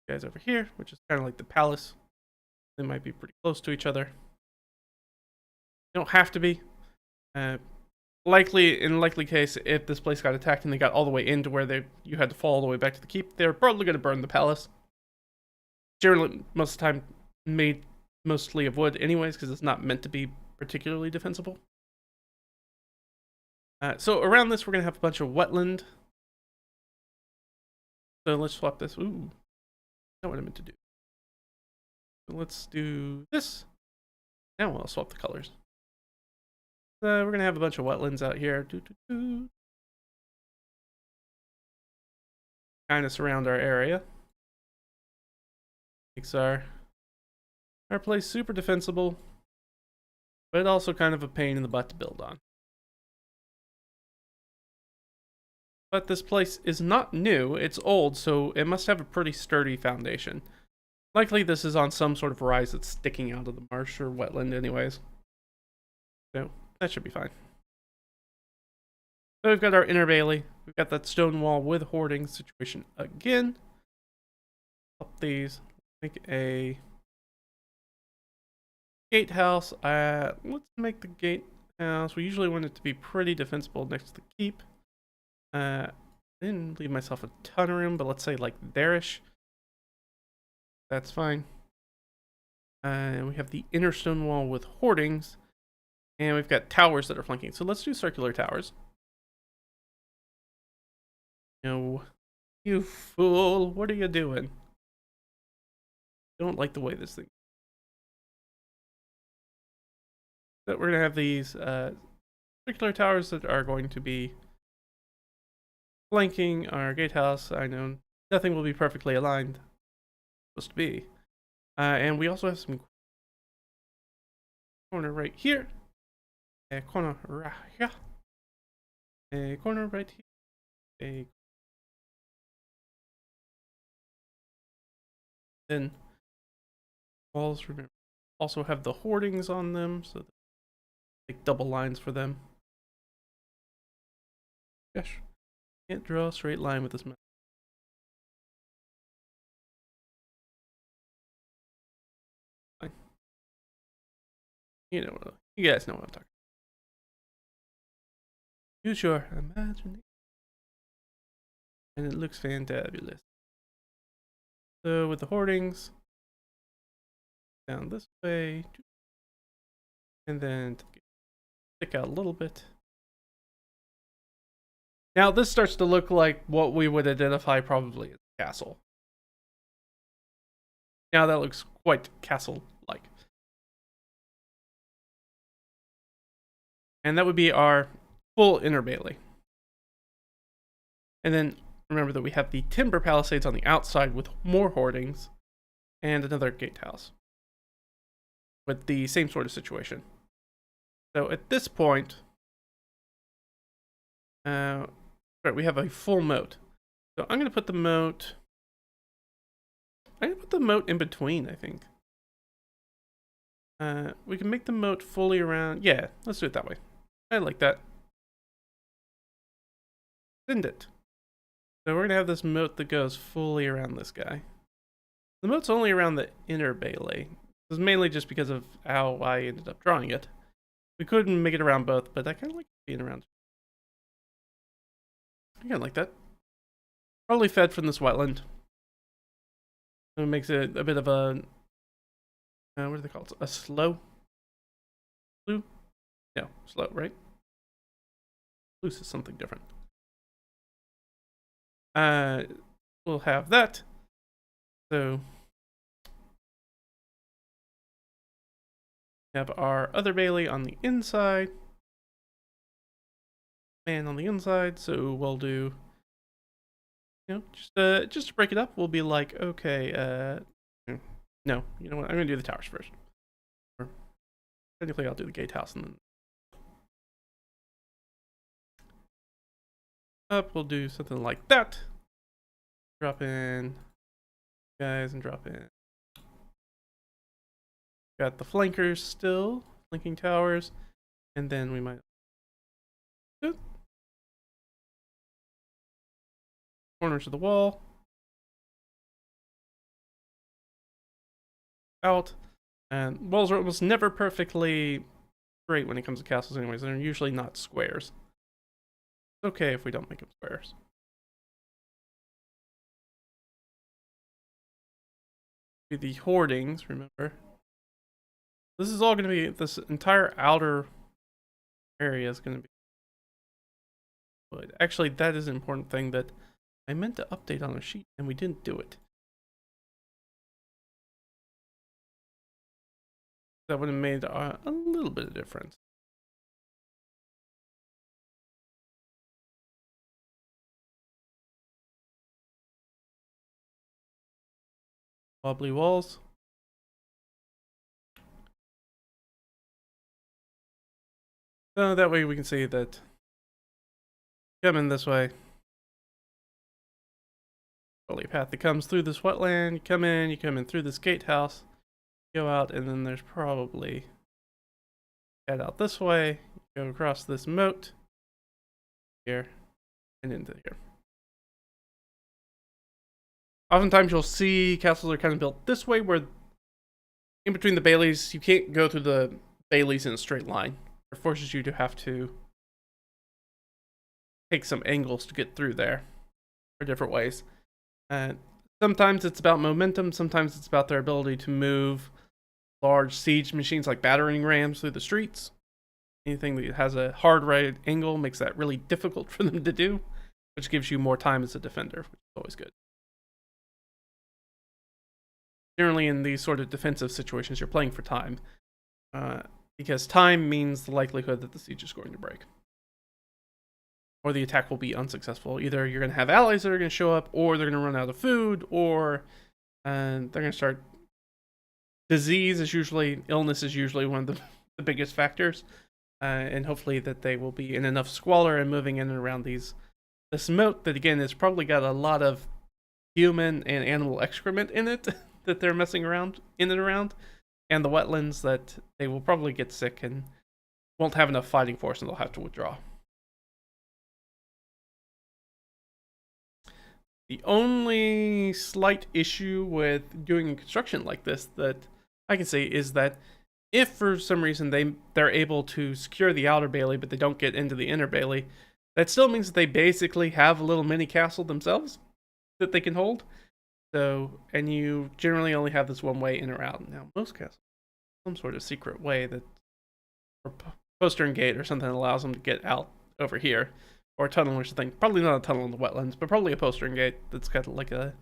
guys over here, which is kind of like the palace. They might be pretty close to each other. They don't have to be. In likely case, if this place got attacked and they got all the way into where you had to fall all the way back to the keep, they're probably going to burn the palace. Generally, most of the time, made mostly of wood anyways, because it's not meant to be particularly defensible. So around this, we're going to have a bunch of wetland. So let's swap this. Ooh, that's not what I meant to do. So let's do this. Now we'll swap the colors. We're going to have a bunch of wetlands out here. Kind of surround our area. Makes our place super defensible, but also kind of a pain in the butt to build on. But this place is not new, it's old, so it must have a pretty sturdy foundation. Likely this is on some sort of rise that's sticking out of the marsh or wetland anyways. So that should be fine. So we've got our inner bailey. We've got that stone wall with hoarding situation again. Up these. Make a gatehouse. Let's make the gatehouse. We usually want it to be pretty defensible next to the keep. I didn't leave myself a ton of room, but let's say like there-ish. That's fine. We have the inner stone wall with hoardings. And we've got towers that are flanking. So let's do circular towers. No. You fool. What are you doing? I don't like the way this thing. So we're going to have these circular towers that are going to be flanking our gatehouse. I know nothing will be perfectly aligned. It's supposed to be. And we also have some corner right here. A corner right here. A corner right here. Then walls, remember, also have the hoardings on them, so like double lines for them. Gosh, can't draw a straight line with this map. Fine. You guys know what I'm talking about. Use your imagination, and it looks fantabulous. So with the hoardings, down this way, and then stick out a little bit. Now this starts to look like what we would identify probably as a castle. Now that looks quite castle-like. And that would be our full inner bailey. And then remember that we have the timber palisades on the outside with more hoardings and another gatehouse with the same sort of situation. So at this point, we have a full moat. So I'm going to put the moat. I'm going to put the moat in between, I think. We can make the moat fully around. Yeah, let's do it that way. I like that. Send it. So we're going to have this moat that goes fully around this guy. The moat's only around the inner bailey. This is mainly just because of how I ended up drawing it. We could make it around both, but I kind of like being around. I kind of like that. Probably fed from this wetland. So it makes it a bit of a, what do they call it? A slow? Blue? No, slow, right? Loose is something different. We'll have that. So we have our other Bailey on the inside. Man on the inside, so we'll do, just to break it up, we'll be like, okay, no, you know what, I'm gonna do the towers first. Or technically I'll do the gatehouse and then up, we'll do something like that. Drop in guys and drop in. Got the flankers still, flanking towers, and then we might corners of the wall out, and walls are almost never perfectly straight when it comes to castles anyways. They're usually not squares. It's okay if we don't make them squares. The hoardings, remember, this is all going to be, this entire outer area is going to be wood. Actually, that is an important thing that I meant to update on a sheet and we didn't do it. That would have made a little bit of difference. Wobbly walls. So that way we can see that come in this way. Probably a path that comes through this wetland. You come in through this gatehouse, go out, and then there's probably head out this way, go across this moat here, and into here. Oftentimes you'll see castles are kind of built this way, where in between the baileys, you can't go through the baileys in a straight line. It forces you to have to take some angles to get through there, or different ways. Sometimes it's about momentum, sometimes it's about their ability to move large siege machines like battering rams through the streets. Anything that has a hard right angle makes that really difficult for them to do, which gives you more time as a defender, which is always good. Generally in these sort of defensive situations, you're playing for time, because time means the likelihood that the siege is going to break. Or the attack will be unsuccessful. Either you're going to have allies that are going to show up, or they're going to run out of food, or they're going to start. Illness is usually one of the biggest factors, and hopefully that they will be in enough squalor and moving in and around this moat that again has probably got a lot of human and animal excrement in it that they're messing around in and around, and the wetlands that they will probably get sick and won't have enough fighting force and they'll have to withdraw. The only slight issue with doing construction like this that I can say is that if for some reason they're able to secure the outer bailey but they don't get into the inner bailey, that still means that they basically have a little mini castle themselves that they can hold. So, and you generally only have this one way in or out. Now, most castles some sort of secret way that, or postern gate or something that allows them to get out over here. Or a tunnel or something. Probably not a tunnel in the wetlands, but probably a postern gate that's got like a...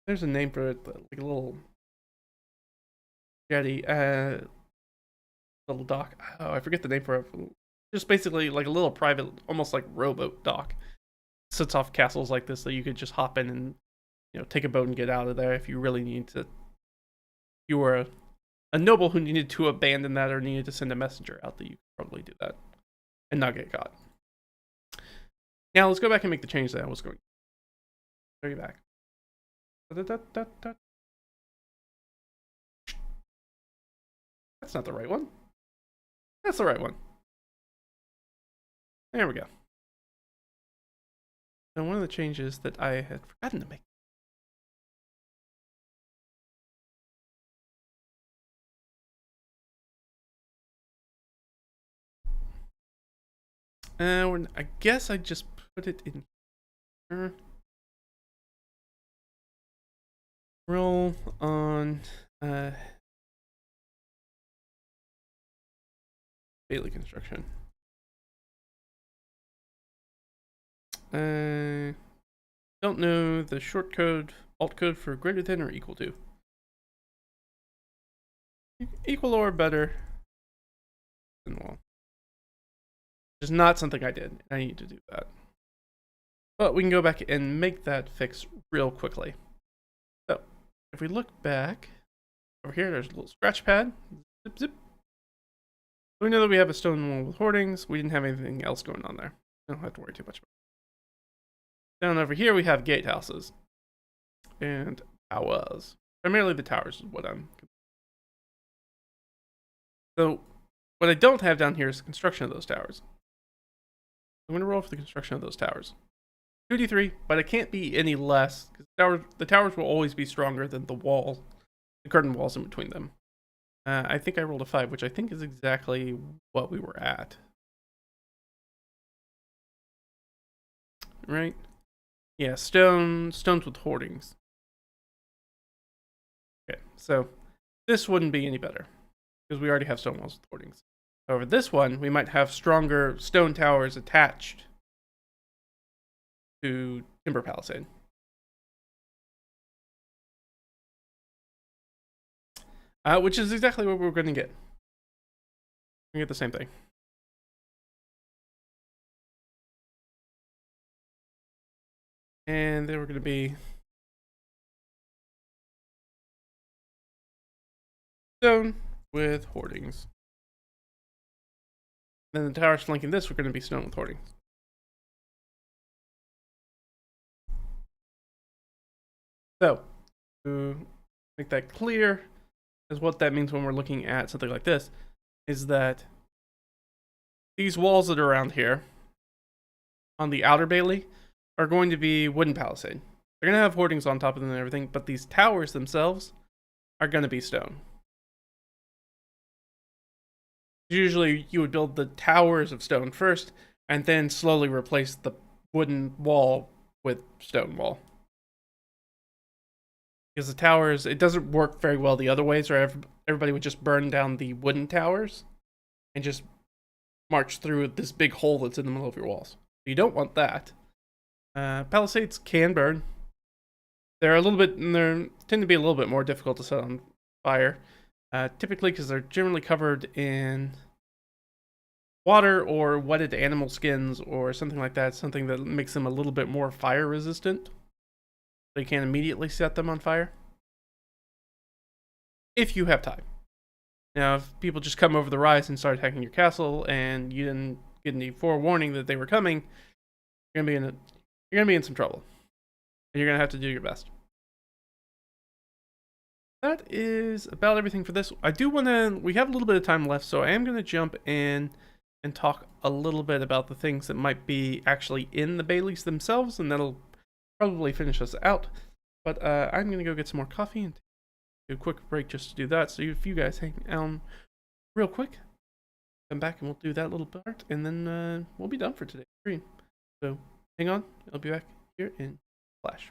there's a name for it, like a little jetty, little dock. Oh, I forget the name for it. Just basically like a little private, almost like rowboat dock. Sits off castles like this that you could just hop in and, take a boat and get out of there if you really need to. If you were a noble who needed to abandon that or needed to send a messenger out, that you could probably do that and not get caught. Now let's go back and make the change that I was going. Show you back. That's not the right one. That's the right one. There we go. And one of the changes that I had forgotten to make I guess I just put it in here. Roll on Bailey construction. Don't know the short code, alt code for greater than or equal to. Equal or better than wall. Which is not something I did. I need to do that. But we can go back and make that fix real quickly. So, if we look back, over here, there's a little scratch pad. Zip, zip. We know that we have a stone wall with hoardings. We didn't have anything else going on there. Don't have to worry too much about it. Down over here, we have gatehouses. And towers. Primarily the towers is what I'm... So, what I don't have down here is the construction of those towers. I'm going to roll for the construction of those towers. 2d3, but it can't be any less, because the towers will always be stronger than the wall, the curtain walls in between them. I think I rolled a 5, which I think is exactly what we were at. Right? Yeah, stones with hoardings. Okay, so this wouldn't be any better, because we already have stone walls with hoardings. However, this one, we might have stronger stone towers attached to timber palisade. Which is exactly what we're going to get. We're going to get the same thing. And then we're going to be stone with hoardings. Then the towers flanking this, we're going to be stone with hoardings. So, to make that clear, is what that means when we're looking at something like this, is that these walls that are around here on the outer bailey are going to be wooden palisade. They're going to have hoardings on top of them and everything, but these towers themselves are going to be stone. Usually you would build the towers of stone first and then slowly replace the wooden wall with stone wall. Because the towers, it doesn't work very well the other ways, where everybody would just burn down the wooden towers and just march through this big hole that's in the middle of your walls. You don't want that. Palisades can burn. They tend to be a little bit more difficult to set on fire. Typically because they're generally covered in water or wetted animal skins or something like that. Something that makes them a little bit more fire resistant. So you can't immediately set them on fire. If you have time. Now, if people just come over the rise and start attacking your castle, and you didn't get any forewarning that they were coming, you're gonna be in some trouble, and you're gonna have to do your best. That is about everything for this. I do want to. We have a little bit of time left, so I am gonna jump in and talk a little bit about the things that might be actually in the Baileys themselves, and that'll probably finish us out. But I'm gonna go get some more coffee and do a quick break just to do that. So if you guys hang out real quick, come back and we'll do that little part, and then we'll be done for today's stream. So hang on, I'll be back here in flash.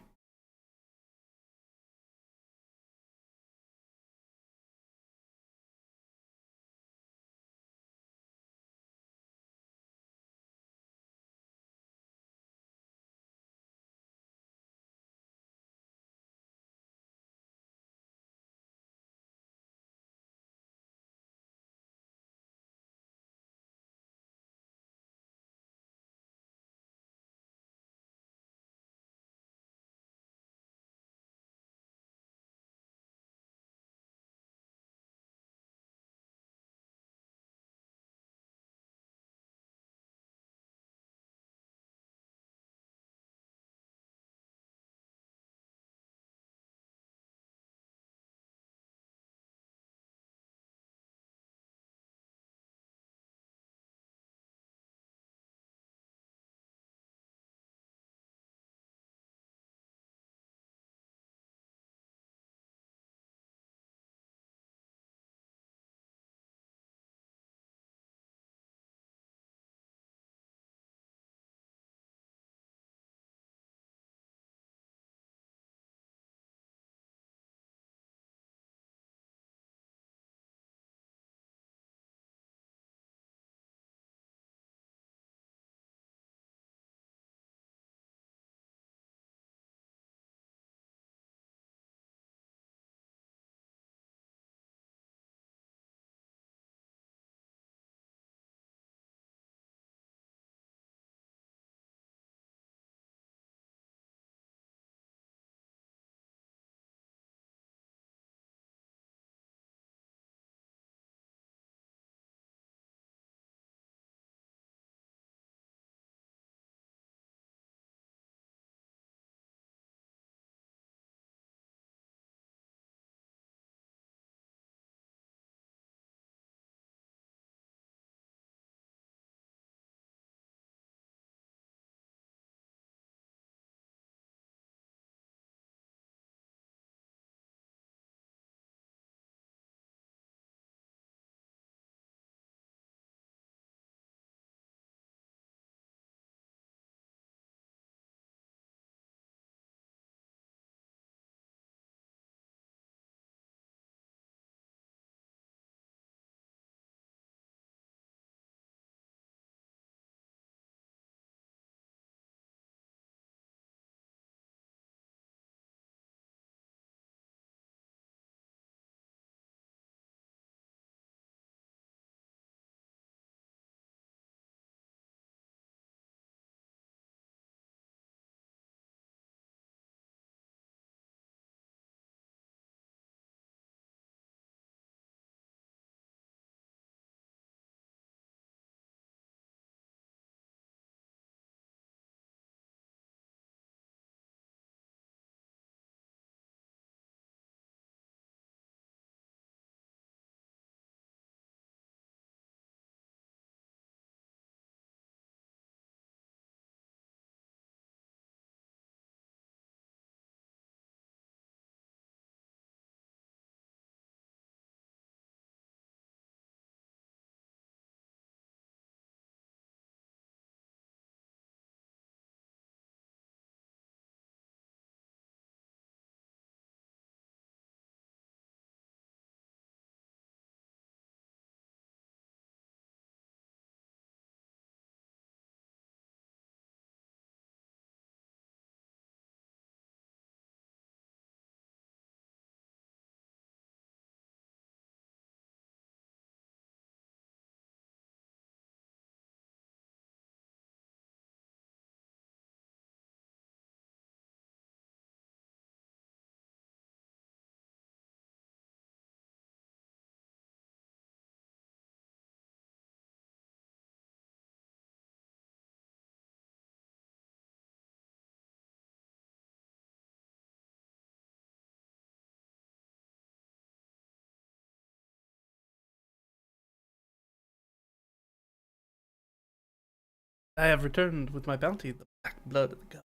I have returned with my bounty, the black blood of the god.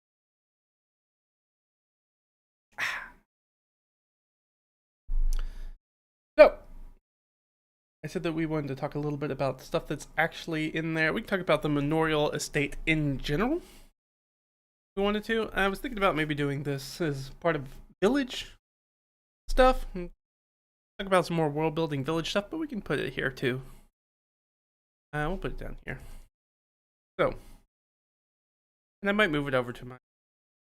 So, I said that we wanted to talk a little bit about stuff that's actually in there. We can talk about the manorial estate in general. If we wanted to. I was thinking about maybe doing this as part of village stuff. Talk about some more world building village stuff, but we can put it here too. We'll put it down here. So, and I might move it over to my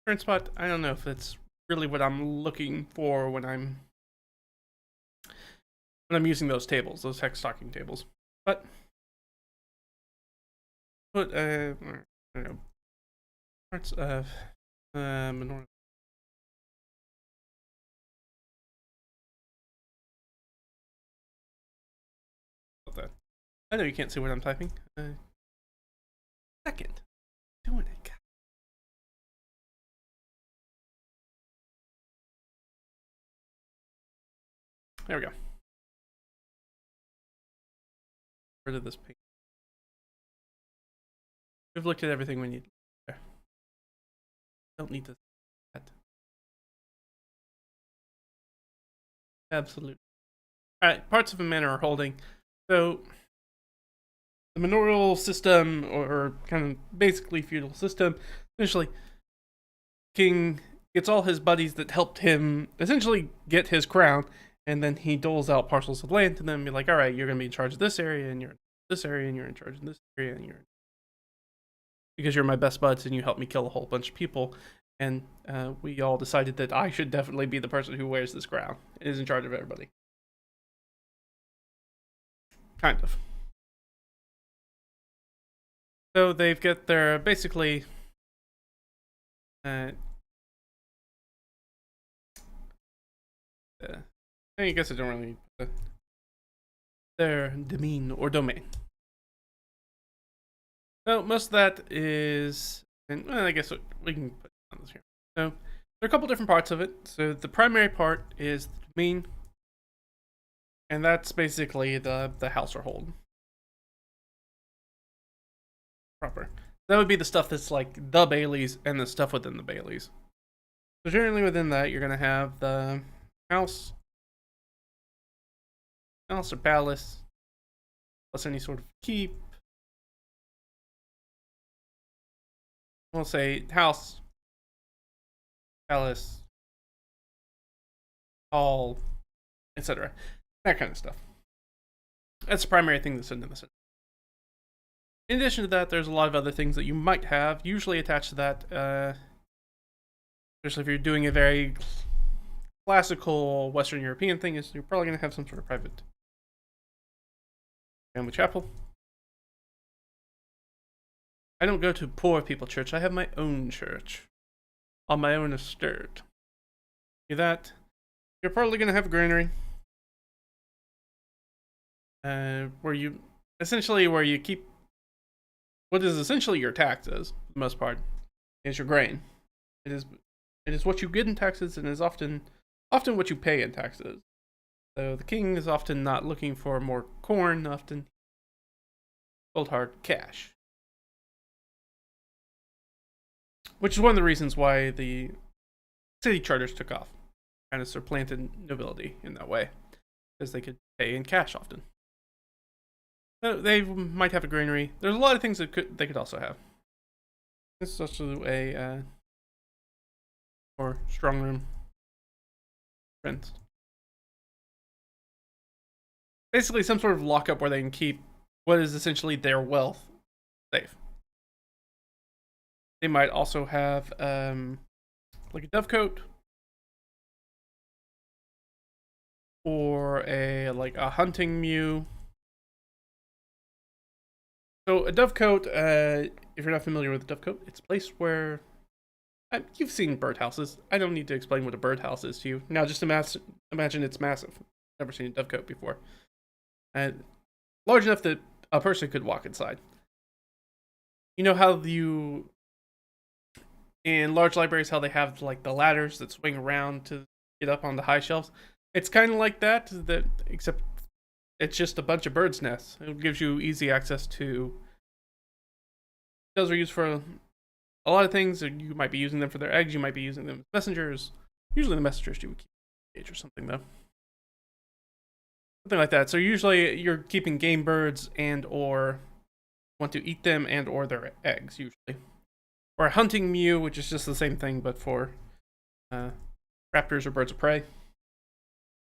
current spot. I don't know if it's really what I'm looking for when I'm using those tables, those hex stocking tables. But put I don't know, parts of manorial. That. I know you can't see what I'm typing. Second, doing it. There we go. Rid of this pink. We've looked at everything we need. There. Don't need to. Absolutely. All right, parts of a manor are holding. So the manorial system, or kind of basically feudal system, essentially, king gets all his buddies that helped him essentially get his crown, and then he doles out parcels of land to them, be like, all right, you're going to be in charge of this area, and you're in this area, and you're in charge of this area, and you're because you're my best buds and you helped me kill a whole bunch of people. And we all decided that I should definitely be the person who wears this crown and is in charge of everybody. Kind of. So they've got their, basically, I guess I don't really, their demesne or domain. So most of that is, and well, I guess we can put on this here. So there are a couple different parts of it. So the primary part is the demesne, and that's basically the house or hold. Proper. That would be the stuff that's like the Baileys and the stuff within the Baileys. So generally within that, you're gonna have the house or palace, plus any sort of keep. We'll say house, palace, hall, etc. That kind of stuff. That's the primary thing that's in the center. In addition to that, there's a lot of other things that you might have, usually attached to that, especially if you're doing a very classical Western European thing, is you're probably going to have some sort of private family chapel. I don't go to poor people church. I have my own church on my own estate. Do that. You're probably going to have a granary, where you keep what is essentially your taxes. For the most part, is your grain. It is what you get in taxes, and is often what you pay in taxes. So the king is often not looking for more corn. Often, cold hard cash. Which is one of the reasons why the city charters took off. Kind of supplanted nobility in that way. Because they could pay in cash often. They might have a granary. There's a lot of things that they could also have. This is also a or strong room. Friends. Basically some sort of lockup where they can keep what is essentially their wealth safe. They might also have like a dovecote, or a hunting mew. So a dovecote, if you're not familiar with a dovecote, it's a place where you've seen birdhouses. I don't need to explain what a birdhouse is to you. Now just imagine it's massive. Never seen a dovecote before. Large enough that a person could walk inside. You know how in large libraries, how they have like the ladders that swing around to get up on the high shelves? It's kind of like that, except it's just a bunch of birds' nests. It gives you easy access to Shells are used for a lot of things. You might be using them for their eggs. You might be using them as messengers. Usually the messengers you would keep in a cage or something, though. Something like that. So usually you're keeping game birds and or want to eat them and or their eggs, usually. Or a hunting mew, which is just the same thing, but for raptors or birds of prey.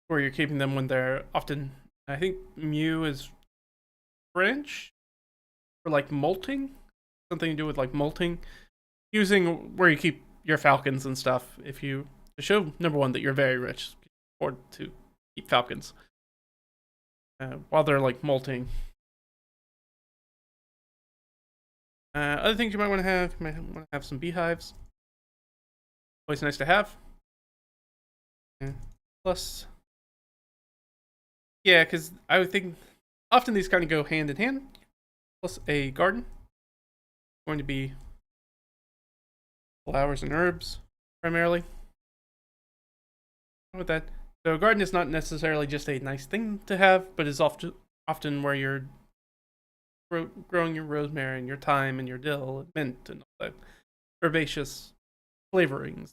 Or you're keeping them when they're often, I think mew is French for like molting. Something to do with like molting. Using where you keep your falcons and stuff. If you to show, number one, that you're very rich, you can afford to keep falcons while they're like molting. Other things you might want to have some beehives. Always nice to have. Plus, yeah, because I would think often these kind of go hand in hand. Plus a garden. Going to be flowers and herbs, primarily. With that, so a garden is not necessarily just a nice thing to have, but is often where you're growing your rosemary and your thyme and your dill and mint and all that herbaceous flavorings,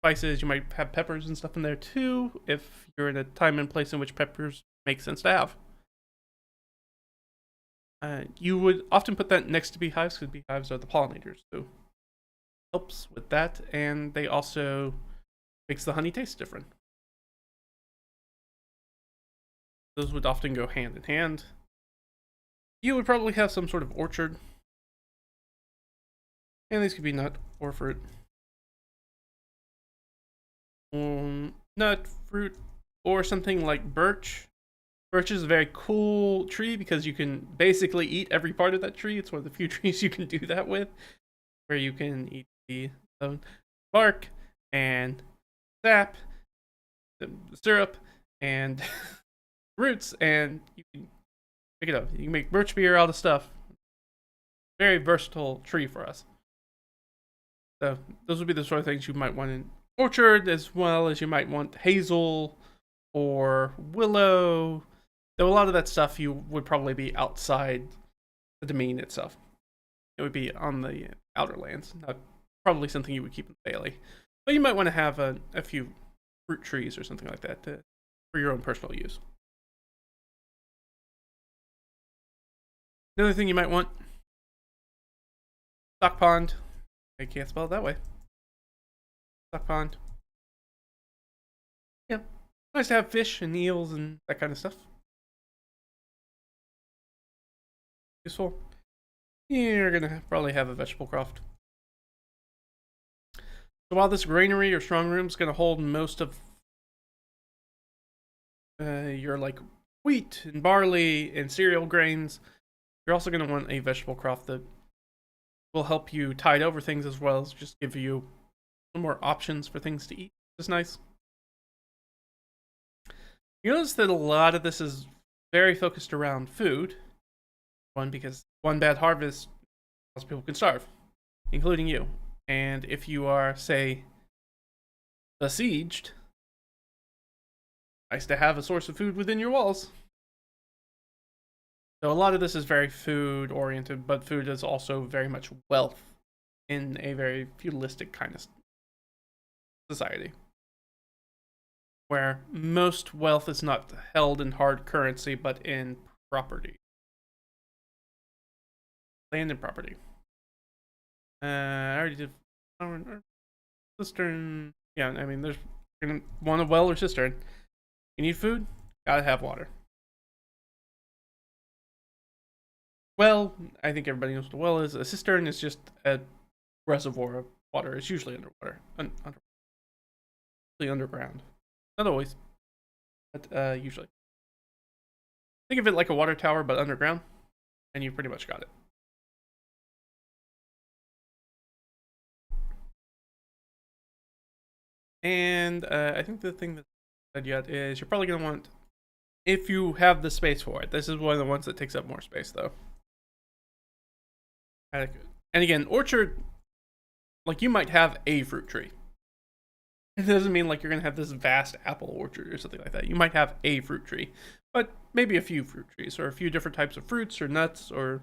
spices. You might have peppers and stuff in there too, if you're in a time and place in which peppers make sense to have. You would often put that next to beehives because beehives are the pollinators, so helps with that, and they also makes the honey taste different. Those would often go hand in hand. You would probably have some sort of orchard, and these could be nut or fruit. Nut, fruit, or something like birch. Birch is a very cool tree because you can basically eat every part of that tree. It's one of the few trees you can do that with, where you can eat the bark and sap, the syrup, and roots, and you can pick it up. You can make birch beer, all the stuff. Very versatile tree for us. So those would be the sort of things you might want in orchard, as well as you might want hazel or willow. Though a lot of that stuff you would probably be outside the domain itself. It would be on the outer lands, not probably something you would keep in the Bailey. But you might want to have a few fruit trees or something like that for your own personal use. Another thing you might want, stock pond. I can't spell it that way. Stock pond. Yeah, nice to have fish and eels and that kind of stuff. Useful. You're gonna probably have a vegetable croft. So while this granary or strong room is gonna hold most of your like wheat and barley and cereal grains, you're also gonna want a vegetable croft that will help you tide over things, as well as just give you some more options for things to eat. It's nice. You notice that a lot of this is very focused around food. One, because one bad harvest, most people can starve, including you. And if you are, say, besieged, nice to have a source of food within your walls. So a lot of this is very food oriented, but food is also very much wealth in a very feudalistic kind of society, where most wealth is not held in hard currency, but in property. Land and property. I already did cistern. Yeah, I mean, there's gonna want a well or cistern. You need food, gotta have water. Well, I think everybody knows what a well is. A cistern is just a reservoir of water. It's usually underwater, underground. Not always, but usually. Think of it like a water tower, but underground, and you pretty much got it. And I think the thing that's said yet is you're probably going to want, if you have the space for it. This is one of the ones that takes up more space, though. And again, orchard, like you might have a fruit tree. It doesn't mean like you're going to have this vast apple orchard or something like that. You might have a fruit tree, but maybe a few fruit trees or a few different types of fruits or nuts or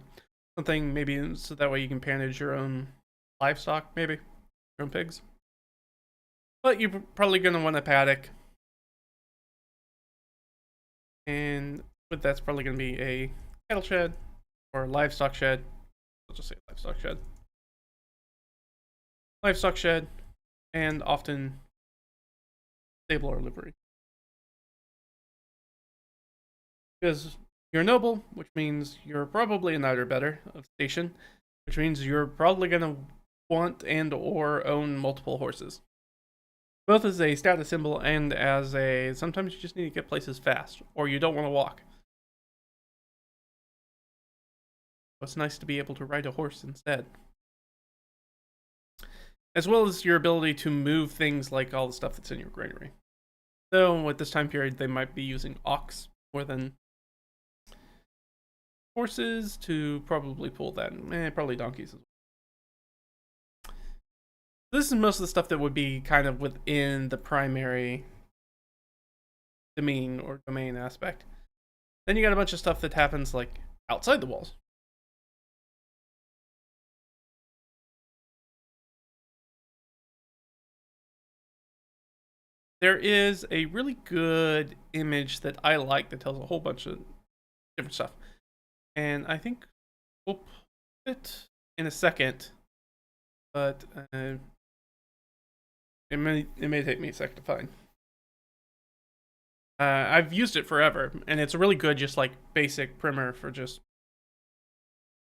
Something maybe so that way you can manage your own livestock, maybe your own pigs. But you're probably going to want a paddock, and with that's probably going to be a cattle shed or a livestock shed. I'll just say livestock shed, and often stable or livery. Because you're noble, which means you're probably a knight or better of station, which means you're probably going to want and or own multiple horses. Both as a status symbol and as a sometimes you just need to get places fast, or you don't want to walk. It's nice to be able to ride a horse instead. As well as your ability to move things like all the stuff that's in your granary. So at this time period, they might be using ox more than horses to probably pull that. Probably donkeys as well. This is most of the stuff that would be kind of within the primary domain or domain aspect. Then you got a bunch of stuff that happens like outside the walls. There is a really good image that I like that tells a whole bunch of different stuff. And I think we'll put it in a second, but it may take me a second to find. I've used it forever, and it's a really good, just like basic primer for just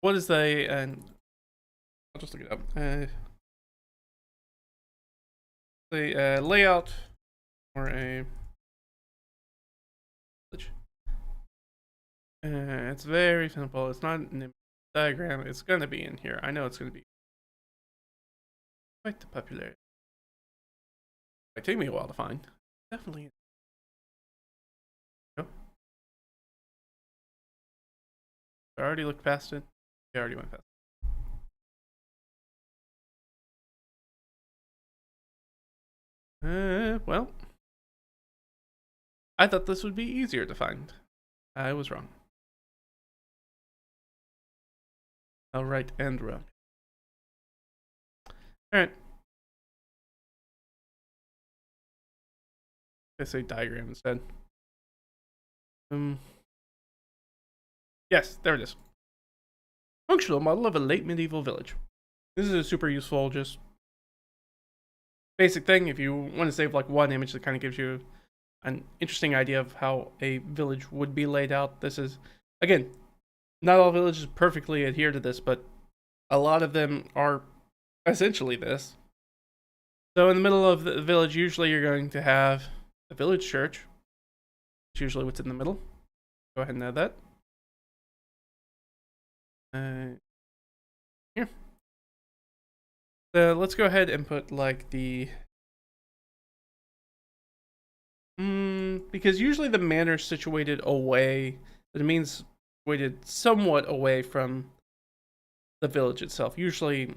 what is the. I'll just look it up. The layout for a village. It's very simple. It's not an diagram. It's gonna be in here. I know it's gonna be quite the popularity. It might take me a while to find. Definitely. No. I already looked past it. I already went past it. Well, I thought this would be easier to find. I was wrong. I'll right and wrong. Alright. I say diagram instead. Yes, there it is. Functional model of a late medieval village. This is a super useful, just basic thing. If you want to save like one image that kind of gives you an interesting idea of how a village would be laid out. This is, again, not all villages perfectly adhere to this, but a lot of them are essentially this. So in the middle of the village, usually you're going to have a village church. It's usually what's in the middle. Go ahead and add that. Here. So let's go ahead and put like the because usually the manor's situated away. It means situated somewhat away from the village itself. Usually,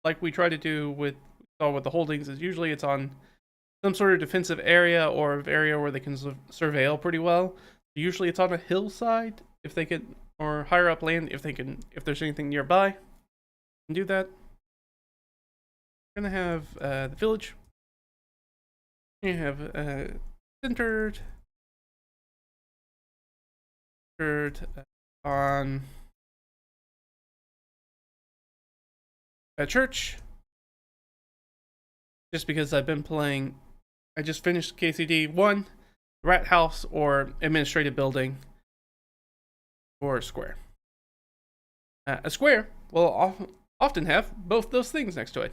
like we try to do with the holdings, is usually it's on some sort of defensive area or area where they can surveil pretty well. Usually it's on a hillside if they can, or higher up land if they can, if there's anything nearby. Can do that. We're gonna have the village. You have centered on a church. Just because I've been playing, I just finished KCD 1, rat house or administrative building, or a square. A square will often have both those things next to it.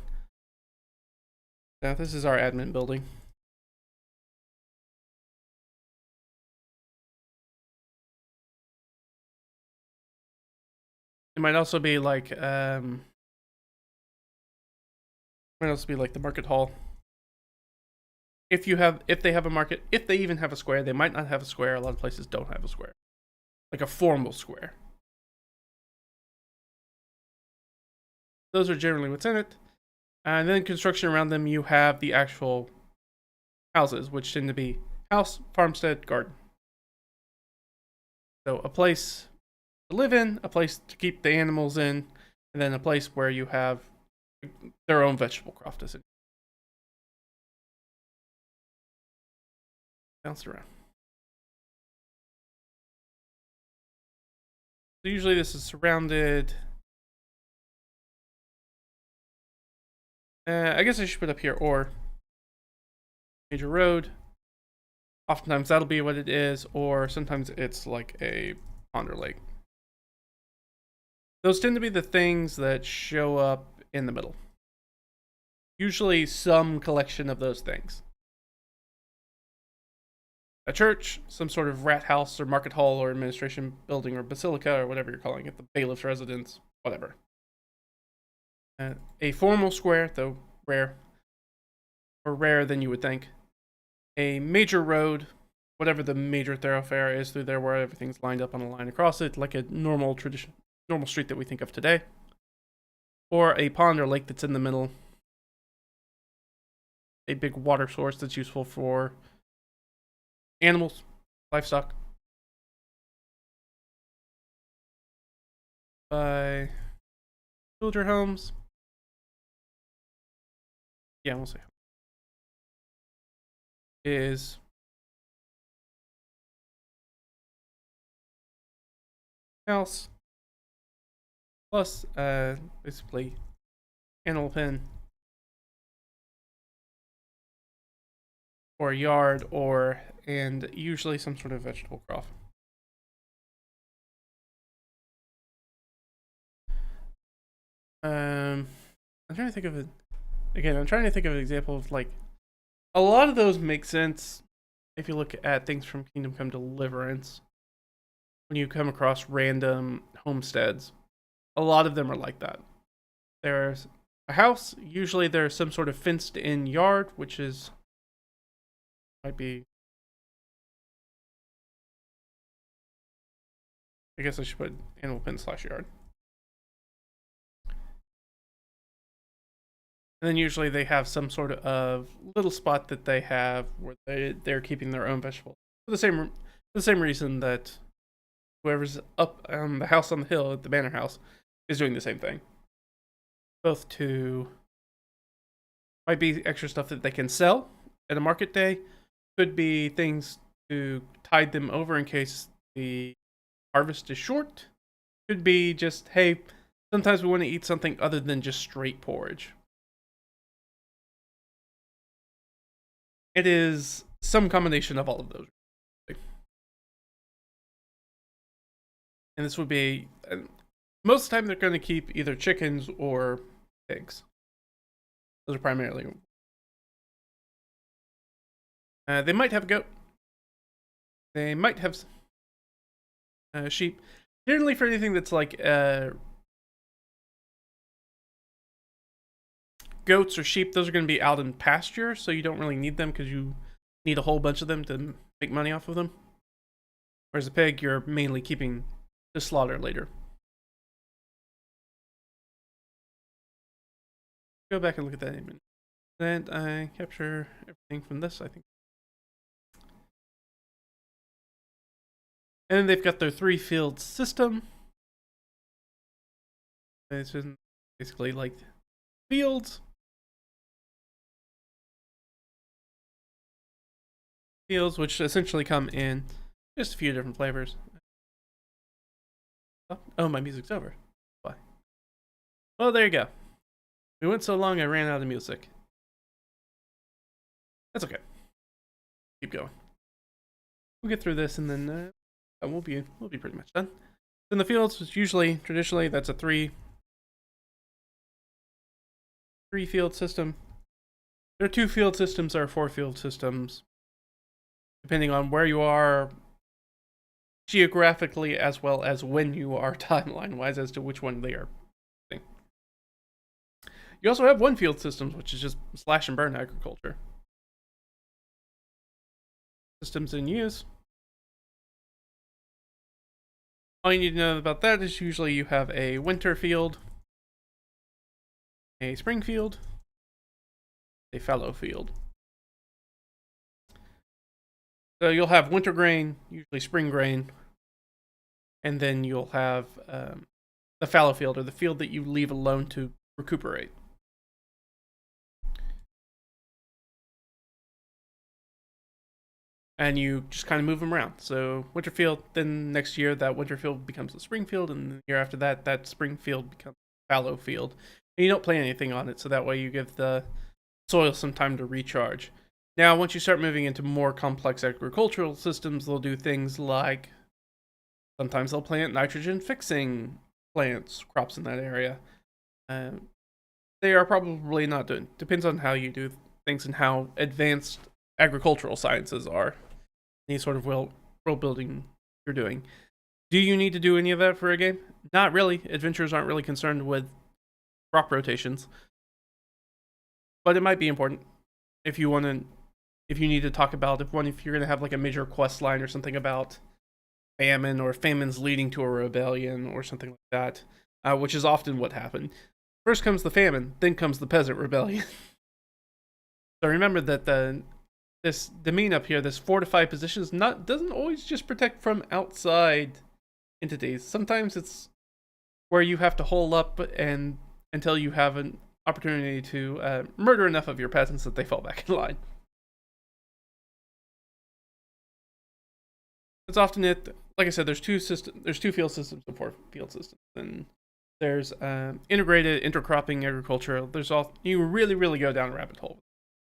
Now this is our admin building. It might also be like the market hall. If they have a market, if they even have a square, they might not have a square. A lot of places don't have a square, like a formal square. Those are generally what's in it. And then construction around them, you have the actual houses, which tend to be house, farmstead, garden. So a place to live in, a place to keep the animals in, and then a place where you have their own vegetable croft. Bounce around. So usually this is surrounded. I guess I should put up here, or major road. Oftentimes that'll be what it is, or sometimes it's like a pond or lake. Those tend to be the things that show up in the middle. Usually some collection of those things. A church, some sort of rat house or market hall or administration building or basilica or whatever you're calling it, the bailiff's residence, whatever. A formal square, though rare, or rarer than you would think. A major road, whatever the major thoroughfare is through there, where everything's lined up on a line across it, like a normal street that we think of today. Or a pond or lake that's in the middle. A big water source that's useful for animals, livestock. By villager homes. Yeah, we'll say. Is house plus basically animal pen or yard, and usually some sort of vegetable croft. I'm trying to think of it again. I'm trying to think of an example of, like, a lot of those make sense if you look at things from Kingdom Come Deliverance. When you come across random homesteads, a lot of them are like that. There's a house, usually there's some sort of fenced in yard, which is might be, I guess I should put animal pen / yard. And then usually they have some sort of little spot that they have where they're keeping their own vegetables. For the same reason that whoever's up on the house on the hill at the manor house is doing the same thing. Both to might be extra stuff that they can sell at a market day. Could be things to tide them over in case the harvest is short. Could be just, hey, sometimes we want to eat something other than just straight porridge. It is some combination of all of those. And this would be, most of the time they're going to keep either chickens or pigs. Those are primarily. They might have a goat. They might have sheep. Generally for anything that's like goats or sheep, those are going to be out in pasture, so you don't really need them because you need a whole bunch of them to make money off of them. Whereas a pig, you're mainly keeping to slaughter later. Go back and look at that image. And I capture everything from this, I think. And then they've got their 3-field system. It's basically like fields. Fields, which essentially come in just a few different flavors. Oh, my music's over. Why? Well, there you go. We went so long I ran out of music. That's okay. Keep going. We'll get through this and then we'll be pretty much done. In the fields, it's usually traditionally that's a three field system. There are 2 field systems, there are 4 field systems, depending on where you are geographically as well as when you are timeline wise as to which one they are. You also have 1 field systems, which is just slash and burn agriculture. Systems in use. All you need to know about that is usually you have a winter field, a spring field, a fallow field. So you'll have winter grain, usually spring grain, and then you'll have the fallow field, or the field that you leave alone to recuperate. And you just kind of move them around. So winter field, then next year that winter field becomes the spring field, and the year after that, that spring field becomes fallow field. And you don't plant anything on it, so that way you give the soil some time to recharge. Now, once you start moving into more complex agricultural systems, they'll do things like sometimes they'll plant nitrogen fixing plants, crops in that area. They are probably not doing. Depends on how you do things and how advanced agricultural sciences are. Any sort of world building you're doing. Do you need to do any of that for a game? Not really. Adventurers aren't really concerned with crop rotations, but it might be important if you want to. If you need to talk about if you're going to have like a major quest line or something about famine, or famines leading to a rebellion or something like that, which is often what happened. First comes the famine, then comes the peasant rebellion. So remember that this domain up here, this fortified positions, doesn't always just protect from outside entities. Sometimes it's where you have to hole up and until you have an opportunity to murder enough of your peasants that they fall back in line. It's often it. Like I said, there's two field systems and 4 field systems, and there's integrated intercropping agriculture. You really go down a rabbit hole.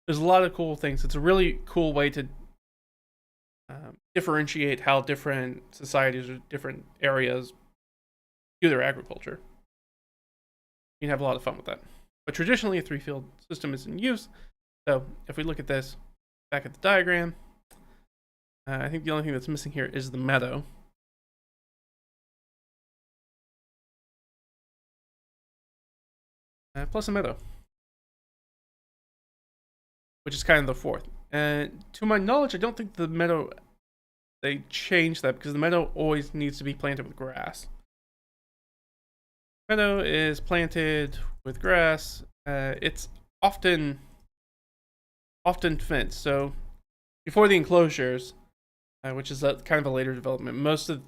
There's a lot of cool things. It's a really cool way to differentiate how different societies or different areas do their agriculture. You can have a lot of fun with that. But traditionally, a 3-field system is in use. So if we look at this back at the diagram, I think the only thing that's missing here is the meadow. Plus a meadow, which is kind of the 4th. And to my knowledge, I don't think the meadow, they changed that, because the meadow always needs to be planted with grass. Meadow is planted with grass. It's often fenced. So before the enclosures, which is kind of a later development, most of the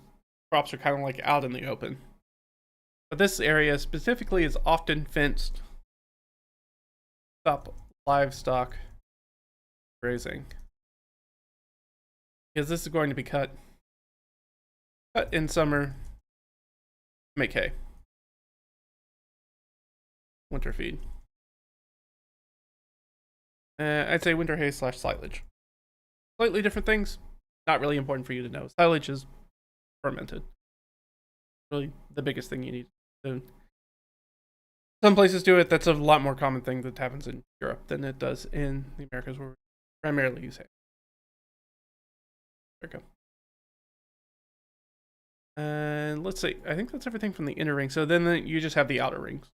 crops are kind of like out in the open. But this area specifically is often fenced. Stop livestock grazing, because this is going to be cut in summer to make hay. Winter feed. I'd say winter hay / silage. Slightly different things. Not really important for you to know. Silage is fermented. Really the biggest thing you need. So some places do it. That's a lot more common thing that happens in Europe than it does in the Americas, where we primarily use hay. There we go. And let's see. I think that's everything from the inner ring. So then you just have the outer rings.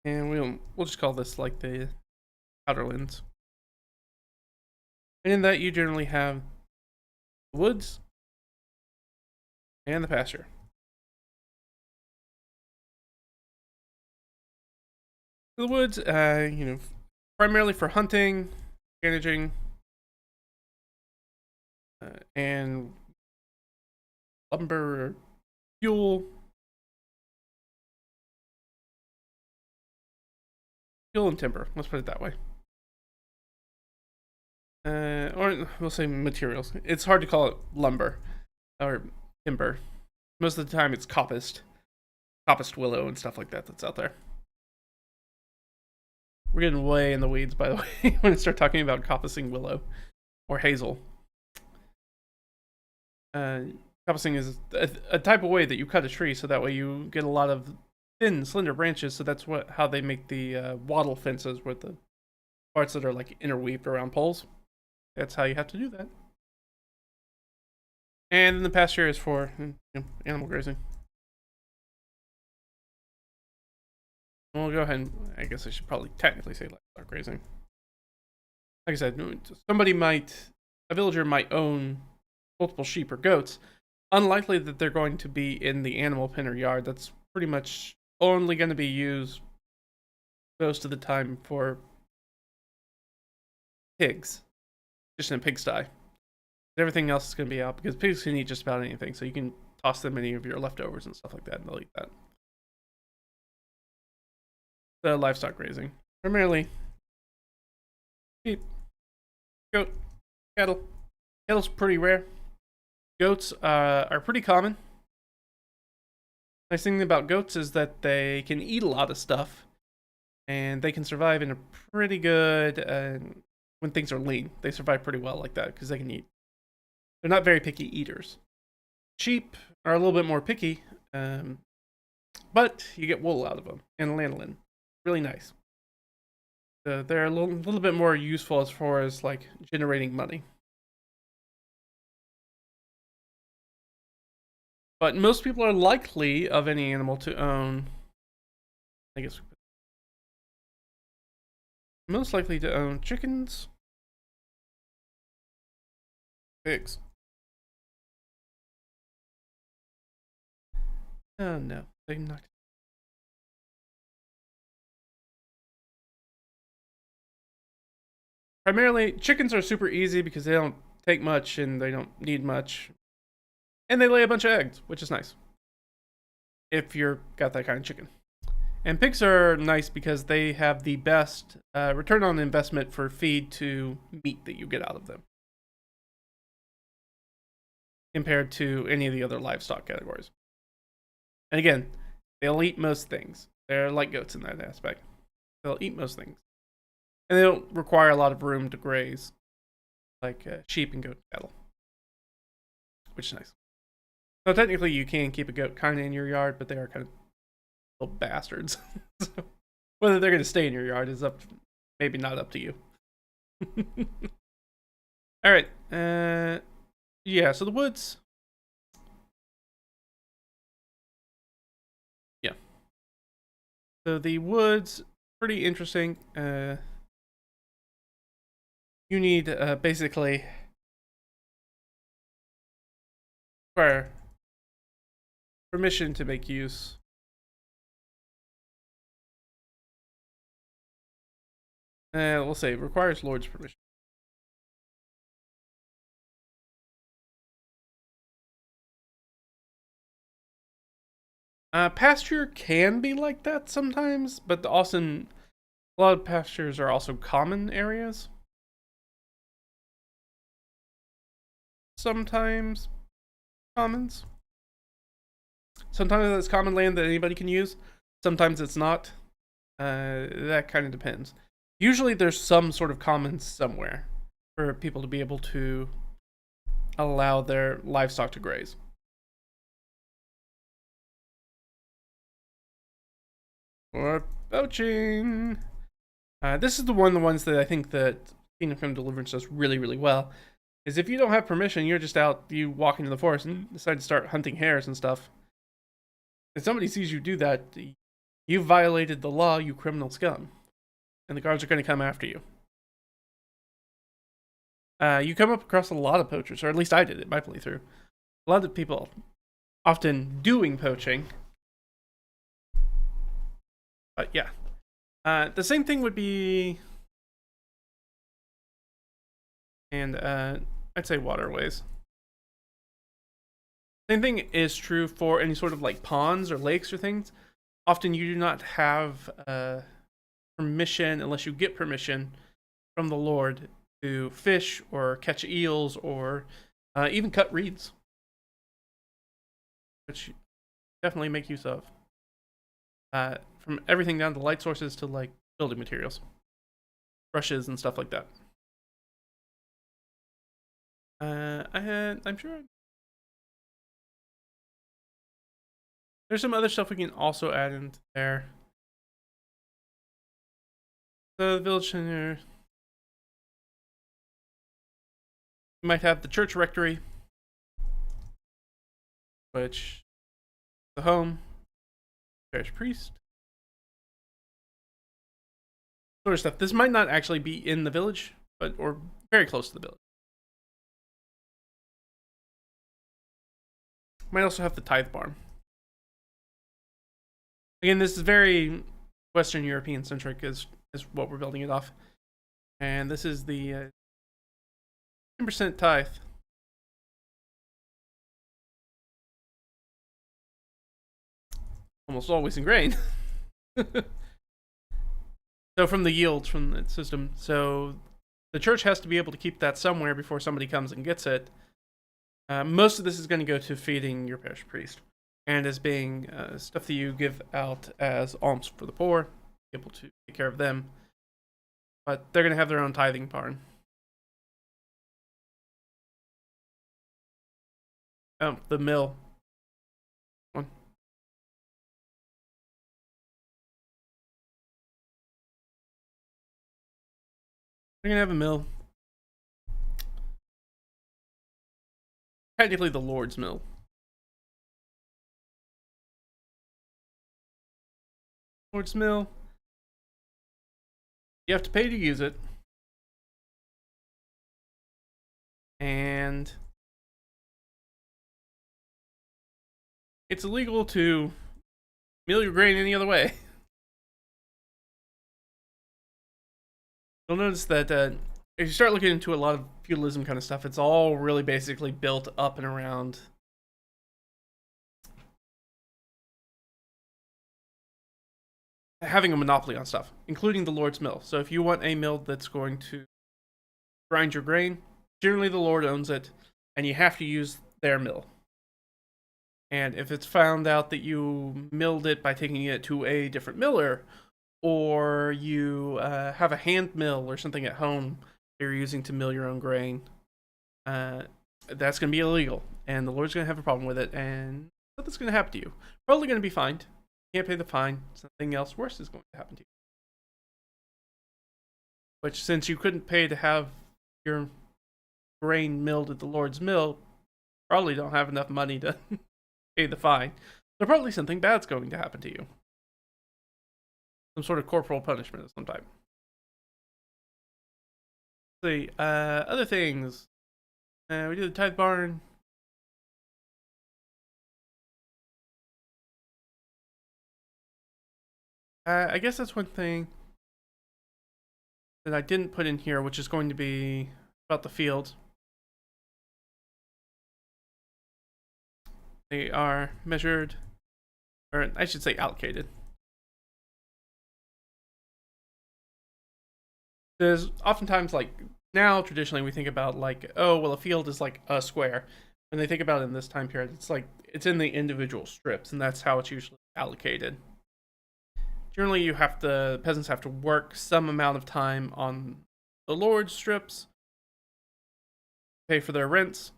And we'll just call this like the outer lands. And in that, you generally have the woods and the pasture. The woods, primarily for hunting, managing, and lumber, fuel. Fuel and timber, let's put it that way. Or we'll say materials. It's hard to call it lumber or timber. Most of the time it's coppiced willow and stuff like that that's out there. We're getting way in the weeds, by the way, when I start talking about coppicing willow or hazel. Coppicing is a type of way that you cut a tree, so that way you get a lot of thin, slender branches. So that's how they make the wattle fences, with the parts that are like interweaved around poles. That's how you have to do that. And then the pasture is for animal grazing. We'll go ahead and, I guess I should probably technically say livestock grazing. Like I said, a villager might own multiple sheep or goats. Unlikely that they're going to be in the animal pen or yard. That's pretty much only going to be used most of the time for pigs. just in a pigsty. Everything else is going to be out because pigs can eat just about anything, so you can toss them any of your leftovers and stuff like that, and they'll eat that. The livestock grazing, primarily sheep, goat, cattle. Cattle's pretty rare. Goats are pretty common. Nice thing about goats is that they can eat a lot of stuff, and they can survive in a pretty good when things are lean. They survive pretty well like that because they can eat. They're not very picky eaters. Sheep are a little bit more picky, but you get wool out of them and lanolin. Really nice. They're a little bit more useful as far as like generating money. But most people are likely of any animal to own, I guess, most likely to own chickens, pigs. Oh no, they knocked. Primarily, chickens are super easy because they don't take much and they don't need much. And they lay a bunch of eggs, which is nice. If you're got that kind of chicken. And pigs are nice because they have the best return on investment for feed to meat that you get out of them. Compared to any of the other livestock categories. And again, they'll eat most things. They're like goats in that aspect. They'll eat most things. And they don't require a lot of room to graze. Like sheep and goat and cattle. Which is nice. So technically you can keep a goat kind of in your yard, but they are kind of little bastards. So whether they're going to stay in your yard is maybe not up to you. Alright. Yeah, so the woods. Yeah. So the woods, pretty interesting. You need basically require permission to make use. We'll say it requires Lord's permission. Pasture can be like that sometimes, but also a lot of pastures are also common areas. Sometimes commons. Sometimes it's common land that anybody can use. Sometimes it's not. That kind of depends. Usually there's some sort of commons somewhere for people to be able to allow their livestock to graze. Or poaching. This is the ones that I think that Kingdom Come Deliverance does really, really well. Is if you don't have permission, you're just out, you walk into the forest and decide to start hunting hares and stuff. If somebody sees you do that, you violated the law, you criminal scum. And the guards are going to come after you. You come up across a lot of poachers, or at least I did it my playthrough. A lot of people often doing poaching. But yeah. The same thing would be... And I'd say waterways. Same thing is true for any sort of like ponds or lakes or things. Often you do not have permission, unless you get permission from the Lord, to fish or catch eels or even cut reeds. Which you definitely make use of. From everything down to light sources to like building materials. Brushes and stuff like that. I'm sure there's some other stuff we can also add in there. The village center. You might have the church rectory, which the home, parish priest, sort of stuff. This might not actually be in the village, but or very close to the village. Might also have the tithe barn. Again, this is very Western European centric, is what we're building it off. And this is the 10% tithe. Almost always in grain. So from the yields from the system, so the church has to be able to keep that somewhere before somebody comes and gets it. Most of this is going to go to feeding your parish priest, and as being stuff that you give out as alms for the poor, able to take care of them. But they're going to have their own tithing barn. Oh, the mill. One. They're going to have a mill. Technically the Lord's mill. Lord's mill. You have to pay to use it. And it's illegal to mill your grain any other way. You'll notice that if you start looking into a lot of feudalism kind of stuff, it's all really basically built up and around having a monopoly on stuff, including the Lord's mill. So if you want a mill that's going to grind your grain, generally the Lord owns it, and you have to use their mill. And if it's found out that you milled it by taking it to a different miller, or you have a hand mill or something at home you're using to mill your own grain, that's going to be illegal, and the Lord's going to have a problem with it, and something's going to happen to you. Probably going to be fined. You can't pay the fine. Something else worse is going to happen to you. Which, since you couldn't pay to have your grain milled at the Lord's mill, probably don't have enough money to pay the fine. So probably something bad's going to happen to you. Some sort of corporal punishment of some type. Let's see, other things. We did the tithe barn. I guess that's one thing that I didn't put in here, which is going to be about the fields. They are measured, or I should say allocated. There's oftentimes, like, now traditionally we think about like, oh, well, a field is like a square. When they think about it in this time period, it's like it's in the individual strips, and that's how it's usually allocated. Generally, peasants have to work some amount of time on the Lord's strips, pay for their rents,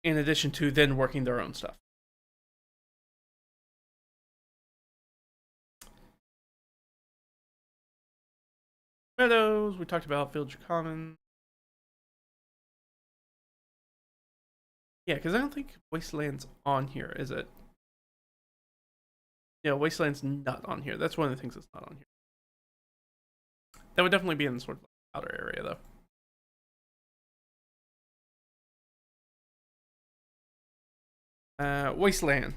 in addition to then working their own stuff. Meadows, we talked about village common. Yeah, because I don't think Wasteland's on here, is it? Yeah, Wasteland's not on here. That's one of the things that's not on here. That would definitely be in the sort of outer area, though. Wasteland.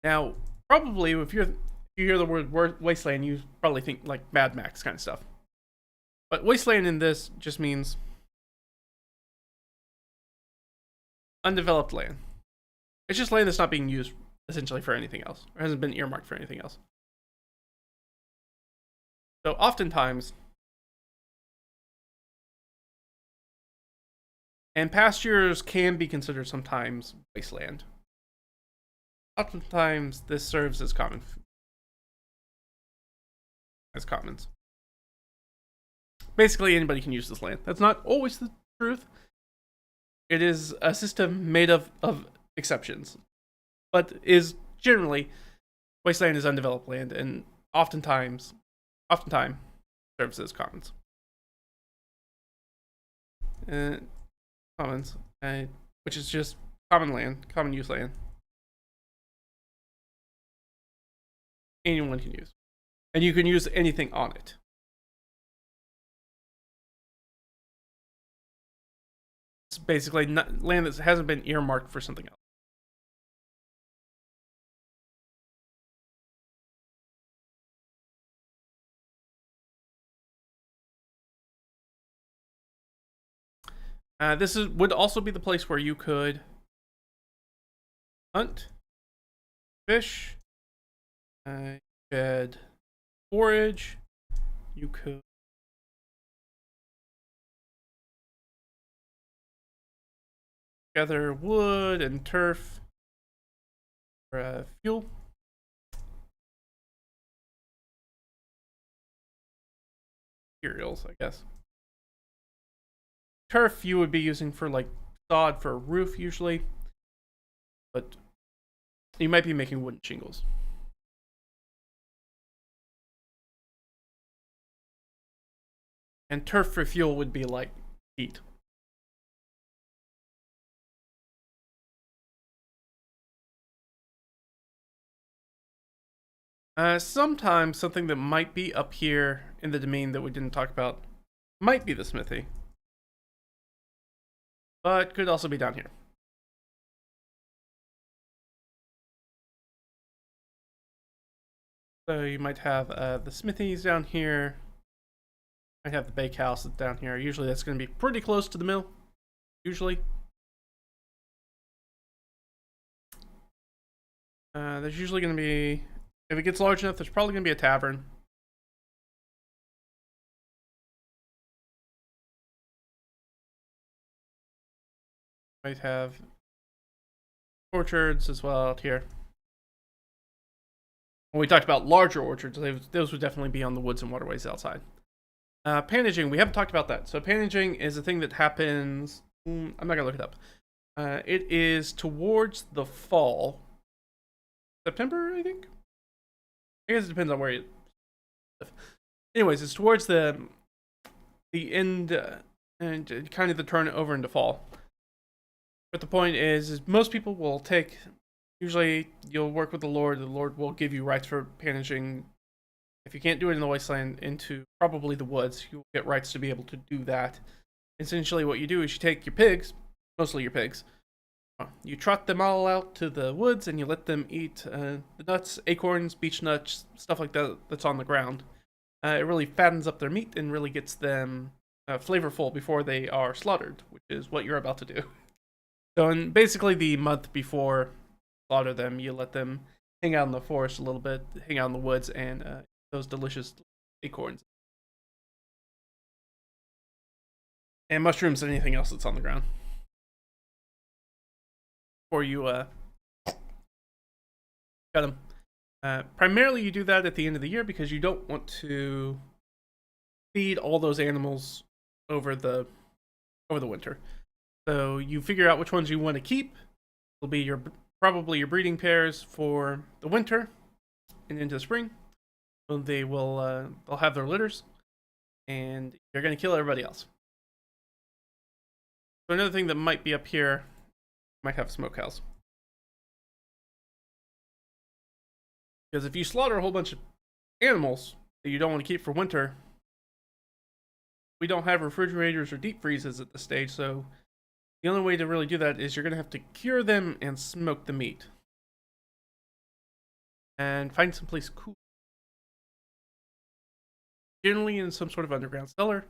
Now, probably if you hear the word wasteland, you probably think like Mad Max kind of stuff. But wasteland in this just means undeveloped land. It's just land that's not being used essentially for anything else, or hasn't been earmarked for anything else. So oftentimes, and pastures can be considered sometimes wasteland. Oftentimes, this serves as commons. Basically, anybody can use this land. That's not always the truth. It is a system made of exceptions, but is generally wasteland is undeveloped land, and oftentimes serves as commons. Commons, which is just common land, common use land. Anyone can use, and you can use anything on it. It's basically land that hasn't been earmarked for something else. This would also be the place where you could hunt, fish, you could forage, you could gather wood and turf for fuel. Materials, I guess. Turf you would be using for like sod for a roof usually, but you might be making wooden shingles. And turf for fuel would be like heat. Sometimes something that might be up here in the domain that we didn't talk about might be the smithy, but could also be down here. So you might have the smithies down here. Might have the bakehouse down here. Usually that's going to be pretty close to the mill. Usually. There's usually going to be, if it gets large enough, there's probably going to be a tavern. Might have orchards as well out here. When we talked about larger orchards, those would definitely be on the woods and waterways outside. Panaging, we haven't talked about that. So panaging is a thing that happens, I'm not going to look it up. It is towards the fall. September, I think? I guess it depends on where you live. Anyways, it's towards the end and kind of the turn over into fall. But the point is most people will take, usually you'll work with the Lord will give you rights for panaging. If you can't do it in the wasteland, into probably the woods, you'll get rights to be able to do that. Essentially what you do is you take your pigs, mostly your pigs, you trot them all out to the woods and you let them eat the nuts, acorns, beech nuts, stuff like that that's on the ground. It really fattens up their meat and really gets them flavorful before they are slaughtered, which is what you're about to do. So in basically the month before slaughter them, you let them hang out in the forest a little bit, hang out in the woods, and those delicious acorns. And mushrooms and anything else that's on the ground. Before you cut them. Primarily you do that at the end of the year because you don't want to feed all those animals over the winter. So you figure out which ones you want to keep. Will be probably your breeding pairs for the winter and into the spring. When they'll have their litters, and you're going to kill everybody else. So another thing that might be up here, might have smokehouse. Because if you slaughter a whole bunch of animals that you don't want to keep for winter, we don't have refrigerators or deep freezes at this stage, so the only way to really do that is you're going to have to cure them and smoke the meat. And find someplace cool. Generally in some sort of underground cellar.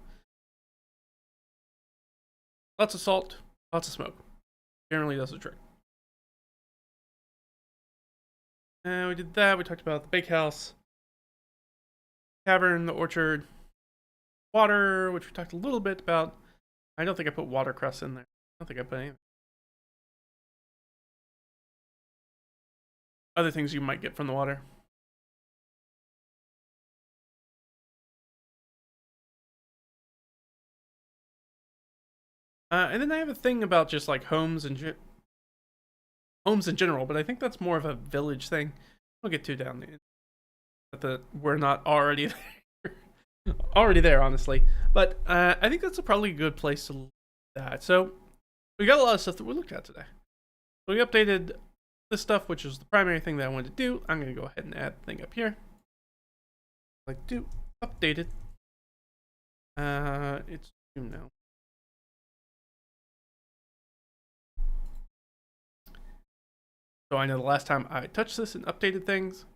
Lots of salt, lots of smoke. Generally does the trick. And we did that. We talked about the bakehouse, tavern, the orchard, water, which we talked a little bit about. I don't think I put watercress in there. I don't think I put anything. Other things you might get from the water. And then I have a thing about just like homes in general, but I think that's more of a village thing. I'll get too down there. We're not already there, honestly. But I think that's probably a good place to look at that. So we got a lot of stuff that we looked at today. So we updated this stuff, which is the primary thing that I wanted to do. I'm going to go ahead and add the thing up here. Like do updated. It's new now. So I know the last time I touched this and updated things,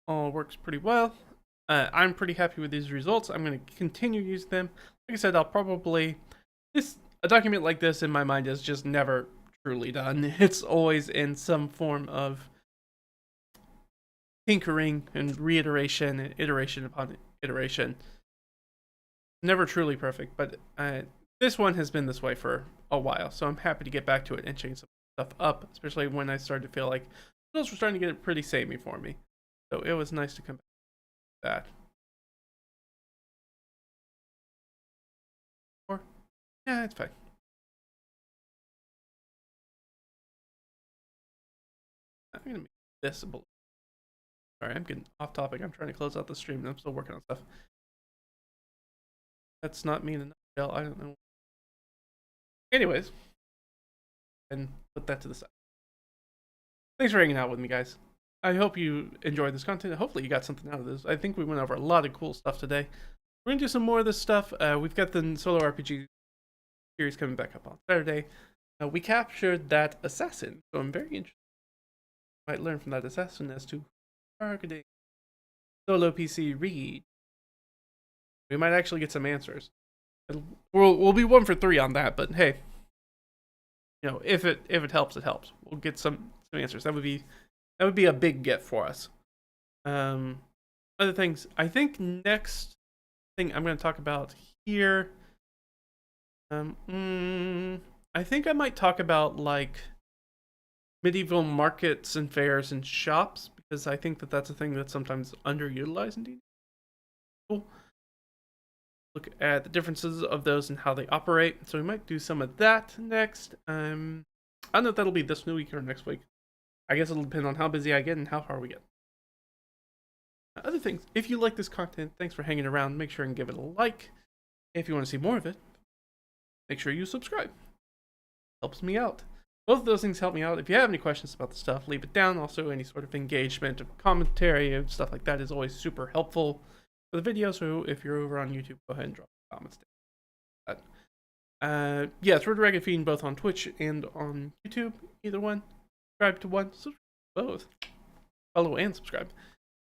all works pretty well. I'm pretty happy with these results. I'm going to continue using them. Like I said, I'll probably a document like this in my mind is just never truly done. It's always in some form of tinkering and reiteration and iteration upon iteration. Never truly perfect, but this one has been this way for a while, so I'm happy to get back to it and change some stuff up, especially when I started to feel like those were starting to get pretty samey for me. So it was nice to come back to that. Or, yeah, it's fine. I'm gonna make this a bullet. Sorry, I'm getting off topic. I'm trying to close out the stream and I'm still working on stuff. That's not me in a nutshell. I don't know. Anyways, and put that to the side. Thanks for hanging out with me, guys. I hope you enjoyed this content. Hopefully you got something out of this. I think we went over a lot of cool stuff today. We're going to do some more of this stuff. We've got the solo RPG series coming back up on Saturday. We captured that assassin, so I'm very interested. Might learn from that assassin as to targeting solo PC read. We might actually get some answers. We'll be 1 for 3 on that, but hey, you know, if it helps, it helps. We'll get some answers. That would be a big get for us. Other things. I think next thing I'm going to talk about here. I think I might talk about like medieval markets and fairs and shops, because I think that that's a thing that's sometimes underutilized in D&D. Cool. Look at the differences of those and how they operate. So we might do some of that next. I don't know if that'll be this new week or next week. I guess it'll depend on how busy I get and how far we get. Other things, if you like this content, thanks for hanging around. Make sure and give it a like. If you want to see more of it, make sure you subscribe. Helps me out. Both of those things help me out. If you have any questions about the stuff, leave it down. Also, any sort of engagement or commentary and stuff like that is always super helpful for the video. So if you're over on YouTube, go ahead and drop comments down. Yeah, it's RedRaggedFiend both on Twitch and on YouTube. Either one. Subscribe to one. Subscribe to both. Follow and subscribe.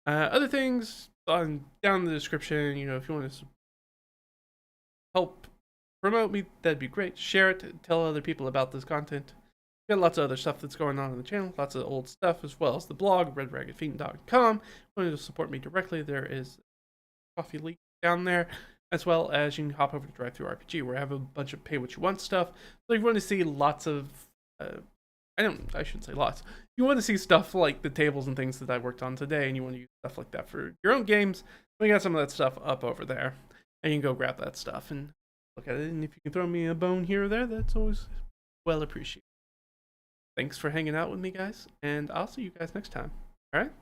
Other things down in the description. You know, if you want to help promote me, that'd be great. Share it. Tell other people about this content. Got lots of other stuff that's going on the channel. Lots of old stuff, as well as the blog, RedRaggedFiend.com. If you want to support me directly, there is a coffee link down there. As well as you can hop over to DriveThruRPG, where I have a bunch of pay what you want stuff. So if you want to see lots of I shouldn't say lots. If you want to see stuff like the tables and things that I worked on today, and you want to use stuff like that for your own games, we got some of that stuff up over there. And you can go grab that stuff and look at it. And if you can throw me a bone here or there, that's always well appreciated. Thanks for hanging out with me, guys. And I'll see you guys next time. Alright?